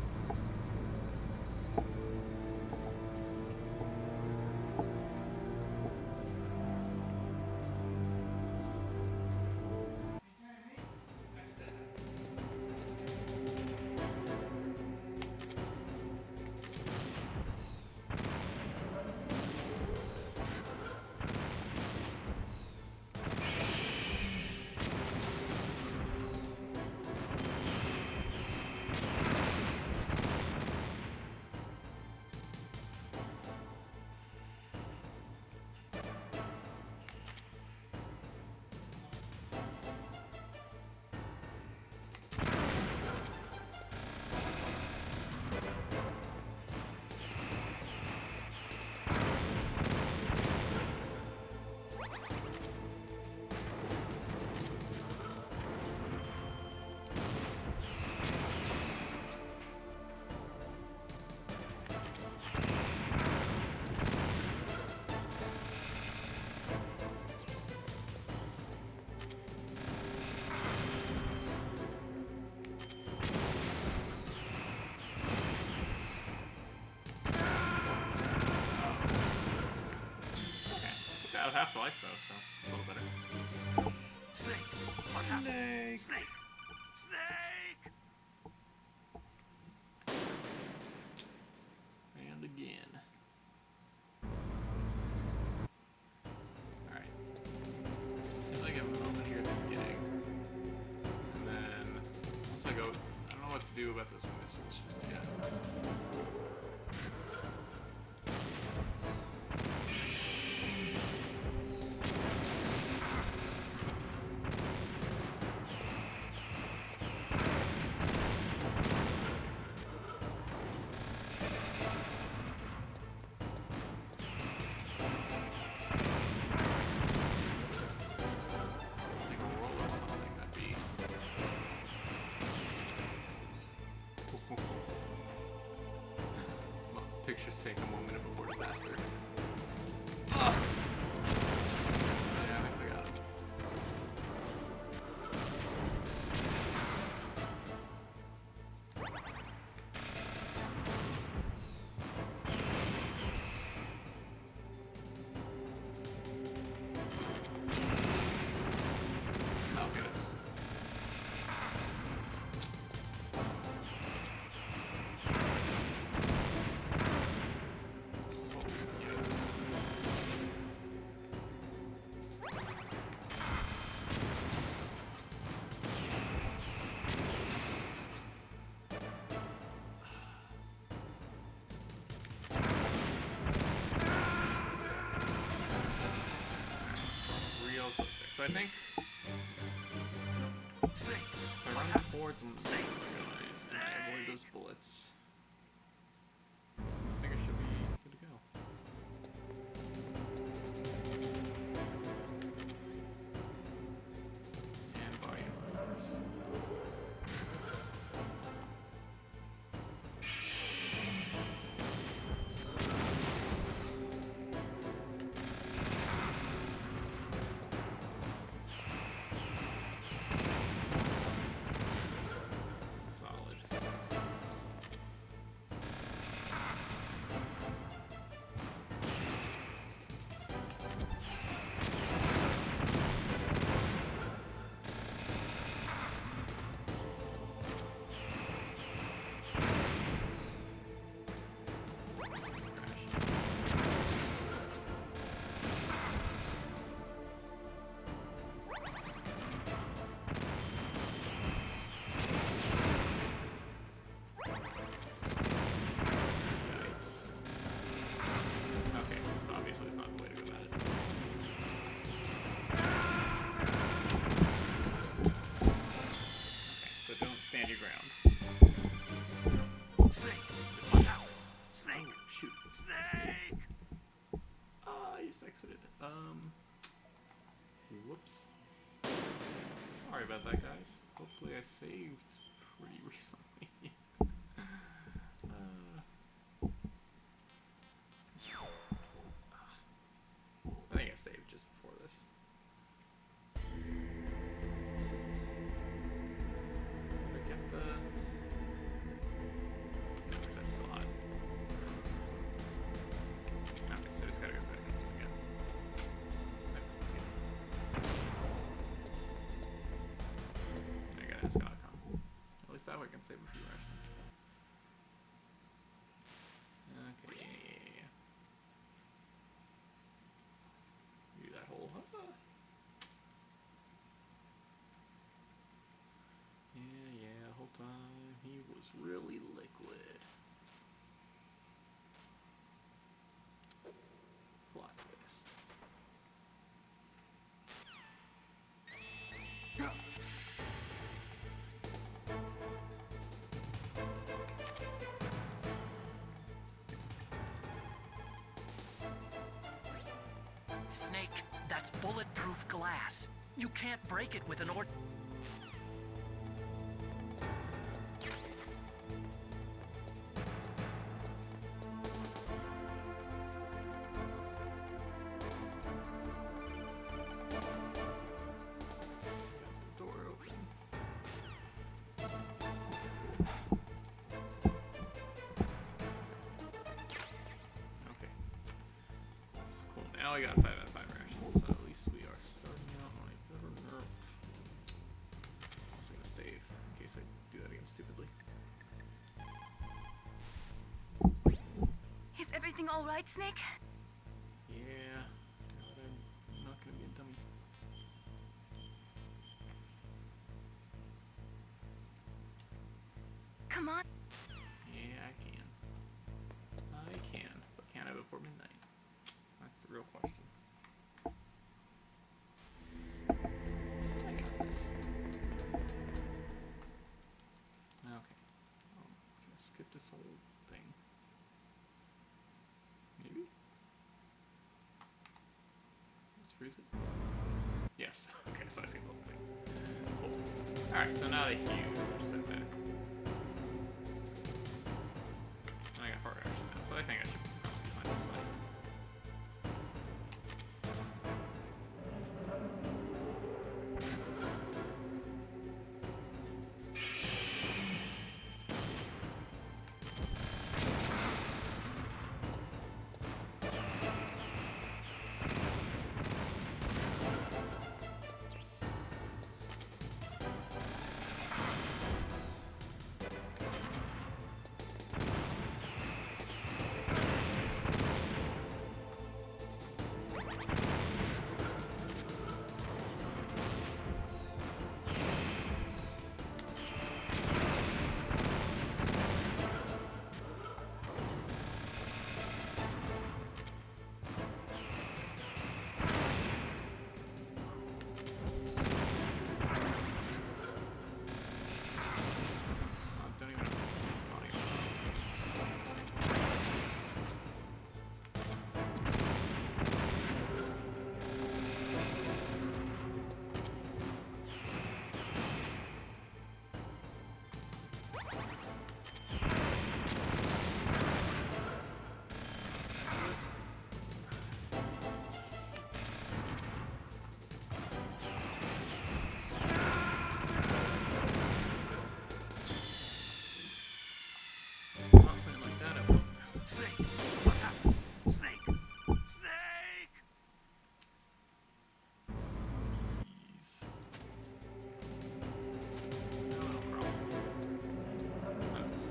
was half the life though, so it's a little better. Snake! What happened? Snake! Snake! And again. Alright. Seems like I have a moment here at the beginning. And then once I go, I don't know what to do about those missiles just yet. Like a roll or something, that'd be. Well, pictures take a moment before disaster. Oh, yeah, at least I got it. Oh, goodness. Oh, yes. Real close there. So I think if I run towards one of these guys and I avoid those bullets, this thing should be good to go. And body armors. Solid. Yikes. Okay, this obviously is not the way to go about it. Okay, so don't stand your ground. Snake! Look out! Snake! Oh, shoot. Snake! Ah, you just exited. Whoops. Sorry about that, guys. Hopefully I saved pretty recently. I think I saved just before this. Did I get the... No, because that's still hot. Okay, so I just gotta go through that cutscene again. Just kidding. I gotta ask Outcom. At least that way I can save a few rations. Okay. Do that whole. Yeah, whole time he was really liquid. Plot twist. Snake, that's bulletproof glass. You can't break it with an Door open. Okay. Cool. Now I got 5 out of 5 rations. case I do that again stupidly. Is everything all right, Snake? Yeah, but I'm not gonna be a dummy. Come on. Yeah, I can. But can I before midnight? That's the real question. I got this. Okay. I'm gonna skip this whole thing. Maybe? Let's freeze it. Yes. Okay, so I see the whole thing. Cool. Alright, so now the huge setback. I got forward action now, so I think I should probably be fine this way.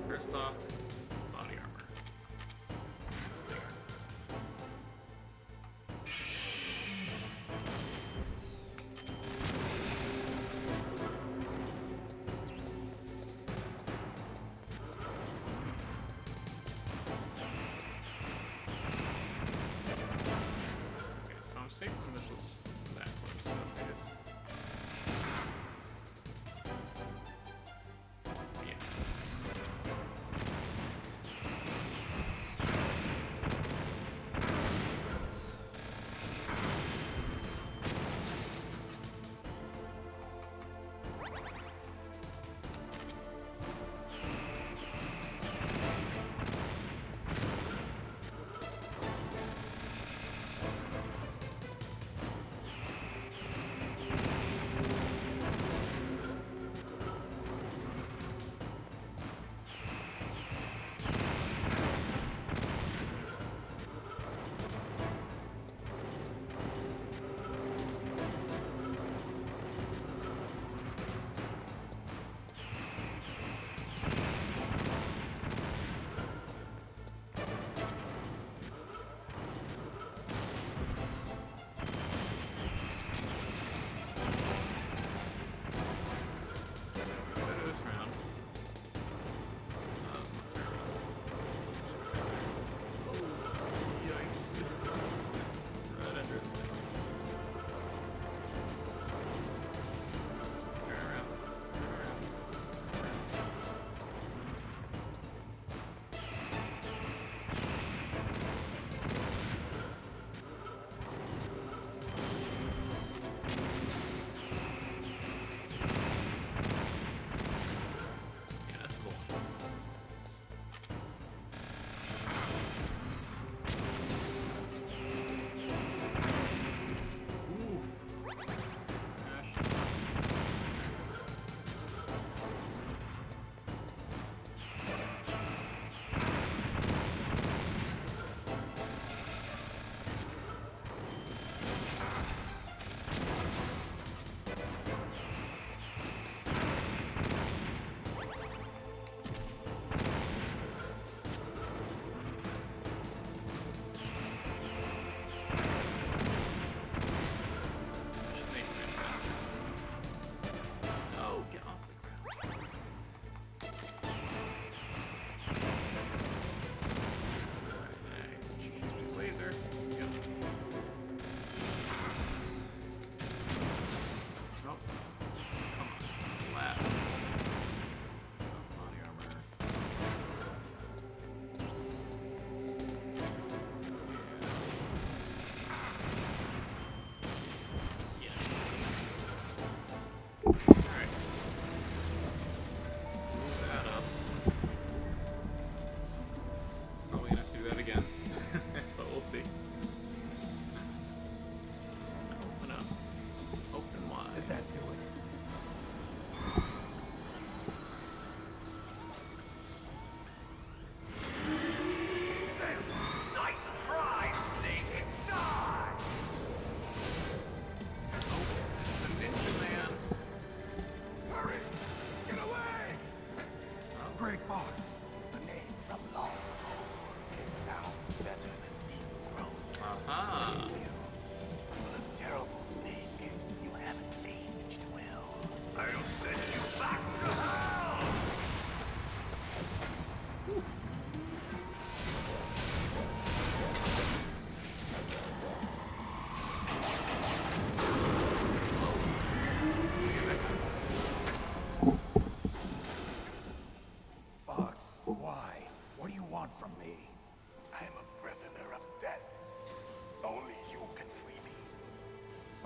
First off, body armor. Stinger. Okay, so I'm safe from missiles that close, so I just...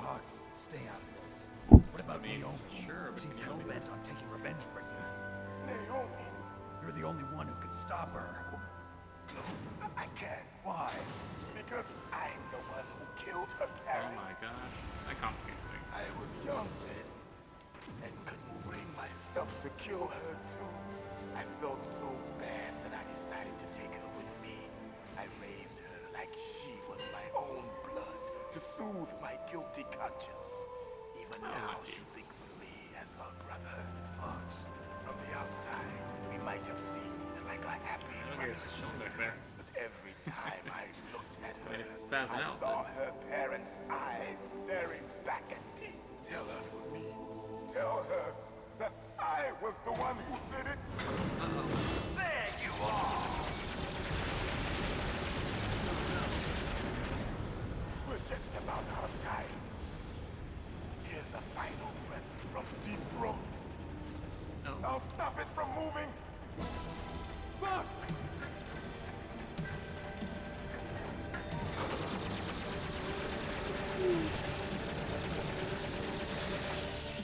Fox, stay out of this. What about Naomi? Sure, but She's Naomi hell-bent doesn't- on taking revenge for you. Naomi. You're the only one who can stop her. No, I can't. Why? Because I'm the one who killed her Oh parents. my god. That complicates things. I was young then, and couldn't bring myself to kill her too. I felt so bad that I decided to take her with me. I raised her like she was my own blood to soothe my guilty conscience. Even now, she thinks of me as her brother. Fox. From the outside, we might have seemed like a happy brother and sister. But every time I looked at her, I saw her parents' eyes staring back at me. Tell her for me. Tell her that I was the one who did it. There you are! We're just about out of time. Here's a final present from Deep Throat. I'll stop it from moving. Fox!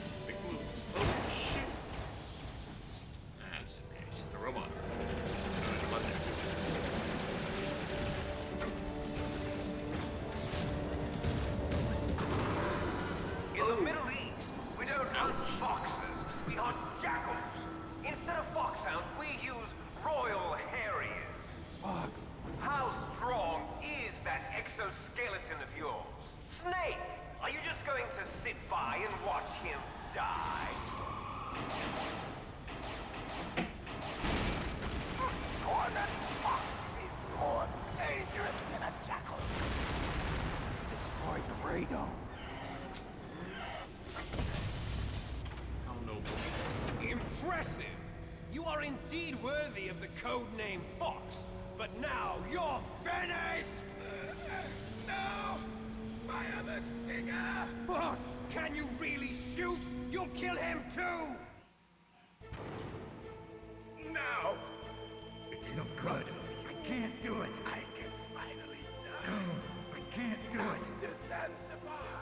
Sick moves. Oh shit. That's okay. It's just a robot. In the Middle East, we don't hunt foxes, we hunt jackals. Instead of foxhounds, we use royal harriers. Fox. How strong is that exoskeleton of yours? Snake, are you just going to sit by and watch him die? Cornered fox is more dangerous than a jackal. Destroyed the radome. How noble. Impressive! You are indeed worthy of the code name Fox, but now you're finished! No! Fire the stinger! Fox! Can you really shoot? You'll kill him too! Now! It's no good. I can't do it. I can finally die. No, I can't do it. After Zanzibar,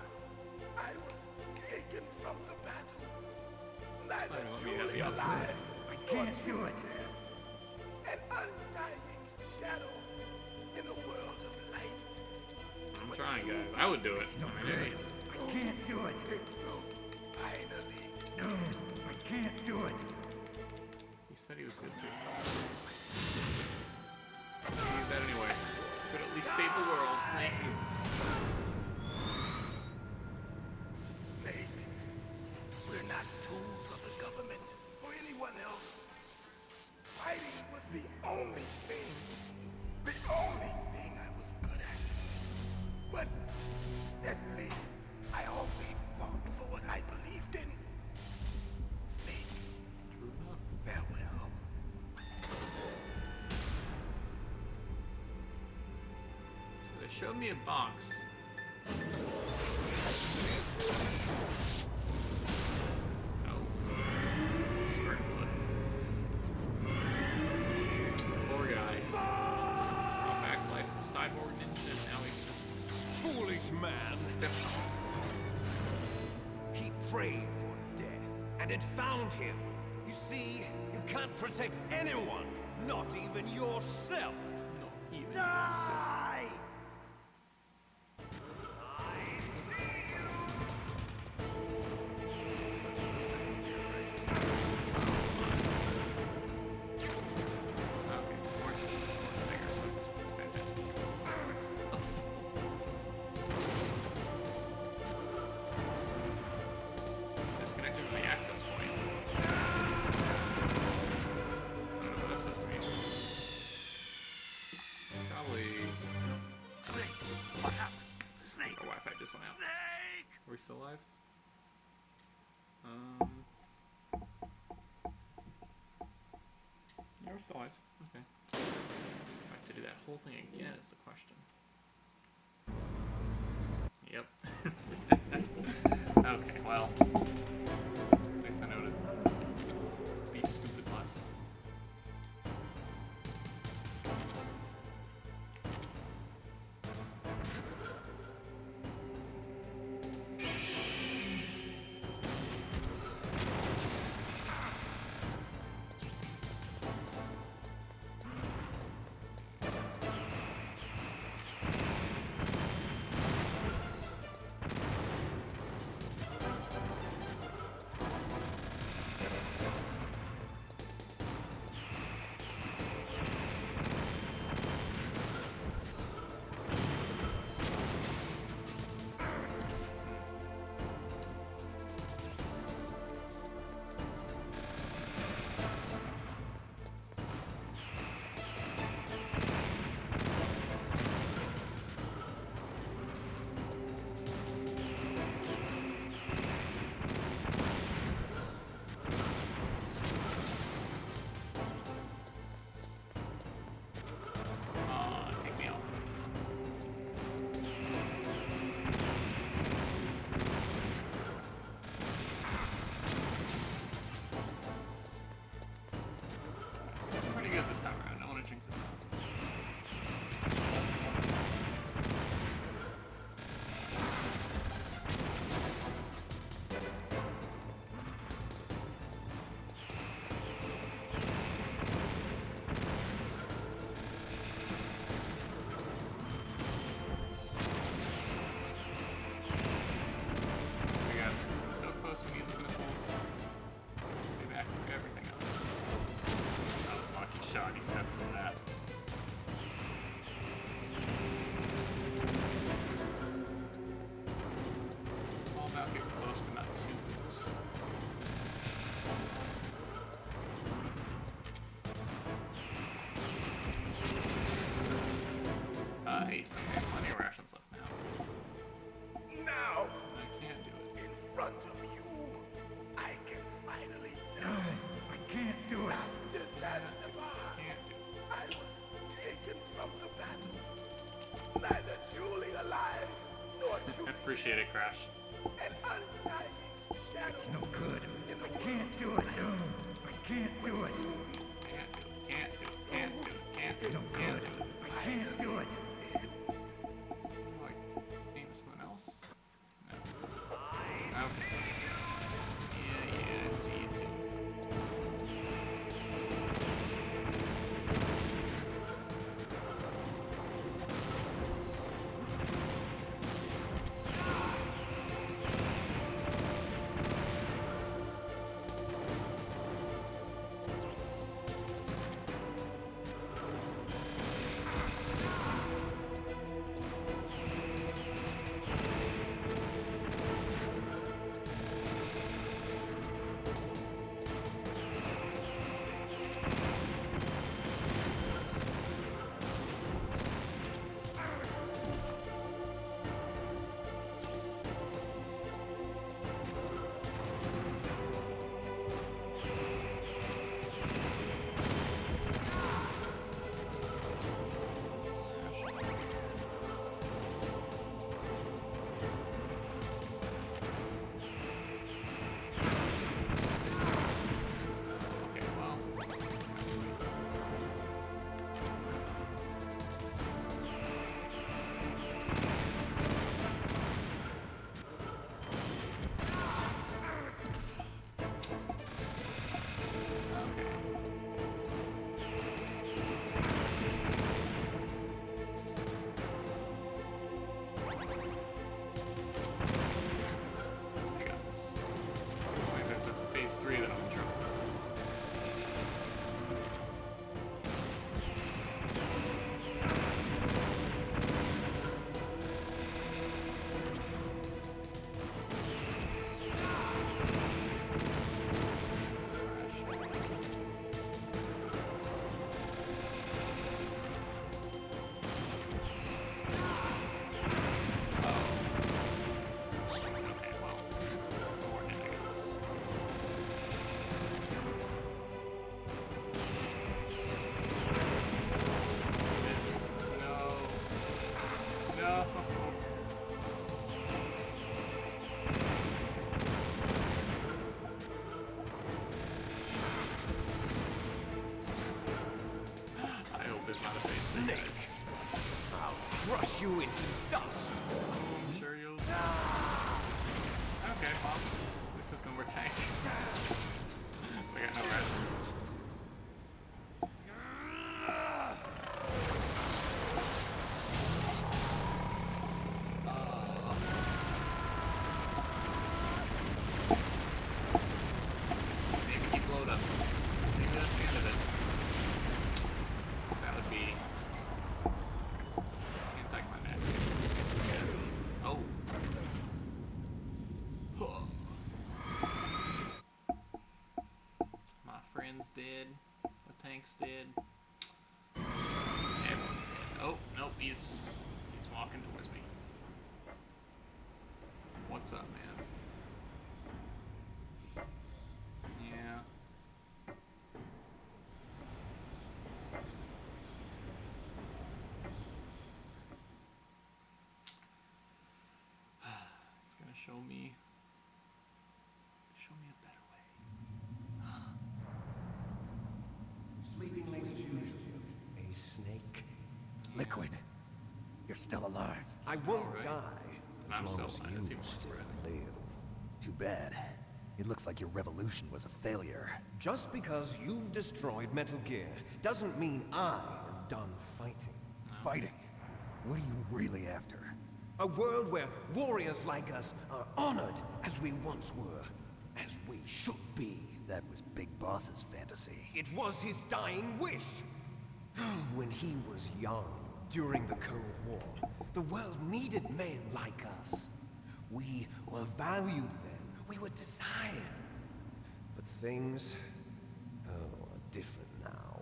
I was taken from the battle. Neither truly alive. I can't do it. An undying shadow in a world of light. I'm trying, guys. I would do it. I mean, hey. I can't do it. Finally. No, I can't do it. He said he was good too. He did that anyway. Could at least save the world. Thank you. Snake, we're not tools of the government or anyone else. Fighting was the only thing I was good at. But at least I always fought for what I believed in. Snake, True enough. farewell. So they showed me a box. Oh. Spark blood. Poor guy. Back life's a cyborg ninja, and now he's just Foolish man! stepped He prayed for death, and it found him. You see, you can't protect anyone, not even yourself. No, even Die! Okay, more stingers. That's fantastic. Disconnected from the access point. I don't know what that's supposed to mean. Probably. Snake, what happened? Snake, Our Wi-Fi just went out. Snake! Are we still alive? Yeah, we're still alive. Okay. Do I have to do that whole thing again is the question. Yep. Okay, well. At least I know to be stupid less. Nice. Okay, plenty of rations left now. Now, I can't do it. in front of you, I can finally die. I can't do it. After Zanzibar, Can't do it. I was taken from the battle. Neither truly alive, nor I truly appreciate it, Crash. an undying shadow. No good. In a I can't do it. I can't do it. Can't do it. Can't do it. Can't do it. Can't do it. No good. I can't do it. Like, name someone else? No. Okay. Yeah, I see you too. Okay, well. We got this. I think there's a phase 3 that I'm in trouble. Okay, well, more hit, I guess. Missed. No. No. I hope it's not a face thing, guys. I'll crush you into dust. I'm sure you'll. Okay, well, this is no more tank. We got no rations. Maybe he blowed up. Maybe that's the end of it. So that would be anticlimactic. Yeah. Oh. Huh. My friend's dead. The tank's dead. Everyone's dead. Oh, nope, he's walking towards me. What's up, man? Yeah. It's gonna show me a better way. Sleeping late as usual. A snake. Liquid. You're still alive. I won't Alright. die. As I'm long still as alive. you That's even still surprising. live. Too bad. It looks like your revolution was a failure. Just because you've destroyed Metal Gear doesn't mean I am done fighting. Fighting? What are you really after? A world where warriors like us are honored as we once were, as we should be. That was Big Boss's fantasy. It was his dying wish. When he was young, during the Cold War, the world needed men like us. We were valued then. We were desired. But things, are different now.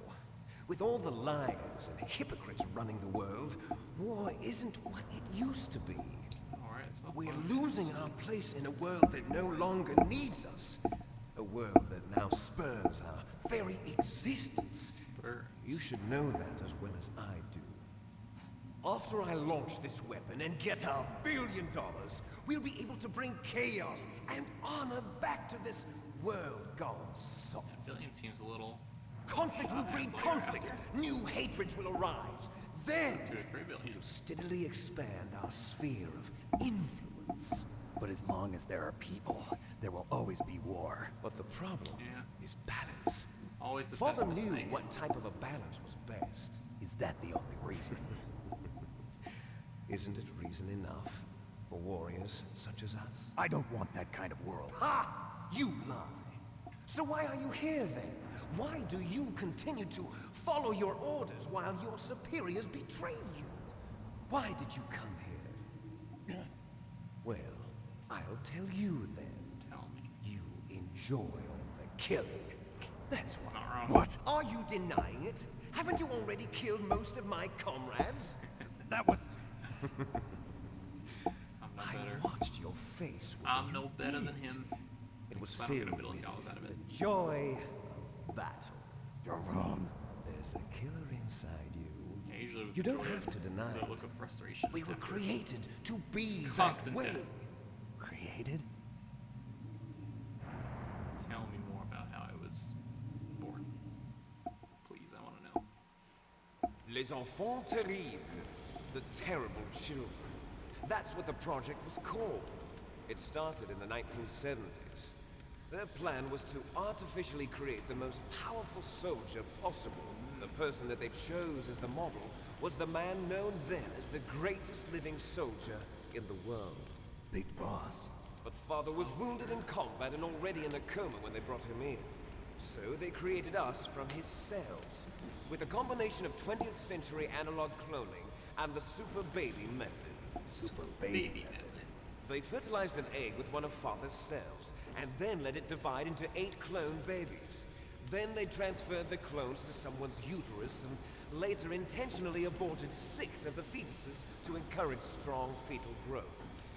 With all the liars and hypocrites running the world, war isn't what it used to be. Alright, it's not We're fun. losing our place in a world that no longer needs us. A world that now spurs our very existence. Spurs. You should know that as well as I do. After I launch this weapon and get our $1 billion, we'll be able to bring chaos and honor back to this world gone soft. Yeah, billion seems a little... Conflict will breed conflict. New hatreds will arise. Then 2 or 3 billion. we'll steadily expand our sphere of influence. But as long as there are people, there will always be war. But the problem is balance. Always the Father pessimist knew snake. what type of a balance was best. Is that the only reason? Isn't it reason enough for warriors such as us? I don't want that kind of world. Ha! You lie. So why are you here then? Why do you continue to follow your orders while your superiors betray you? Why did you come here? Well, I'll tell you then. Tell me. You enjoy all the killing. That's It's why. not wrong. What? Are you denying it? Haven't you already killed most of my comrades? That was... I'm no I better. watched your face. when I'm you no better than did. him. It was But I'm filled gonna $1 with billion out of it. the joy of battle. You're wrong. There's a killer inside you. Yeah, usually with You the don't joy have of to deny the it. look of frustration. We were created to be Constant that way. death. Created? Tell me more about how I was born. Please, I want to know. Les enfants terribles. The terrible children. That's what the project was called. It started in the 1970s. Their plan was to artificially create the most powerful soldier possible. The person that they chose as the model was the man known then as the greatest living soldier in the world. Big boss. But Father was wounded in combat and already in a coma when they brought him in. So they created us from his cells, with a combination of 20th century analog cloning and the super baby method. Super Baby baby. method. They fertilized an egg with one of Father's cells, and then let it divide into 8 clone babies. Then they transferred the clones to someone's uterus, and later intentionally aborted 6 of the fetuses to encourage strong fetal growth.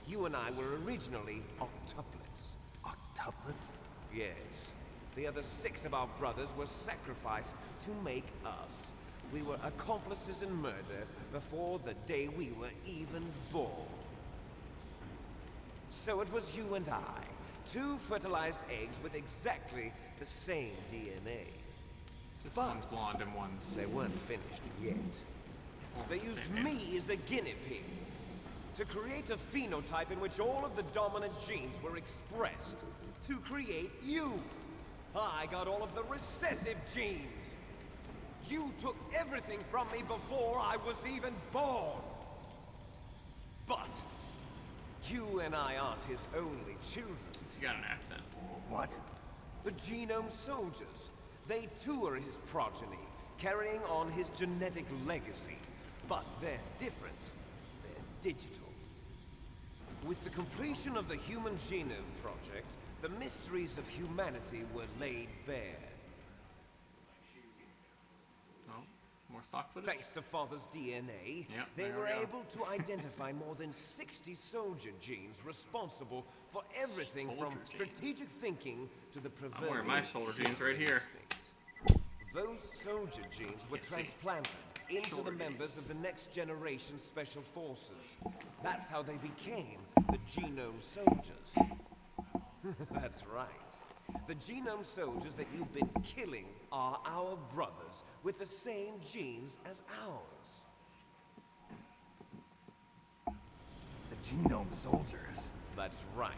You and I were originally octuplets. Octuplets? Yes. The other 6 of our brothers were sacrificed to make us. We were accomplices in murder before the day we were even born. So it was you and I, 2 fertilized eggs with exactly the same DNA. Just But one's blonde and one's... they weren't finished yet. They used me as a guinea pig to create a phenotype in which all of the dominant genes were expressed to create you. I got all of the recessive genes. You took everything from me before I was even born. But you and I aren't his only children. He's got an accent. What? The Genome Soldiers. They too are his progeny, carrying on his genetic legacy. But they're different. They're digital. With the completion of the Human Genome Project, the mysteries of humanity were laid bare. Oh, more stock footage? Thanks to Father's DNA, Yep, they there were we go. able to identify more than 60 soldier genes responsible for everything from Soldier strategic thinking to the I'm proverbial wearing my shoulder jeans right here. instinct. Those soldier genes were Can't see. transplanted into Shoulder the members genes. of the next generation special forces. That's how they became the Genome Soldiers. That's right. The Genome Soldiers that you've been killing are our brothers with the same genes as ours. The Genome Soldiers. That's right.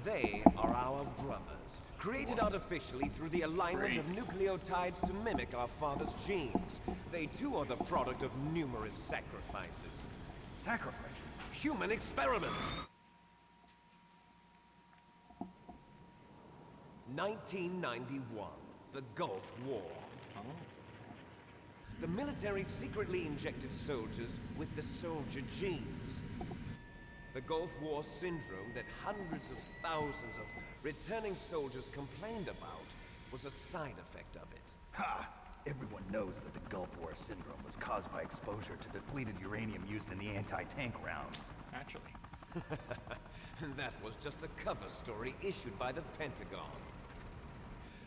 They are our brothers, created artificially through the alignment of Crazy. nucleotides to mimic our father's genes. They too are the product of numerous sacrifices. Sacrifices? Human experiments! 1991, the Gulf War. The military secretly injected soldiers with the soldier genes. The Gulf War syndrome that hundreds of thousands of returning soldiers complained about was a side effect of it. Ha! Everyone knows that the Gulf War syndrome was caused by exposure to depleted uranium used in the anti-tank rounds. Naturally. That was just a cover story issued by the Pentagon.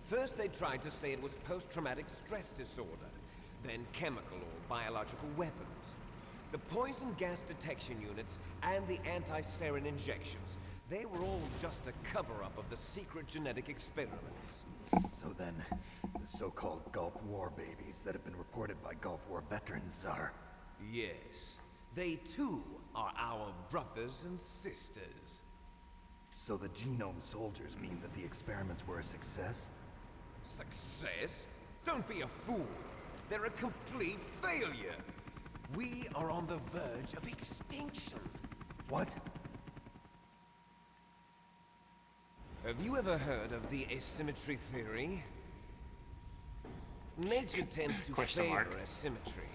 First, they tried to say it was post-traumatic stress disorder, then chemical or biological weapons. The poison gas detection units and the anti-sarin injections, they were all just a cover-up of the secret genetic experiments. So then, the so-called Gulf War babies that have been reported by Gulf War veterans are... Yes, they too are our brothers and sisters. So the genome soldiers mean that the experiments were a success? Success? Don't be a fool. They're a complete failure. We are on the verge of extinction. What? Have you ever heard of the asymmetry theory? Nature tends to favor asymmetry.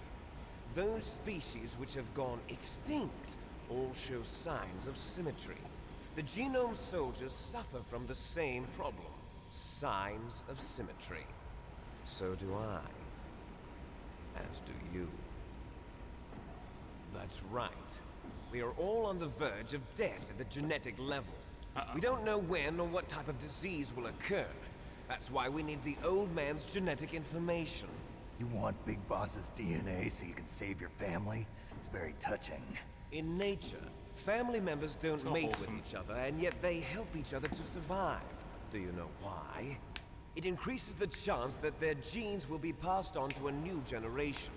Those species which have gone extinct all show signs of symmetry. The genome soldiers suffer from the same problem. Signs of symmetry. So do I. As do you. That's right. We are all on the verge of death at the genetic level. We don't know when or what type of disease will occur. That's why we need the old man's genetic information. You want Big Boss's DNA so you can save your family? It's very touching. In nature, family members don't So mate wholesome. with each other, and yet they help each other to survive. Do you know why? It increases the chance that their genes will be passed on to a new generation.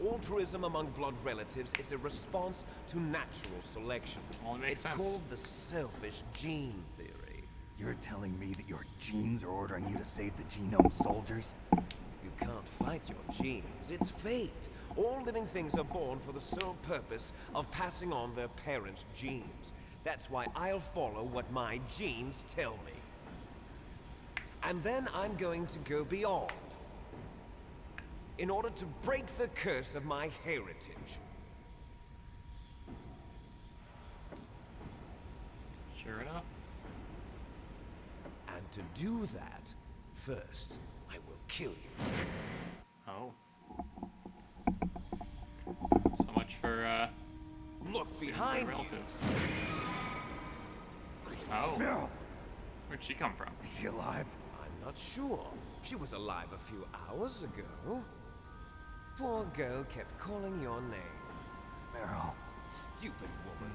Altruism among blood relatives is a response to natural selection. Well, it makes It's sense. called the selfish gene theory. You're telling me that your genes are ordering you to save the genome soldiers? You can't fight your genes. It's fate. All living things are born for the sole purpose of passing on their parents' genes. That's why I'll follow what my genes tell me. And then I'm going to go beyond. In order to break the curse of my heritage. Sure enough. And to do that, first, I will kill you. Oh. So much for, Look saving behind their you. relatives. Oh. Meryl! Where'd she come from? Is she alive? I'm not sure. She was alive a few hours ago. Poor girl kept calling your name. Meryl. Stupid woman.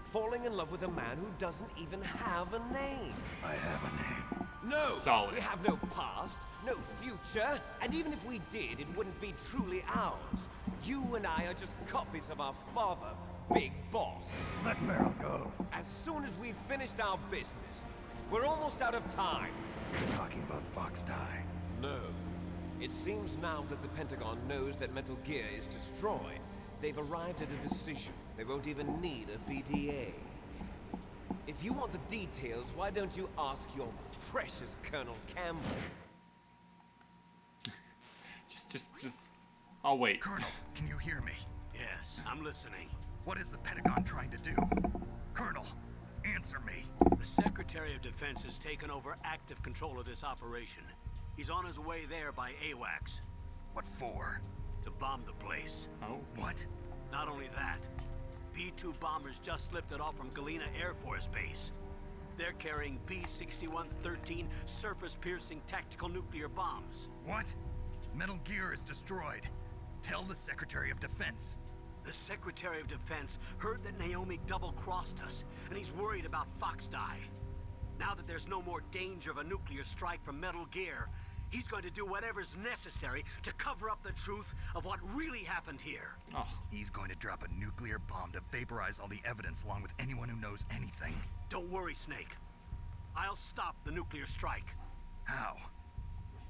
Falling in love with a man who doesn't even have a name. I have a name. No! Solid. We have no past, no future, and even if we did, it wouldn't be truly ours. You and I are just copies of our father, Big Boss. Let Meryl go. As soon as we've finished our business, we're almost out of time. You're talking about Fox Die. No. It seems now that the Pentagon knows that Metal Gear is destroyed. They've arrived at a decision. They won't even need a BDA. If you want the details, why don't you ask your precious Colonel Campbell? Just... I'll wait. Colonel, can you hear me? Yes, I'm listening. What is the Pentagon trying to do? Colonel, answer me. The Secretary of Defense has taken over active control of this operation. He's on his way there by AWACS. What for? To bomb the place. Oh. What? Not only that, B-2 bombers just lifted off from Galena Air Force Base. They're carrying B-6113 surface-piercing tactical nuclear bombs. What? Metal Gear is destroyed. Tell the Secretary of Defense. The Secretary of Defense heard that Naomi double-crossed us, and he's worried about Fox Die. Now that there's no more danger of a nuclear strike from Metal Gear, he's going to do whatever's necessary to cover up the truth of what really happened here. Oh. He's going to drop a nuclear bomb to vaporize all the evidence along with anyone who knows anything. Don't worry, Snake. I'll stop the nuclear strike. How?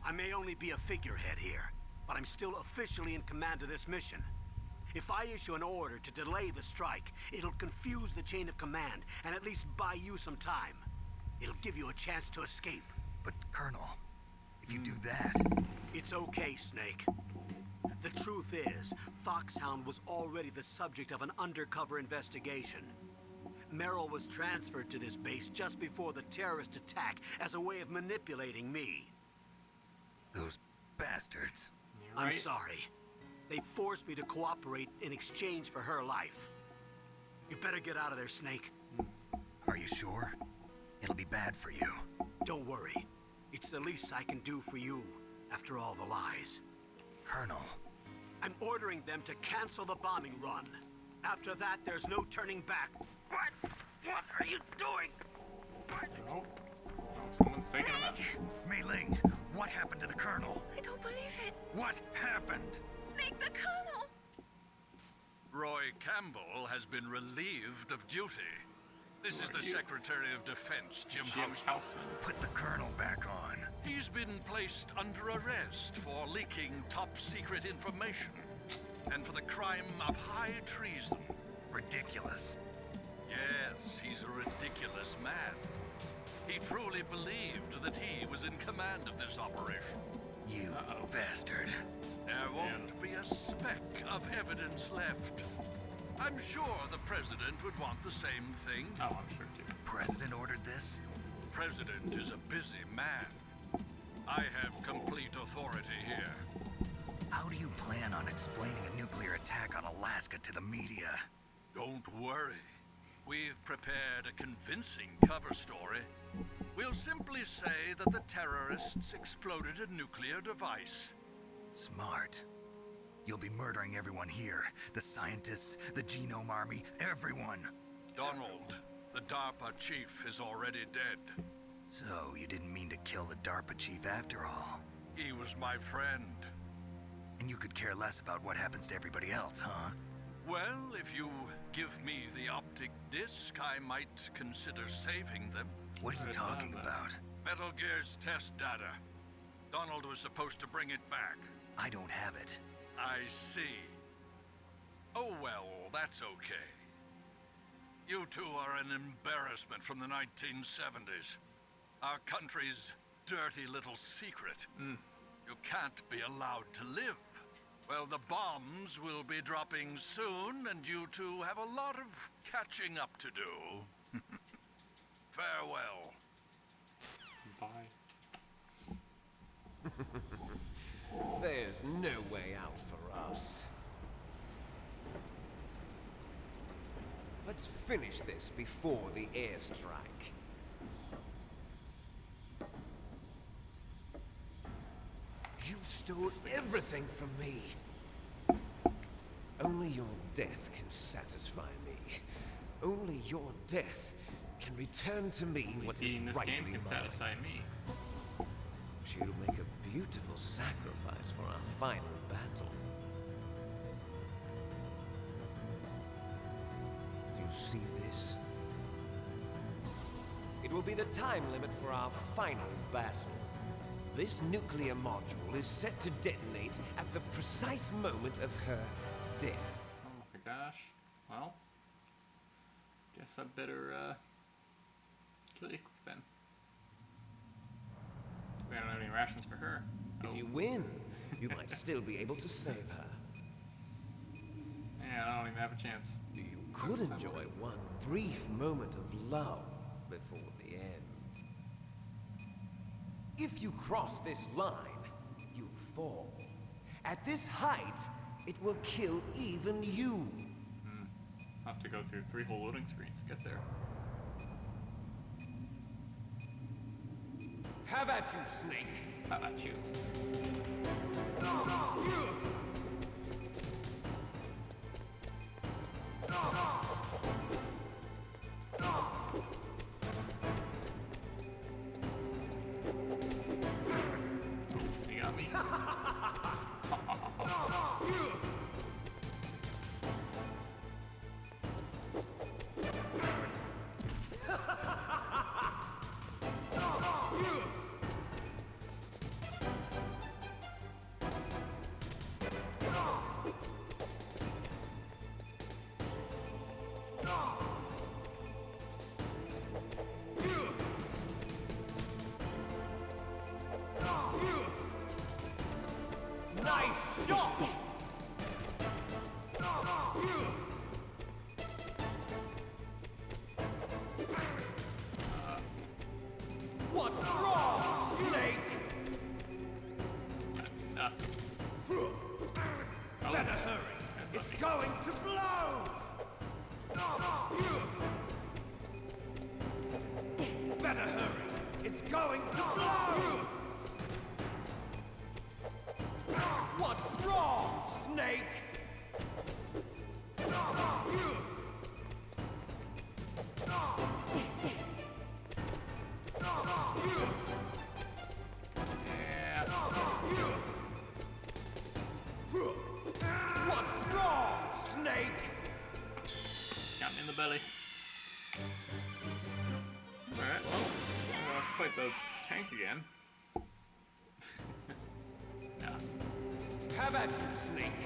I may only be a figurehead here, but I'm still officially in command of this mission. If I issue an order to delay the strike, it'll confuse the chain of command and at least buy you some time. It'll give you a chance to escape. But, Colonel, if you do that... It's okay, Snake. The truth is, Foxhound was already the subject of an undercover investigation. Merrill was transferred to this base just before the terrorist attack as a way of manipulating me. Those bastards. I'm right? sorry. They forced me to cooperate in exchange for her life. You better get out of there, Snake. Are you sure? It'll be bad for you. Don't worry. It's the least I can do for you after all the lies. Colonel. I'm ordering them to cancel the bombing run. After that, there's no turning back. What? What are you doing? Oh, someone's taking him out. Mei Ling, what happened to the Colonel? I don't believe it. What happened? Snake the Colonel! Roy Campbell has been relieved of duty. This is the Secretary of Defense, Jim Houseman. Put the Colonel back on. He's been placed under arrest for leaking top-secret information and for the crime of high treason. Ridiculous. Yes, he's a ridiculous man. He truly believed that he was in command of this operation. You bastard. There won't be a speck of evidence left. I'm sure the President would want the same thing. Oh, I'm sure too. President ordered this? President is a busy man. I have complete authority here. How do you plan on explaining a nuclear attack on Alaska to the media? Don't worry. We've prepared a convincing cover story. We'll simply say that the terrorists exploded a nuclear device. Smart. You'll be murdering everyone here. The scientists, the Genome Army, everyone. Donald, the DARPA chief, is already dead. So, you didn't mean to kill the DARPA chief after all? He was my friend. And you could care less about what happens to everybody else, huh? Well, if you give me the optic disc, I might consider saving them. What are you talking about? Metal Gear's test data. Donald was supposed to bring it back. I don't have it. I see. Oh well, that's okay. You two are an embarrassment from the 1970s. Our country's dirty little secret. You can't be allowed to live. Well, the bombs will be dropping soon, and you two have a lot of catching up to do. Farewell. Bye. There's no way out for us. Let's finish this before the airstrike. You stole everything from me. Only your death can satisfy me. Only your death can return to me what is Beating this rightly game can mine. satisfy me. She'll make a beautiful sacrifice for our final battle. Do you see this? It will be the time limit for our final battle. This nuclear module is set to detonate at the precise moment of her death. Oh my gosh. Well, guess I better kill you quick then. We don't have any rations for her. If you win, you might still be able to save her. Yeah, I don't even have a chance. You could enjoy one brief moment of love before the end. If you cross this line, you'll fall. At this height, it will kill even you. I'll have to go through 3 whole loading screens to get there. Have at you, Snake. How about you? You got me. Nice shot! What's wrong, Snake? Nothing. It's going to blow! What's wrong, Snake? What's wrong, Snake? Got me in the belly. Alright, well, I'll have to fight the tank again. Nah. Have at you, Snake.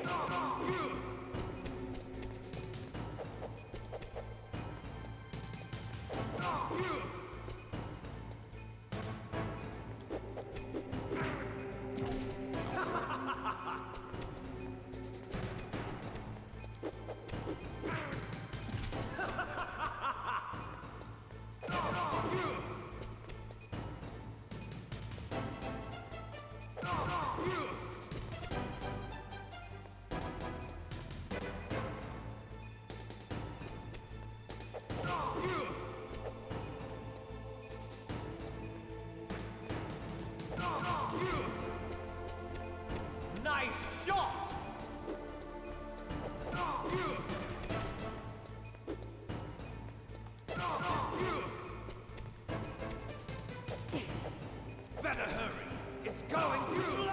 Nice shot! Better hurry! It's going to blow!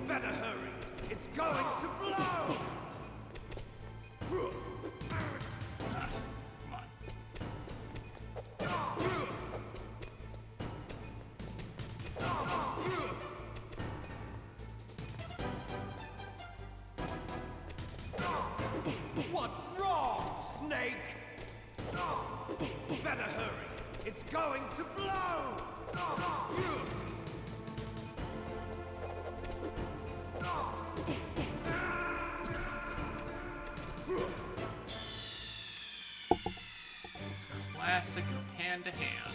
Better hurry! It's going to blow! What's wrong, Snake? Better hurry! It's going to blow! Classic hand-to-hand.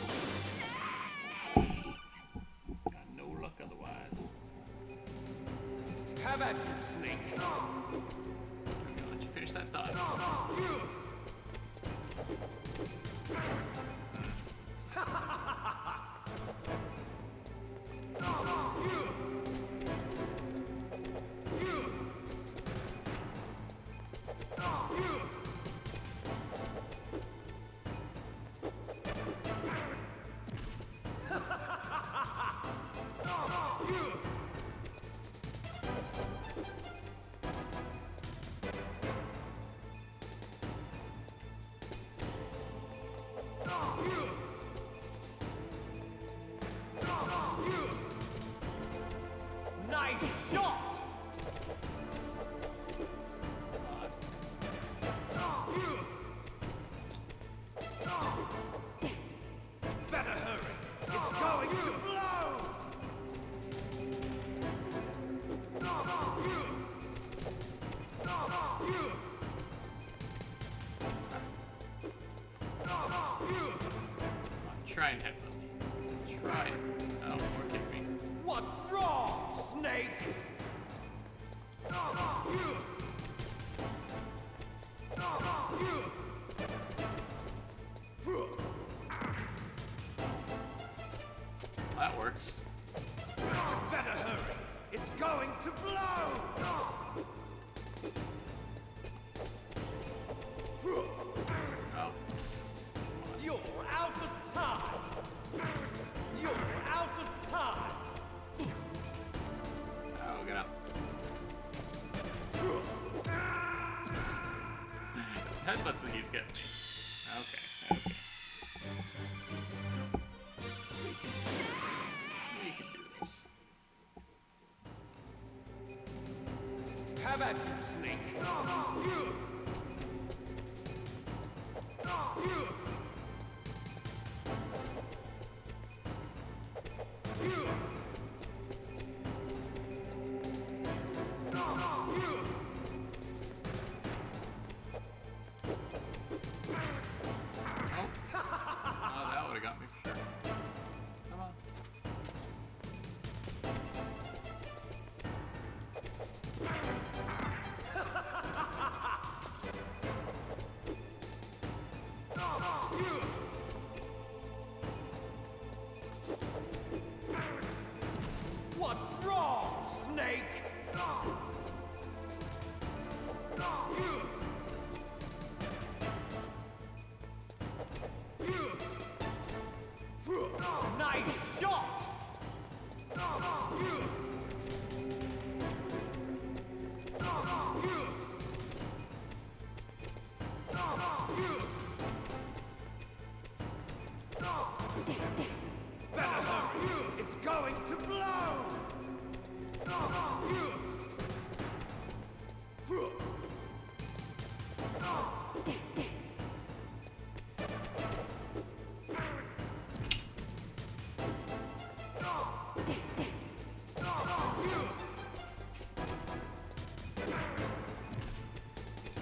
Got no luck otherwise. Have at you, Snake. I'm gonna let you finish that thought. Nice shot! Better hurry! It's going to blow! Try and hit them. Try it. Oh, more kidding me. What's wrong, Snake? That works. Better hurry! It's going to blow! Oh. You're out of time! You're out of time! Oh, get up. Headbutts that keeps getting me. Okay, okay. We can do this. We can do this. Have at you, Snake!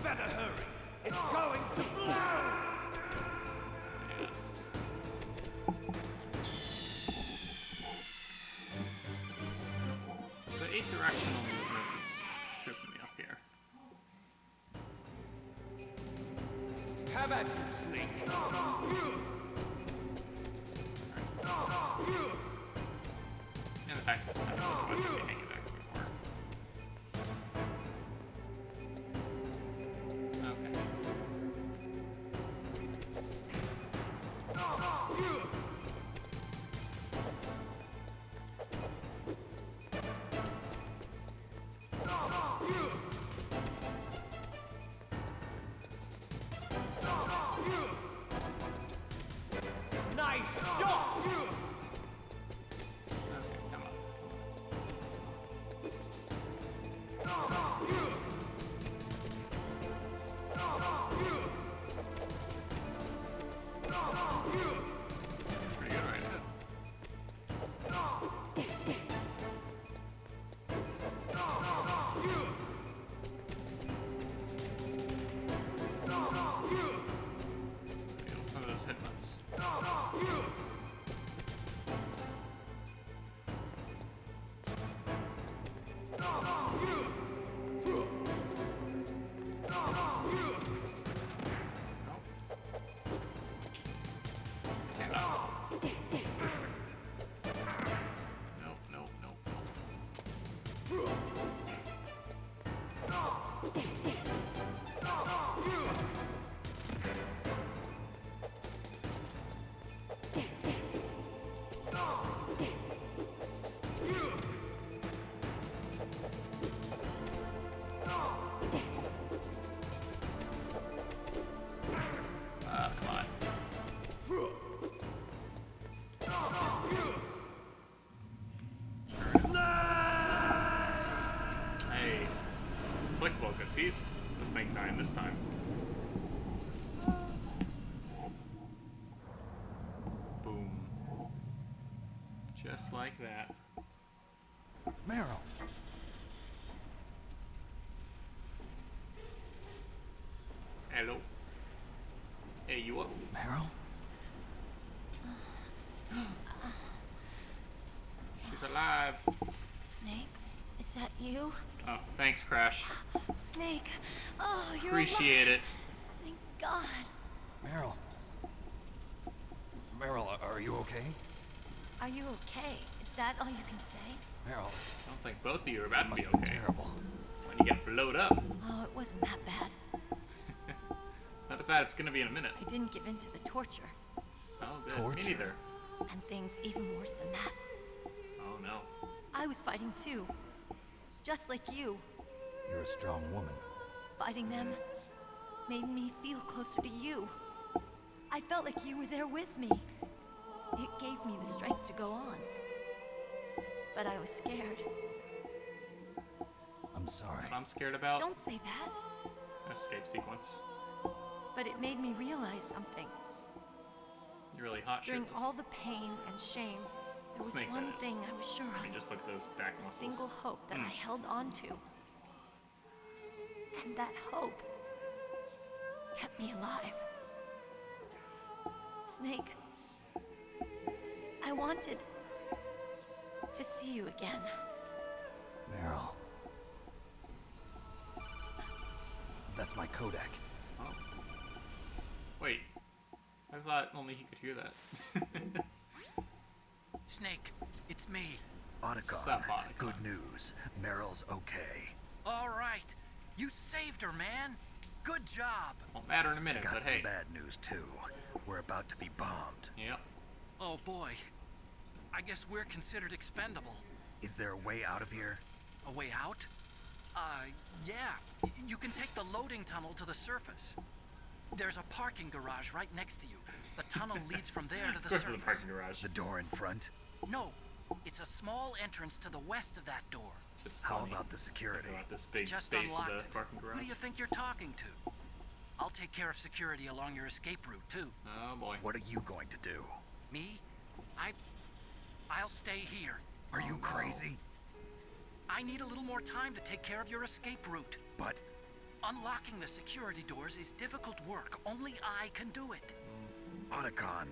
Better hurry. It's going to blow. It's the 8-directional movement that's tripping me up here. Have at you, Snake. And the fact that this time I wasn't hanging back before. Okay. Nice shot! Pretty good right now. Some of those headbutts. Come on. Hey, applicable because he's the snake time this time. Boom. Just like that. Meryl. Hello. Hey, you up? Meryl? She's alive. Snake, is that you? Oh, thanks, Crash. Snake, oh, you're Appreciate alive. it. Thank God. Meryl. Meryl, are you okay? Are you okay? Is that all you can say? Meryl. I don't think both of you are about to be Must have been okay. terrible. When you get blowed up. Oh, it wasn't that bad. Not as bad. It's gonna be in a minute. I didn't give in to the torture. Oh, good. Torture? Me neither. And things even worse than that. Oh no. I was fighting too. Just like you. You're a strong woman. Fighting them made me feel closer to you. I felt like you were there with me. It gave me the strength to go on. But I was scared. I'm sorry. What I'm scared about? Don't say that. Escape sequence. But it made me realize something. You're really hot During shirtless. all the pain and shame, there was Snake, one that is. thing I was sure I mean, of. just look at those back A muscles. single hope that I held on to. And that hope kept me alive. Snake, I wanted to see you again. Meryl. That's my Kodak. Oh. Wait. I thought only he could hear that. Snake, it's me. Otacon, Sup, Otacon? good news. Meryl's okay. All right. You saved her, man. Good job. Won't matter in a minute, Got but some hey. bad news too. We're about to be bombed. Yep. Oh, boy. I guess we're considered expendable. Is there a way out of here? A way out? Yeah. You can take the loading tunnel to the surface. There's a parking garage right next to you. The tunnel leads from there to the Of course, surface. there's a parking garage. The door in front? No, it's a small entrance to the west of that door. It's How funny. about the security? About this big Just base of unlocked the it. parking garage. Who do you think you're talking to? I'll take care of security along your escape route, too. Oh boy. What are you going to do? Me? I'll stay here. Are you crazy? I need a little more time to take care of your escape route. But unlocking the security doors is difficult work. Only I can do it. Otacon.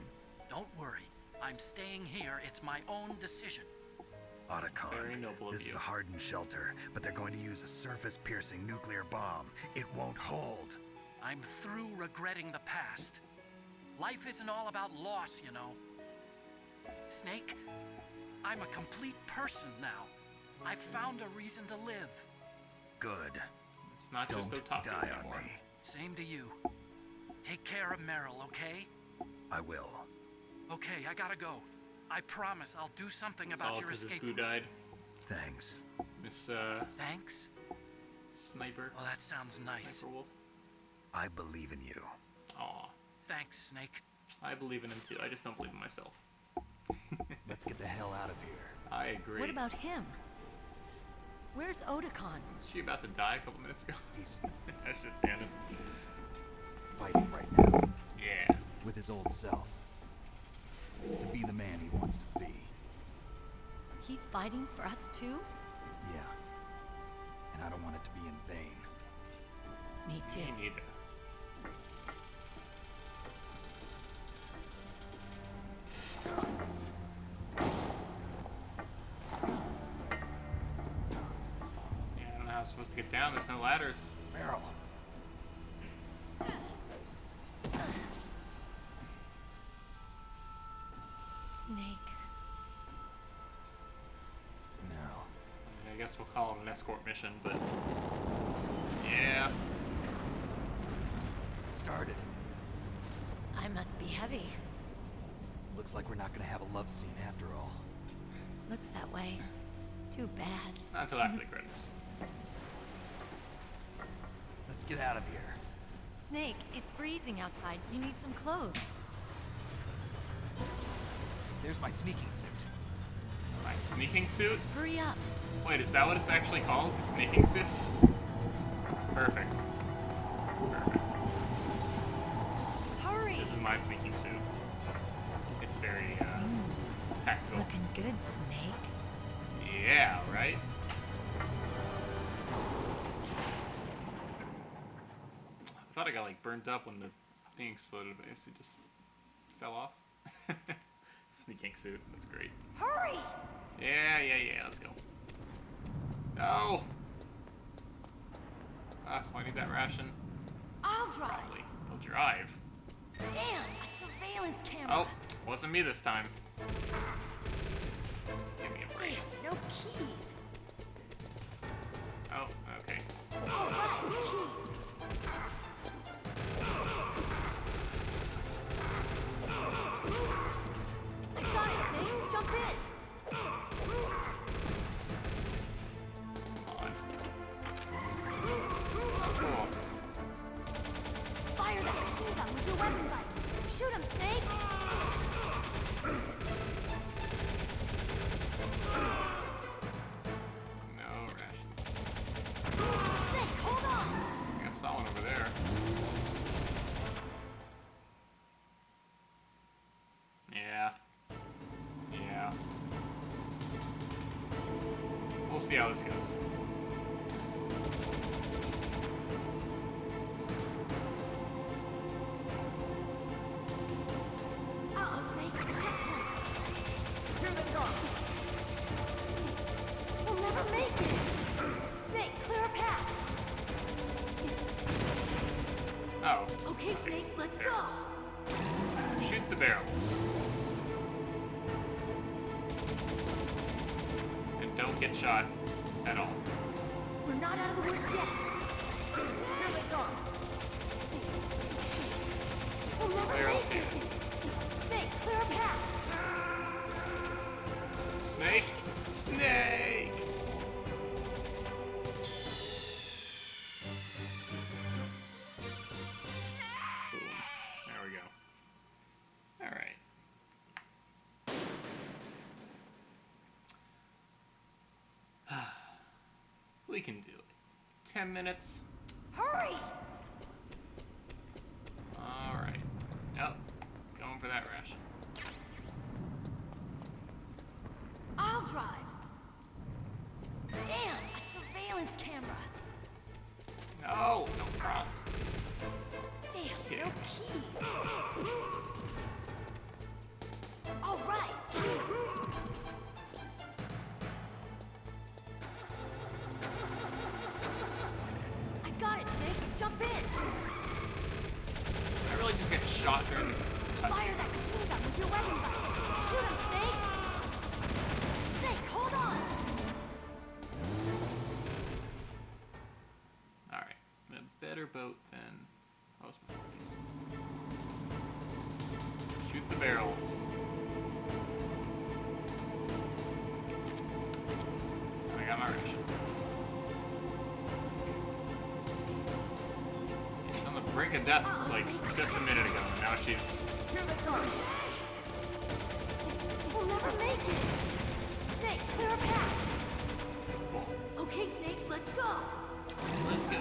Don't worry. I'm staying here. It's my own decision. Otacon. Very noble of This you. is a hardened shelter, but they're going to use a surface-piercing nuclear bomb. It won't hold. I'm through regretting the past. Life isn't all about loss, you know. Snake, I'm a complete person now. I've found a reason to live. Good. It's not just Don't Otaku die on anymore. me. Same to you. Take care of Meryl, okay? I will. Okay, I gotta go. I promise I'll do something It's about all your because his escape boo route. died. Thanks. Miss, Thanks? Sniper. Well, that sounds nice. Sniper Wolf. I believe in you. Aw. Thanks, Snake. I believe in him too. I just don't believe in myself. Let's get the hell out of here. I agree. What about him? Where's Otakon? Was she about to die a couple minutes ago? He's That's just standing. fighting right now. Yeah. With his old self. To be the man he wants to be. He's fighting for us too? Yeah. And I don't want it to be in vain. Me too. Me neither. Yeah, I don't know how I'm supposed to get down. There's no ladders. Meryl. Snake. No. I guess we'll call it an escort mission, but yeah. It started. I must be heavy. Looks like we're not gonna have a love scene after all. Looks that way. Too bad. Not until after the credits. Let's get out of here. Snake, it's freezing outside. You need some clothes. There's my sneaking suit. My sneaking suit? Hurry up. Wait, is that what it's actually called? The sneaking suit? Perfect. Perfect. Hurry. This is my sneaking suit. It's very, tactical. Looking good, Snake. Yeah, right? I thought I got, like, burnt up when the thing exploded, but I guess it just fell off. Sneaking suit. That's great. Hurry! Yeah, let's go. No! I need that ration. I'll drive. Probably. You'll drive. Damn, a surveillance camera. Oh, wasn't me this time. Give me a break. Damn, no keys. Oh, okay. All right, keys. I got it, Snake. Jump in. On. Cool. Fire that machine gun with your weapon button. Shoot him, Snake. No rations. Snake, hold on. I think I saw one over there. Yeah. Yeah. We'll see how this goes. Uh-oh, Snake. Checkpoint. Here they come! We'll never make it. Snake, clear a path. Oh. Okay, Snake, let's go. Barrels. Shoot the barrels. And don't get shot at all. We're not out of the woods yet. Here they come! We'll never Barrels make it. here. Snake, clear a path. Snake! Snake! Boom. There we go. Alright. We can do it. 10 minutes. Hurry! Alright. Yep. Going for that ration. I'll drive. Damn, a surveillance camera. No, no problem. Damn, no keys. All right, keys. I got it, Snake. Jump in. I really just get shot during the Fire cutscene. that machine gun with your weapon button. Shoot him, Snake. Snake, hold on. Alright, a better boat than I was before, at least. Shoot the barrels. I got my ration. She's on the brink of death like just a minute ago. Now she's. Here they come. We'll never make it. Snake, clear a path. Okay, Snake, let's go. Let's go.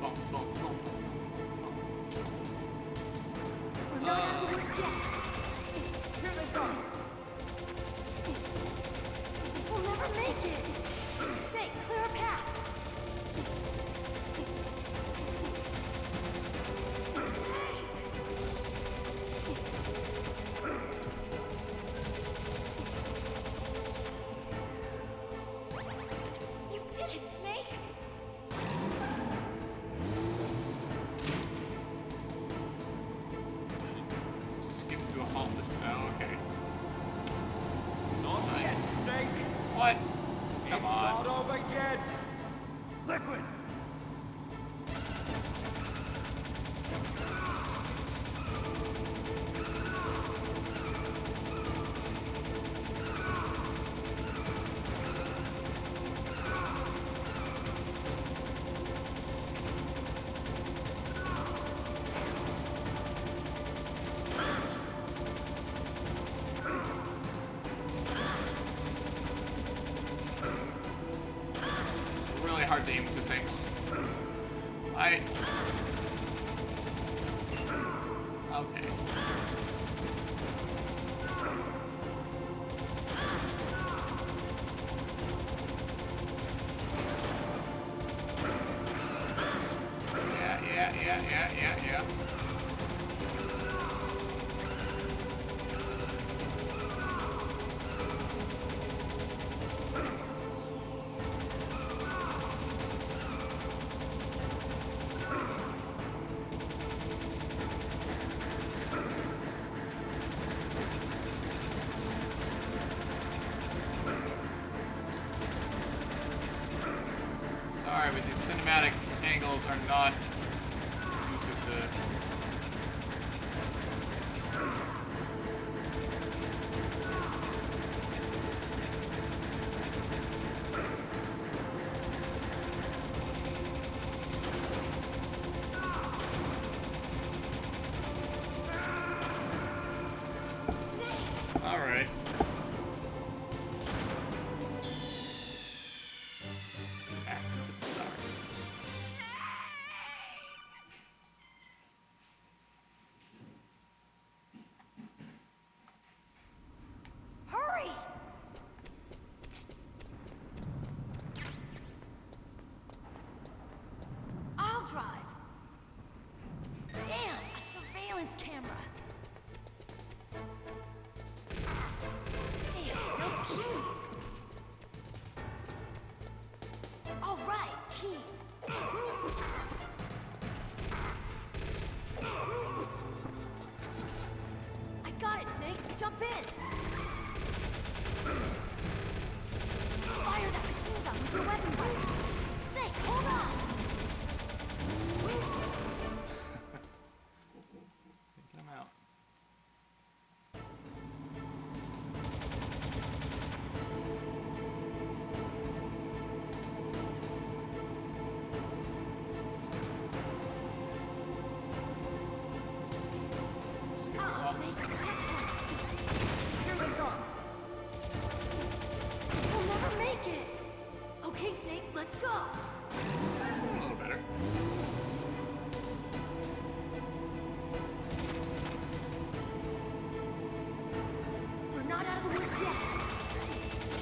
Bump, bump, bump. We're not out of the woods yet. Here they come. We'll never make it. Snake, clear a path. You did it, Snake. Skips to a halt this. Oh, okay. Not yet, Snake. What? It's Come on. not over yet. Liquid. It's really hard to aim with this angle. Okay. Yeah. Sorry, but these cinematic angles are not conducive to. All right. Back to the start. Hurry! I'll drive. Damn, a surveillance camera. Damn, no keys. All right, keys. I got it, Snake. Jump in. Fire that machine gun with your weapon button. Snake, hold on. Get him out. Skip the Uh-oh, halt. Snake. Checkpoint. Here we go. We'll never make it. Okay, Snake, let's go.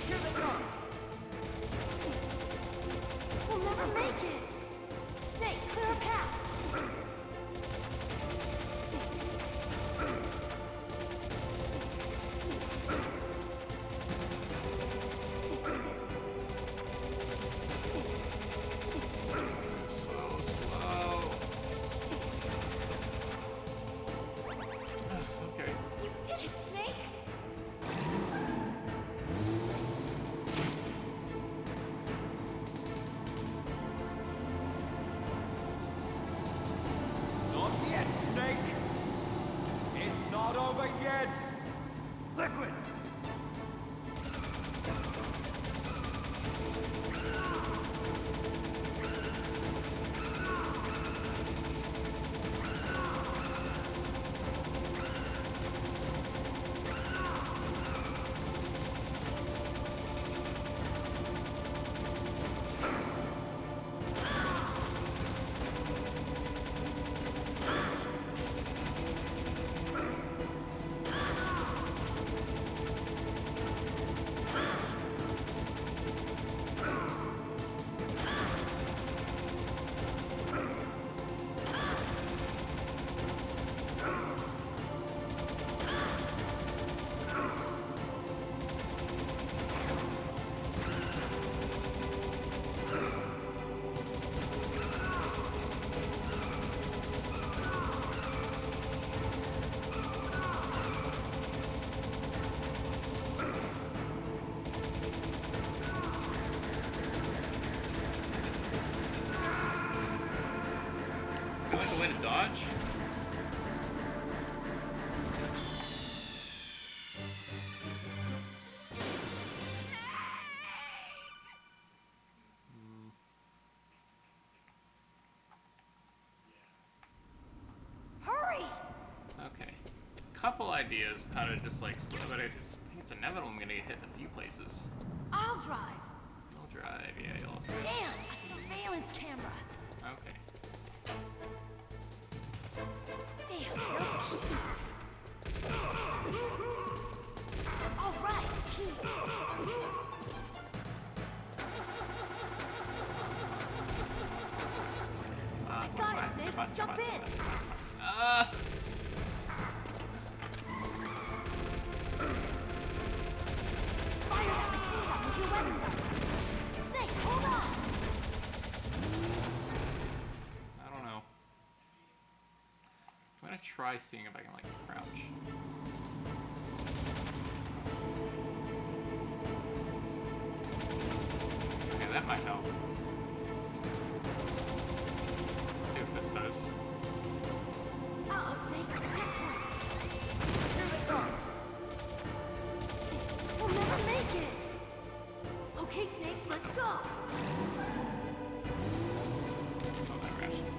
Here they go! We'll never make it! Snake, clear a path! So slow. Okay. You did it, Snake! Not yet, Snake! It's not over yet! Liquid! Feel like a way to dodge? Hurry! Okay. Couple ideas how to just like slow, but I think it's inevitable I'm gonna get hit in a few places. I'll drive. I'll drive, yeah, you'll also. Damn, a surveillance camera. Okay. Damn, no keys. All right, keys. I got it, Snake. Jump in. Fire that machine gun with your weapon gun. Snake, hold on. I don't know. I'm gonna try seeing if I can like crouch. Okay, that might help. Let's see what this does. Uh-oh, Snake. Checkpoint. Here they come. We'll never make it. Okay, Snakes, let's go. It's not that rational.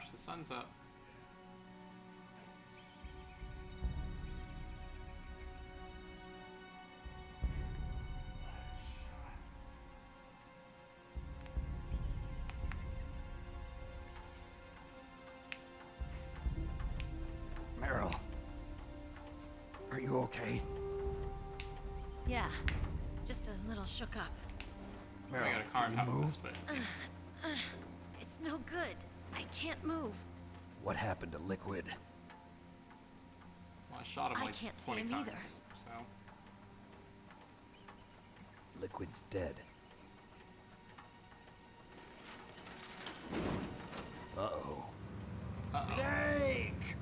gosh, the sun's up. Meryl. Are you okay? Yeah, just a little shook up. I got a car top of this foot. It's no good. I can't move. What happened to Liquid? Well, I shot him I like can't see 20 him times, either. so... Liquid's dead. Uh-oh. Snake!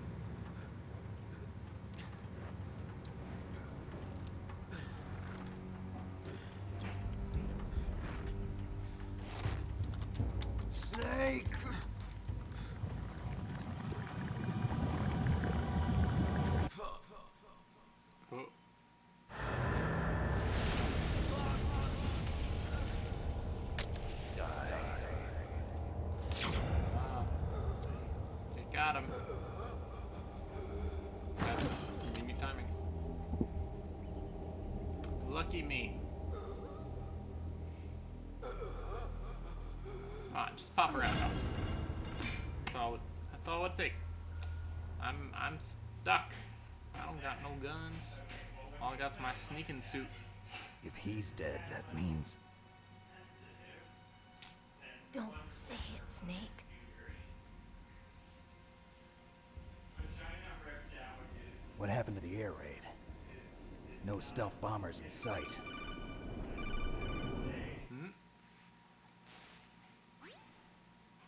Snake! Oh. It got him. That's me timing. Lucky me. Come on, just pop around. That's all it takes. I'm stuck. I don't got no guns. All I got's my sneaking suit. If he's dead, that means... Don't say it, Snake. What happened to the air raid? No stealth bombers in sight.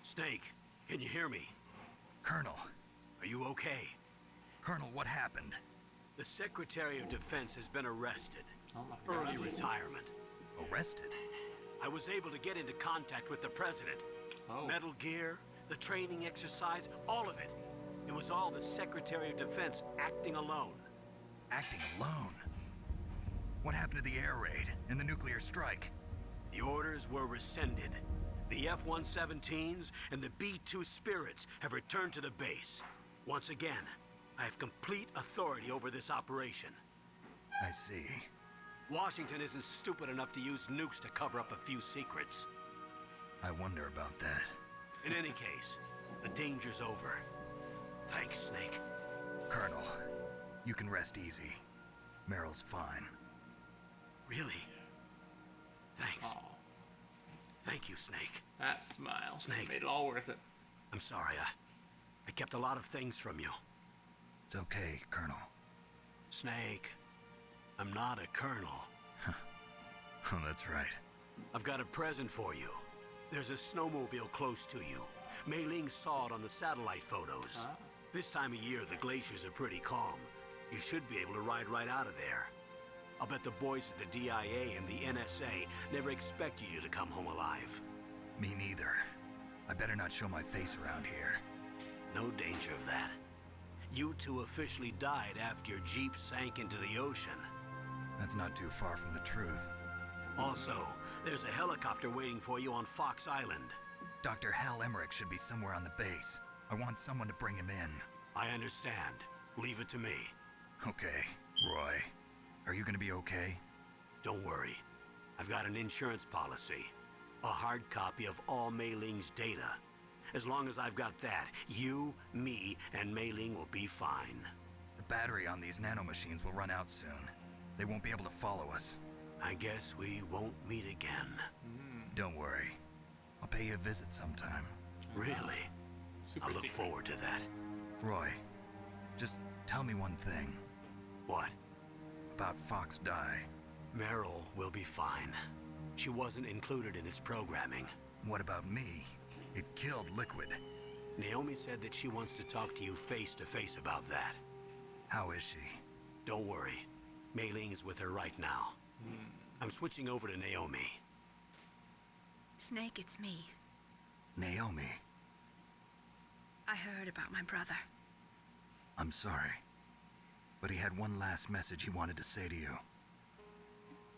Snake, can you hear me? Colonel. Are you okay? Colonel, what happened? The Secretary of Defense has been arrested. Oh my God. Early retirement. Arrested? I was able to get into contact with the President. Oh. Metal Gear, the training exercise, all of it. It was all the Secretary of Defense acting alone. Acting alone? What happened to the air raid and the nuclear strike? The orders were rescinded. The F-117s and the B-2 Spirits have returned to the base. Once again, I have complete authority over this operation. I see. Washington isn't stupid enough to use nukes to cover up a few secrets. I wonder about that. In any case, the danger's over. Thanks, Snake. Colonel, you can rest easy. Meryl's fine. Really? Thanks. Oh, Thank you, Snake. that smile Snake. made it all worth it. I'm sorry, I kept a lot of things from you. It's okay, Colonel. Snake, I'm not a colonel. Oh, that's right. I've got a present for you. There's a snowmobile close to you. Mei Ling saw it on the satellite photos. Ah. This time of year, the glaciers are pretty calm. You should be able to ride right out of there. I'll bet the boys at the DIA and the NSA never expected you to come home alive. Me neither. I better not show my face around here. No danger of that. You two officially died after your Jeep sank into the ocean. That's not too far from the truth. Also, there's a helicopter waiting for you on Fox Island. Dr. Hal Emmerich should be somewhere on the base. I want someone to bring him in. I understand. Leave it to me. Okay, Roy. Are you gonna be okay? Don't worry. I've got an insurance policy. A hard copy of all Mei Ling's data. As long as I've got that, you, me, and Mei Ling will be fine. The battery on these nanomachines will run out soon. They won't be able to follow us. I guess we won't meet again. Don't worry. I'll pay you a visit sometime. Really? Super I look secret. forward to that. Roy, just tell me one thing. What? About Fox Die. Meryl will be fine. She wasn't included in its programming. What about me? It killed Liquid. Naomi said that she wants to talk to you face to face about that. How is she? Don't worry. Mei Ling is with her right now. I'm switching over to Naomi. Snake, it's me. Naomi. I heard about my brother. I'm sorry. But he had one last message he wanted to say to you.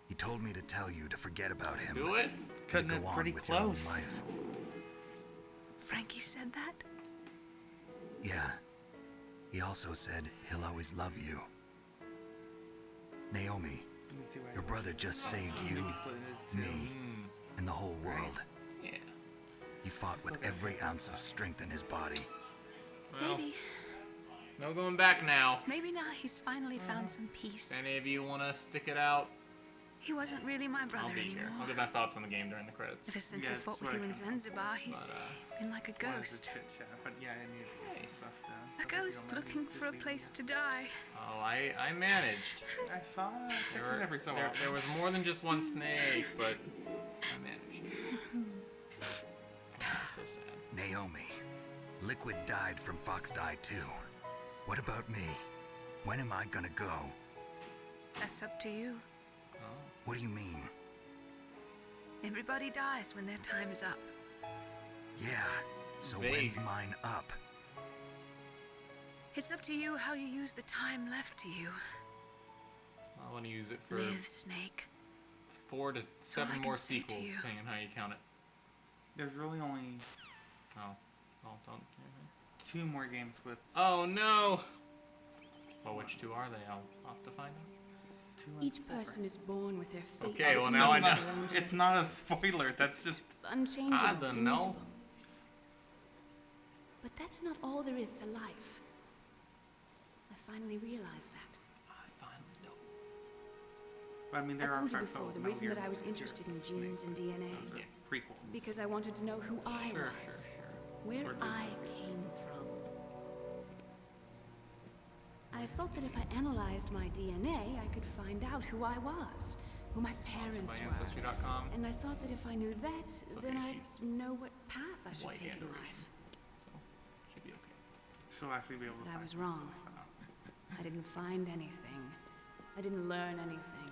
He told me to tell you to forget about him. Do it? and Cutting go it on pretty with your own close. life. Frankie said that? Yeah. He also said he'll always love you. Naomi, your brother just saved you, me, and the whole world. Yeah. He fought with every ounce of strength in his body. Well, Maybe. no going back now. Maybe now he's finally found some peace. If any of you want to stick it out, He wasn't really my brother I'll be anymore. here. I'll give my thoughts on the game during the credits. Ever since Yeah, I fought that's with what you I in kinda- Zanzibar, he's been like a Wanted to ghost. chit-chat, but yeah, I need to get some stuff down. A So if you ghost don't mind, looking just for a leave place it to die. Oh, I managed. there. I saw it. I There, checked it every so there, often. there was more than just one snake, but I managed. Oh, so sad. Naomi, Liquid died from Fox Die too. What about me? When am I gonna go? That's up to you. What do you mean? Everybody dies when their time is up. Yeah, so Vague. when's mine up? It's up to you how you use the time left to you. I want to use it for Live, Snake. 4 to 7 can more say to sequels, you. depending on how you count it. There's really only Oh, don't. 2 more games with. Oh no! Well, which 2 are they? I'll have to find out. Each person is born with their fate. Okay, well now I know. It's not a spoiler. That's just. Unchangeable. I don't know. immutable. But that's not all there is to life. I finally realized that. I mean, I there are told you effects before of the Metal reason Gear that I was interested in Snake. genes and DNA. Those are prequels. Because I wanted to know who I Sure, was. sure, Where Or I prequels. came from. I thought that if I analyzed my DNA, I could find out who I was, who my parents by were. Ancestry.com. And I thought that if I knew that, then okay, I'd she's know what path I should white take in Andorian. life. So, should be okay. She'll actually be able to But I find was some wrong. stuff out. I didn't find anything. I didn't learn anything.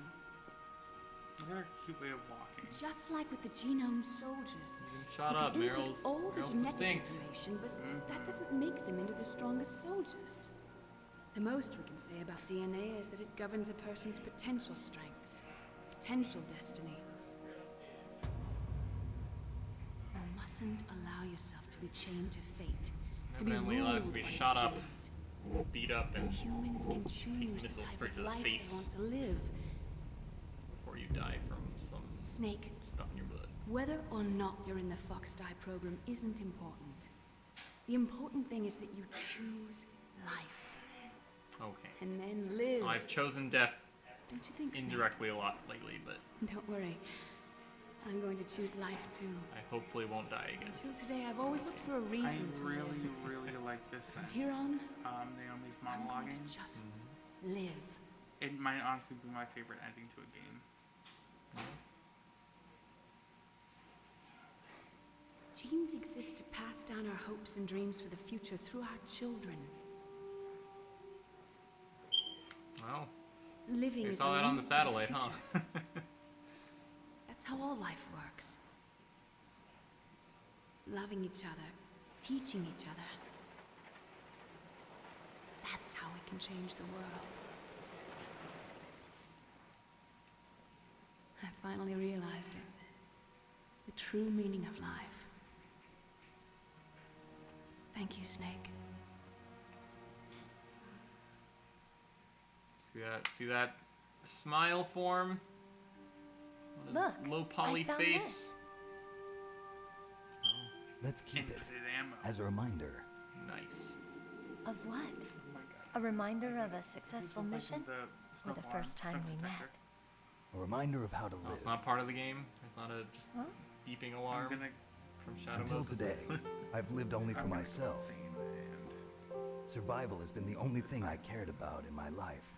Look at her cute way of walking. Just like with the genome soldiers. Shut you up, can input Meryl's- all the Meryl's genetic distinct. information, but that doesn't make them into the strongest soldiers. The most we can say about DNA is that it governs a person's potential strengths, potential destiny. You mustn't allow yourself to be chained to fate, to be Evidently allows to ruled be by shot up, genes. beat up, and Humans can choose the missiles type straight of to the life they face want to live. before you die from some Snake. stuff in your blood. Whether or not you're in the Fox Die program isn't important. The important thing is that you choose life. Okay. And then live. I've chosen death Don't you think, Snake? indirectly a lot lately, but Don't worry. I'm going to choose life too. I hopefully won't die again. Until today, I've always looked for a I reason to really, live. really like this. From here on, Naomi's I'm going monologuing. to just live. It might honestly be my favorite ending to a game. Genes exist to pass down our hopes and dreams for the future through our children. Well, Living you is saw a that on link the to satellite, huh? future. That's how all life works. Loving each other, teaching each other. That's how we can change the world. I finally realized it. The true meaning of life. Thank you, Snake. See that smile form? What is Look, this low poly I found face? Let's keep it Infinite ammo. as a reminder. Nice. Of what? A reminder of a successful mission? Or the smoke first alarm, time smoke we detector. met? A reminder of how to Oh, live. it's not part of the game? It's not a just Huh? beeping alarm gonna- from Shadow Until Moses? today, I've lived only for I'm gonna myself. scene and Survival has been the only thing I cared about in my life.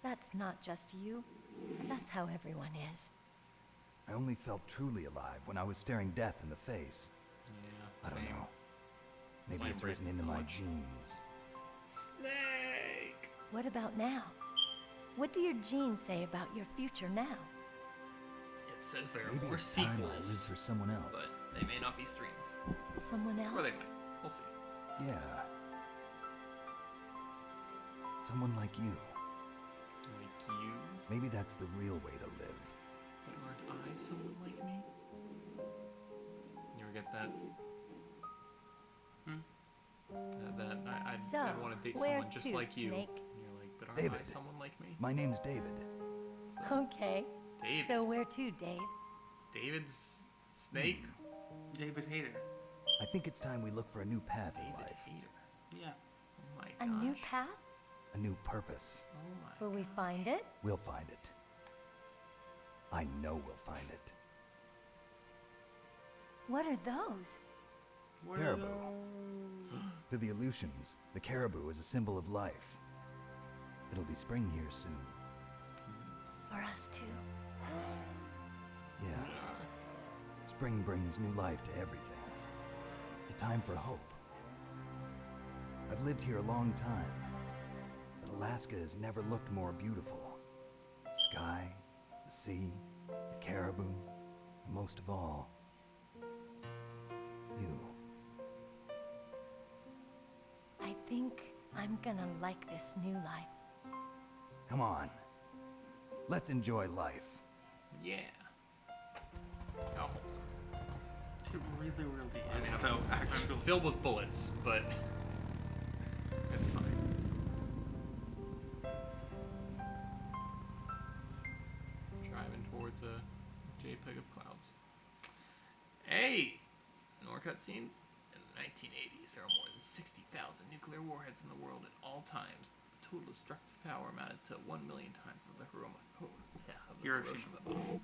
That's not just you. That's how everyone is. I only felt truly alive when I was staring death in the face. Yeah, I don't same. know. That's Maybe why I it's embraced written it into so my much. genes. Snake! What about now? What do your genes say about your future now? It says there are Maybe more it's time I lived sequels, for someone else. but they may not be streamed. Someone else? Or they might. We'll see. Yeah. Someone like you. Like you? Maybe that's the real way to live. But aren't I someone like me? You ever get that? That I So, I'd want to date where someone just to, like you. Snake? And you're like, but aren't David. I someone like me? My name's David. Okay. David. So where to, Dave? David's Snake? David Hayter. I think it's time we look for a new path in life. Yeah. Oh my A new path? A new purpose. Oh Will we find it? We'll find it. I know we'll find it. What are those? Caribou. To the Aleutians, the caribou is a symbol of life. It'll be spring here soon. For us too. Yeah. Spring brings new life to everything. It's a time for hope. I've lived here a long time, but Alaska has never looked more beautiful. The sky, the sea, the caribou, and most of all, you. I think I'm gonna like this new life. Come on. Let's enjoy life. Yeah. How wholesome. It really, really I is. mean, So I'm actually, filled with bullets, but it's fine. Driving towards a JPEG of clouds. Hey! More cutscenes. In the 1980s, there were more than 60,000 nuclear warheads in the world at all times. The total destructive power amounted to 1 million times of the Hiroshima bomb.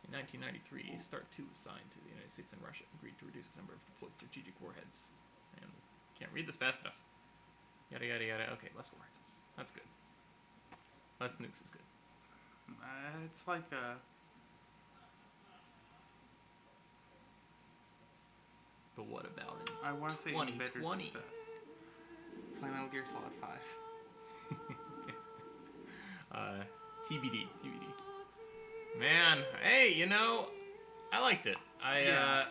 In 1993, START 2 was signed to the United States and Russia, agreed to reduce the number of deployed strategic warheads. And can't read this fast enough. Yada yada yada. Okay, less warheads. That's good. Less nukes is good. it's like a. But what about it? I want to say embittered 2020. success. Play Metal Gear Solid 5. TBD. Man, hey, you know, I liked it. I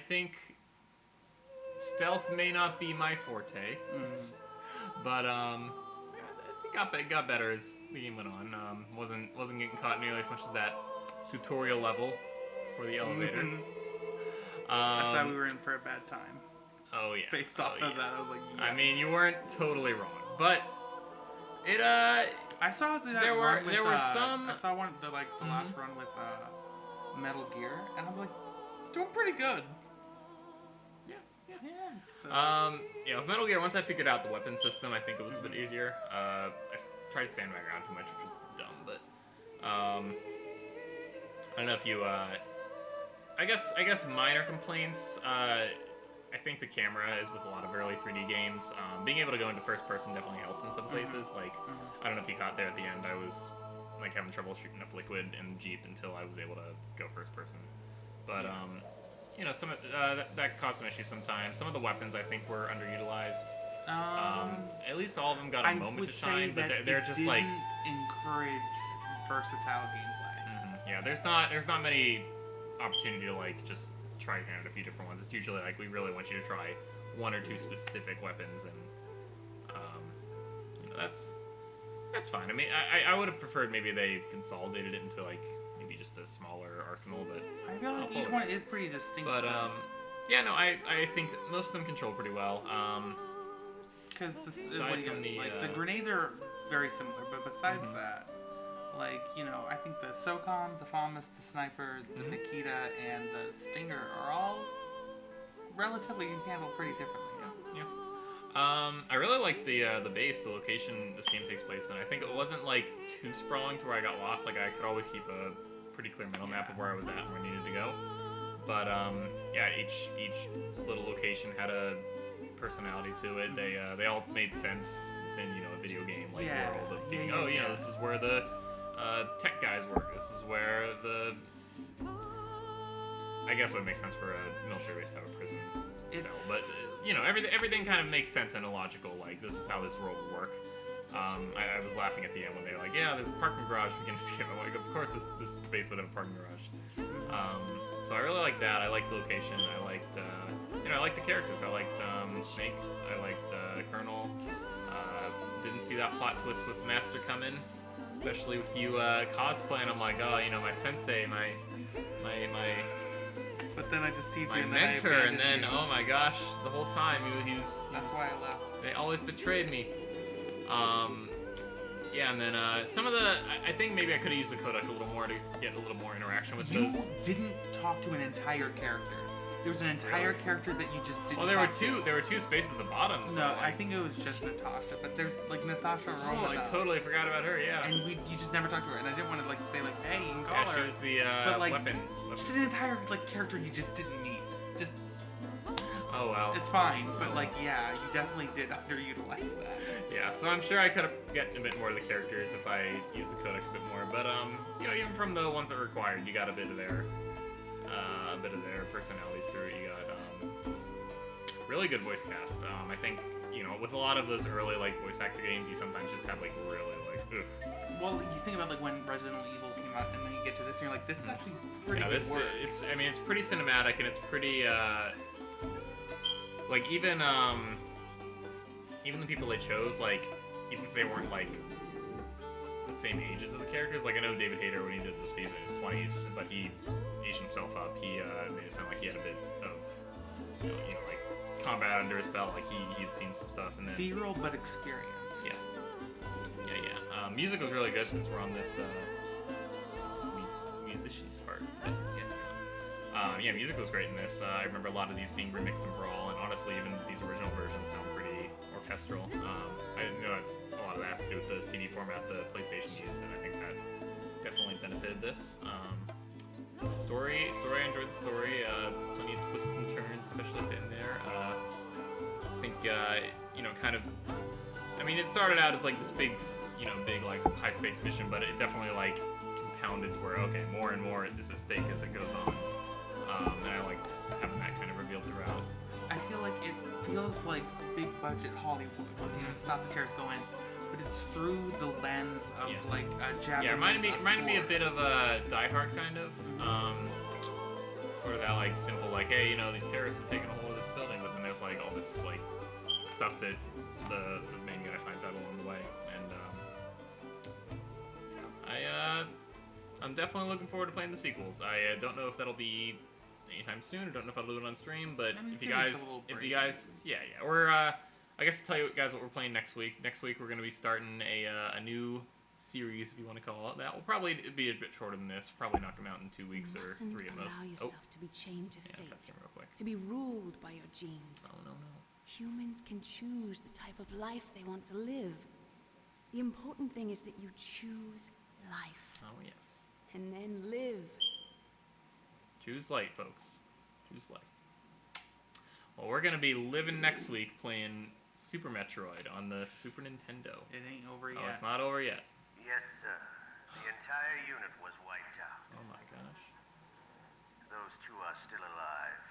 think stealth may not be my forte, but it got better as the game went on. Wasn't getting caught nearly as much as that tutorial level for the elevator. I thought we were in for a bad time. Oh yeah. Based off of that, I was like, I mean, you weren't totally wrong, but it I saw that there run with, were some. I saw one the last run with Metal Gear, and I was like, doing pretty good. Yeah. So. Yeah, with Metal Gear, once I figured out the weapon system, I think it was a bit easier. I tried to stand my ground too much, which was dumb, but I don't know if you. I guess minor complaints. I think the camera is with a lot of early 3D games. Being able to go into first person definitely helped in some places. Like, I don't know if you caught there at the end, I was like having trouble shooting up Liquid in the Jeep until I was able to go first person. But you know, some that caused some issues sometimes. Some of the weapons I think were underutilized. At least all of them got a moment to shine, but they're just like encourage versatile gameplay. Yeah, there's not many opportunity to like just try hand a few different ones. It's usually like we really want you to try one or two specific weapons, and you know, that's fine. I mean, I would have preferred maybe they consolidated it into like maybe just a smaller arsenal, but I feel like each one is pretty distinct. But yeah, no, I think that most of them control pretty well. Because aside from the grenades are very similar, but besides that, like, you know, I think the SOCOM, the FAMAS, the Sniper, the Nikita, and the Stinger are all relatively handled pretty differently. Yeah. I really like the base, the location this game takes place in. I think it wasn't like too sprawling to where I got lost. Like I could always keep a pretty clear mental map of where I was at and where I needed to go. But yeah, each little location had a personality to it. They all made sense within, you know, a video game like world of being, you know, this is where the tech guys work. This is where the I guess it would make sense for a military base to have a prison cell, but you know, everything kind of makes sense and illogical. Like, this is how this world would work. I was laughing at the end when they were like, yeah, there's a parking garage we can get. I'm like, of course this base would have a parking garage. So I really liked that. I liked the location. I liked, you know, I liked the characters. I liked Snake. I liked Colonel. Didn't see that plot twist with Master come in, especially with you cosplaying. I'm like, oh, you know, my sensei, my But then I deceived my you and then mentor, I and then abandoned you. oh my gosh, the whole time he was. That's why I left. They always betrayed me. Yeah, and then some of I think maybe I could have used the codec a little more to get a little more interaction with You those. didn't talk to an entire character. There was an entire character that you just didn't. Well, there were talk to. two. There were two spaces at the bottom. So No, like, I think it was just Natasha. But there's like Natasha oh, I Romanoff. totally forgot about her. Yeah. And you just never talked to her. And I didn't want to like say like, hey, you can call Yeah, her. she was the but, like, weapons. Just an entire like character you just didn't need. Just. Oh well. It's fine, but like yeah, you definitely did underutilize that. Yeah, so I'm sure I could have gotten a bit more of the characters if I used the codec a bit more. But you know, even from the ones that were required, you got a bit of their personalities through it. You got really good voice cast. I think you know with a lot of those early like voice actor games, you sometimes just have like really like. Ugh. Well, you think about like when Resident Evil came out, and then you get to this, and you're like, this is actually pretty Yeah, good this work. I mean it's pretty cinematic and it's pretty like even the people they chose, like even if they weren't like the same ages of the characters, like I know David Hayter when he did this, he was in his 20s, but he aged himself up. He made it sound like he had a bit of you know like combat under his belt, like he had seen some stuff, and then B-roll but experience. Yeah. Music was really good since we're on this musicians part. Best is yet to come. Yeah, music was great in this. I remember a lot of these being remixed in Brawl, and honestly, even these original versions sound pretty orchestral. I know it's a lot of that has to do with the CD format the PlayStation used, and I think that definitely benefited this. Story, I enjoyed the story. Plenty of twists and turns, especially at the end there. I think, you know, kind of. I mean, it started out as like this big like high stakes mission, but it definitely like compounded to where okay, more and more is at stake as it goes on. And I like having that kind of revealed throughout. I feel like it feels like big budget Hollywood. You know, stop the tears, go in, but it's through the lens of like a Japanese. Yeah, reminded me a bit of a Die Hard kind of. Sort of that like simple like, hey, you know, these terrorists have taken a hold of this building, but then there's like all this like stuff that the main guy finds out along the way, and I'm definitely looking forward to playing the sequels. I don't know if that'll be anytime soon. I don't know if I'll do it on stream, but if you guys, yeah, or I guess I'll tell you guys what we're playing next week. Next week we're going to be starting a new series, if you want to call it. That will probably be a bit shorter than this. Probably not come out in 2 weeks or 3 at most. Allow yourself to be chained to fate, real quick. to be ruled by your genes. Oh no. Humans can choose the type of life they want to live. The important thing is that you choose life. Oh yes. And then live. Choose life, folks. Choose life. Well, we're gonna be living next week playing Super Metroid on the Super Nintendo. It ain't over Oh, yet. it's not over yet. Yes, sir. The entire unit was wiped out. Oh my gosh. Those two are still alive.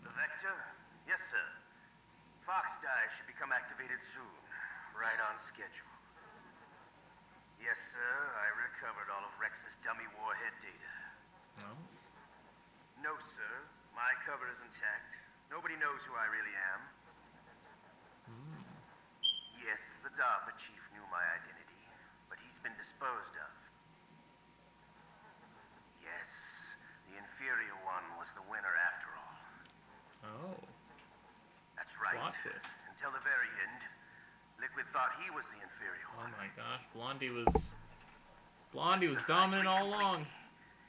The Vector? Yes, sir. Fox Die should become activated soon. Right on schedule. Yes, sir. I recovered all of Rex's dummy warhead data. No? No, sir. My cover is intact. Nobody knows who I really am. Yes, the DARPA chief knew my identity, but he's been disposed of. Yes, the inferior one was the winner after all. Oh. That's right. Plot twist. Until the very end, Liquid thought he was the inferior Oh one. my gosh, Blondie was dominant all along.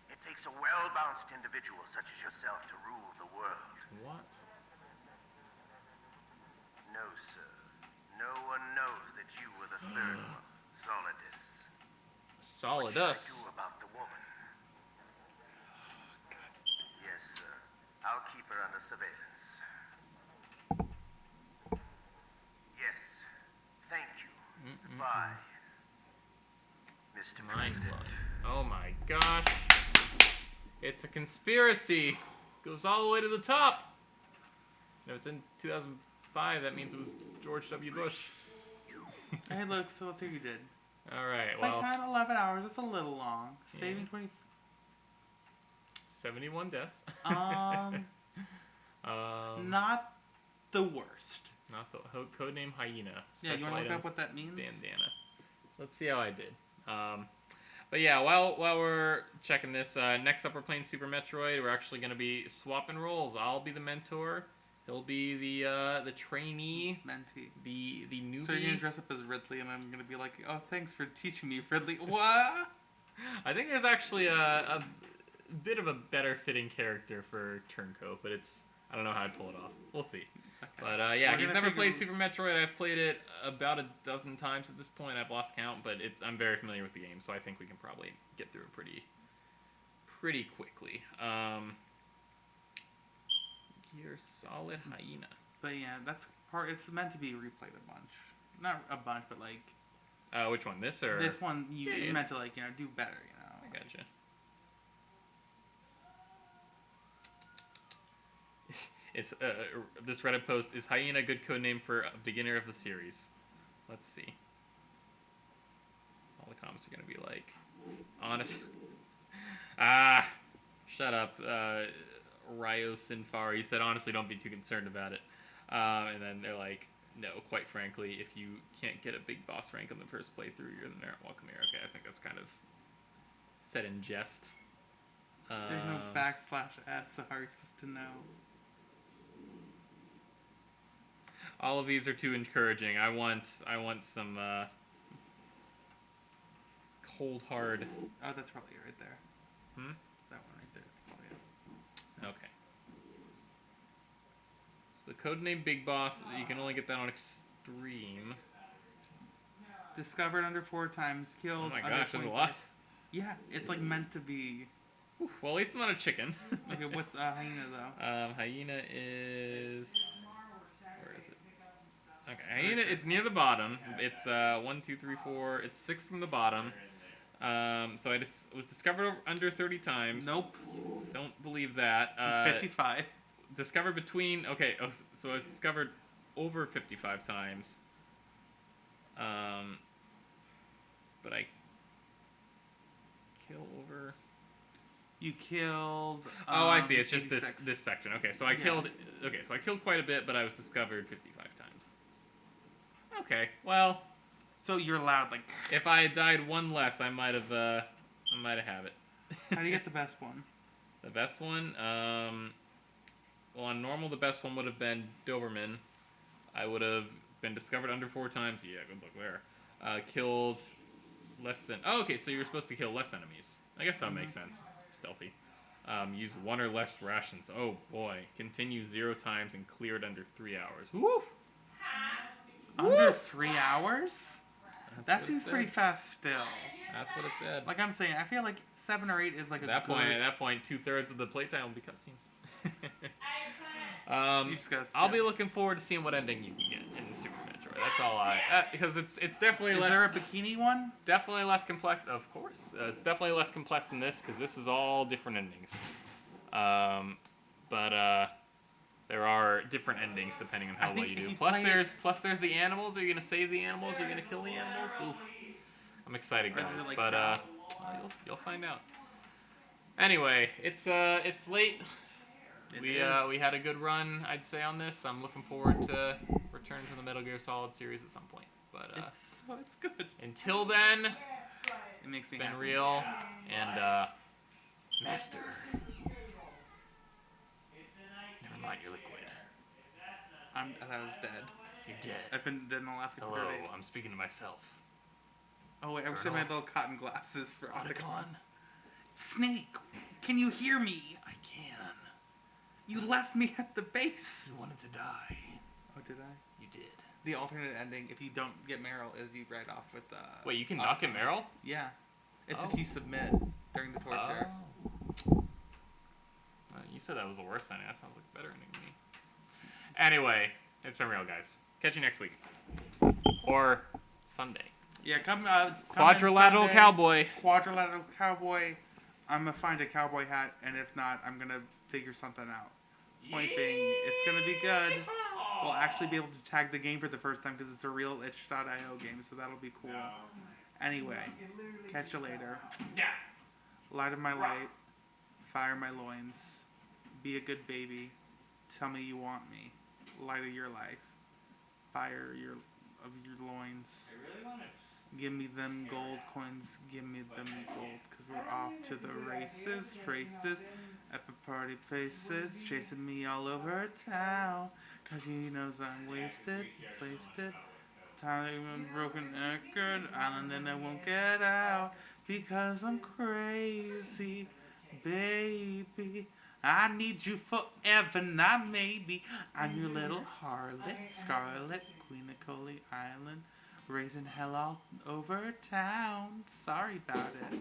It takes a well-balanced individual such as yourself to rule the world. What? No, sir. No one knows that you were the third one, Solidus. What should I Solidus. do about the woman? Yes, sir. I'll keep her under surveillance. Yes. Thank you. Goodbye, Mr. Mind President. blown. Oh my gosh. It's a conspiracy. Goes all the way to the top. No, it's in 2005. That means it was George W. Bush. Hey, look, so let's see what you did. All right, well. Playtime 11 hours. That's a little long. Saving 20. 71 deaths. Not the worst. Not the codename Hyena. Yeah, you Special want to look up items, what that means? Bandana. Let's see how I did. But yeah, while we're checking this, next up we're playing Super Metroid. We're actually going to be swapping roles. I'll be the mentor. He'll be the trainee. Mentee. The newbie. So you're going to dress up as Ridley, and I'm going to be like, oh, thanks for teaching me, Ridley. What? I think there's actually a bit of a better fitting character for Turncoat, but I don't know how I'd pull it off. We'll see. Okay. But yeah, he's never played Super Metroid. I've played it about a dozen times at this point. I've lost count, but I'm very familiar with the game, so I think we can probably get through it pretty quickly. Gear Solid Hyena. But yeah, it's meant to be replayed a bunch. Not a bunch, but like... which one? This or... This one, you meant to like, do better, I gotcha. It's this Reddit post, is Hyena a good code name for a beginner of the series? Let's see. All the comments are gonna be like, honest. Shut up. Ryo Sinfar, he said, honestly, don't be too concerned about it. And then they're like, no, quite frankly, if you can't get a big boss rank on the first playthrough, you're not welcome here. Okay, I think that's kind of said in jest. There's no \S, so how are you supposed to know? All of these are too encouraging. I want some cold hard. Oh, that's probably right there. That one right there. That's probably it. Okay. So the codename Big Boss, you can only get that on Extreme. Discovered under 4 times, killed. Oh my under gosh, there's a 20 lot. Yeah, it's like meant to be. Oof, well, at least I'm not a chicken. Okay, what's Hyena though? Hyena is. Where is it? Okay, Hyena. It's near the bottom. It's 1, 2, 3, 4. It's 6 from the bottom. So I was discovered under 30 times. Nope. Don't believe that. 55. Discovered between. Okay, so I was discovered over 55 times. But I kill over. You killed. Oh, I see. It's just 86. this section. Okay, so I killed. Okay, so I killed quite a bit, but I was discovered 55 times. Okay, well. So you're allowed like. If I had died one less, I might have had it. How do you get the best one? The best one. Well, on normal, the best one would have been Doberman. I would have been discovered under 4 times. Yeah, good luck there. Killed less than. Oh, okay. So you're supposed to kill less enemies. I guess that makes sense. It's stealthy. Use 1 or less rations. Oh boy. Continue 0 times and clear it under 3 hours. Woo! Under 3 hours? That seems pretty fast still. That's what it said. Like I'm saying, I feel like 7 or 8 is like at that point, 2/3 of the playtime will be cutscenes. I'll be looking forward to seeing what ending you can get in Super Metroid. That's all because it's definitely less. Is there a bikini one? Definitely less complex, of course. It's definitely less complex than this because this is all different endings. But there are different endings depending on how well you do. Plus there's the animals. Are you gonna save the animals? Are you gonna kill the animals? Oof. I'm excited, guys. But you'll find out. Anyway, it's late. We had a good run, I'd say, on this. I'm looking forward to return to the Metal Gear Solid series at some point. But it's good. Until then, it makes me been happy. real and Master. Never mind, you're liquid. I thought I was dead. You're dead. I've been dead in Alaska for 3 days. I'm speaking to myself. Oh wait, I wish I had little cotton glasses for Otacon. Snake, can you hear me? I can. You left me at the base. You wanted to die. Oh, did I? You did. The alternate ending, if you don't get Meryl, is you ride off with. Wait, you can not get Meryl? Yeah, it's if you submit during the torture. You said that was the worst ending. That sounds like a better ending to me. Anyway, it's been real, guys. Catch you next week or Sunday. Yeah, come Quadrilateral Sunday, Cowboy. Quadrilateral Cowboy. I'm gonna find a cowboy hat, and if not, I'm gonna figure something out. Point being, it's gonna be good. We'll actually be able to tag the game for the first time because it's a real itch.io game, so that'll be cool. Anyway, catch you later. Light of my light, fire my loins, be a good baby, tell me you want me, light of your life, fire of your loins. I really want it. Give me them gold coins, give me them gold, cause we're off to the races, epic party faces, chasing me all over town, cause he knows I'm wasted. Time and broken record, island and I won't get out, because I'm crazy, baby. I need you forever, not maybe. I'm your little harlot, Scarlet, Queen of Coley Island. Raising hell all over town. Sorry about it.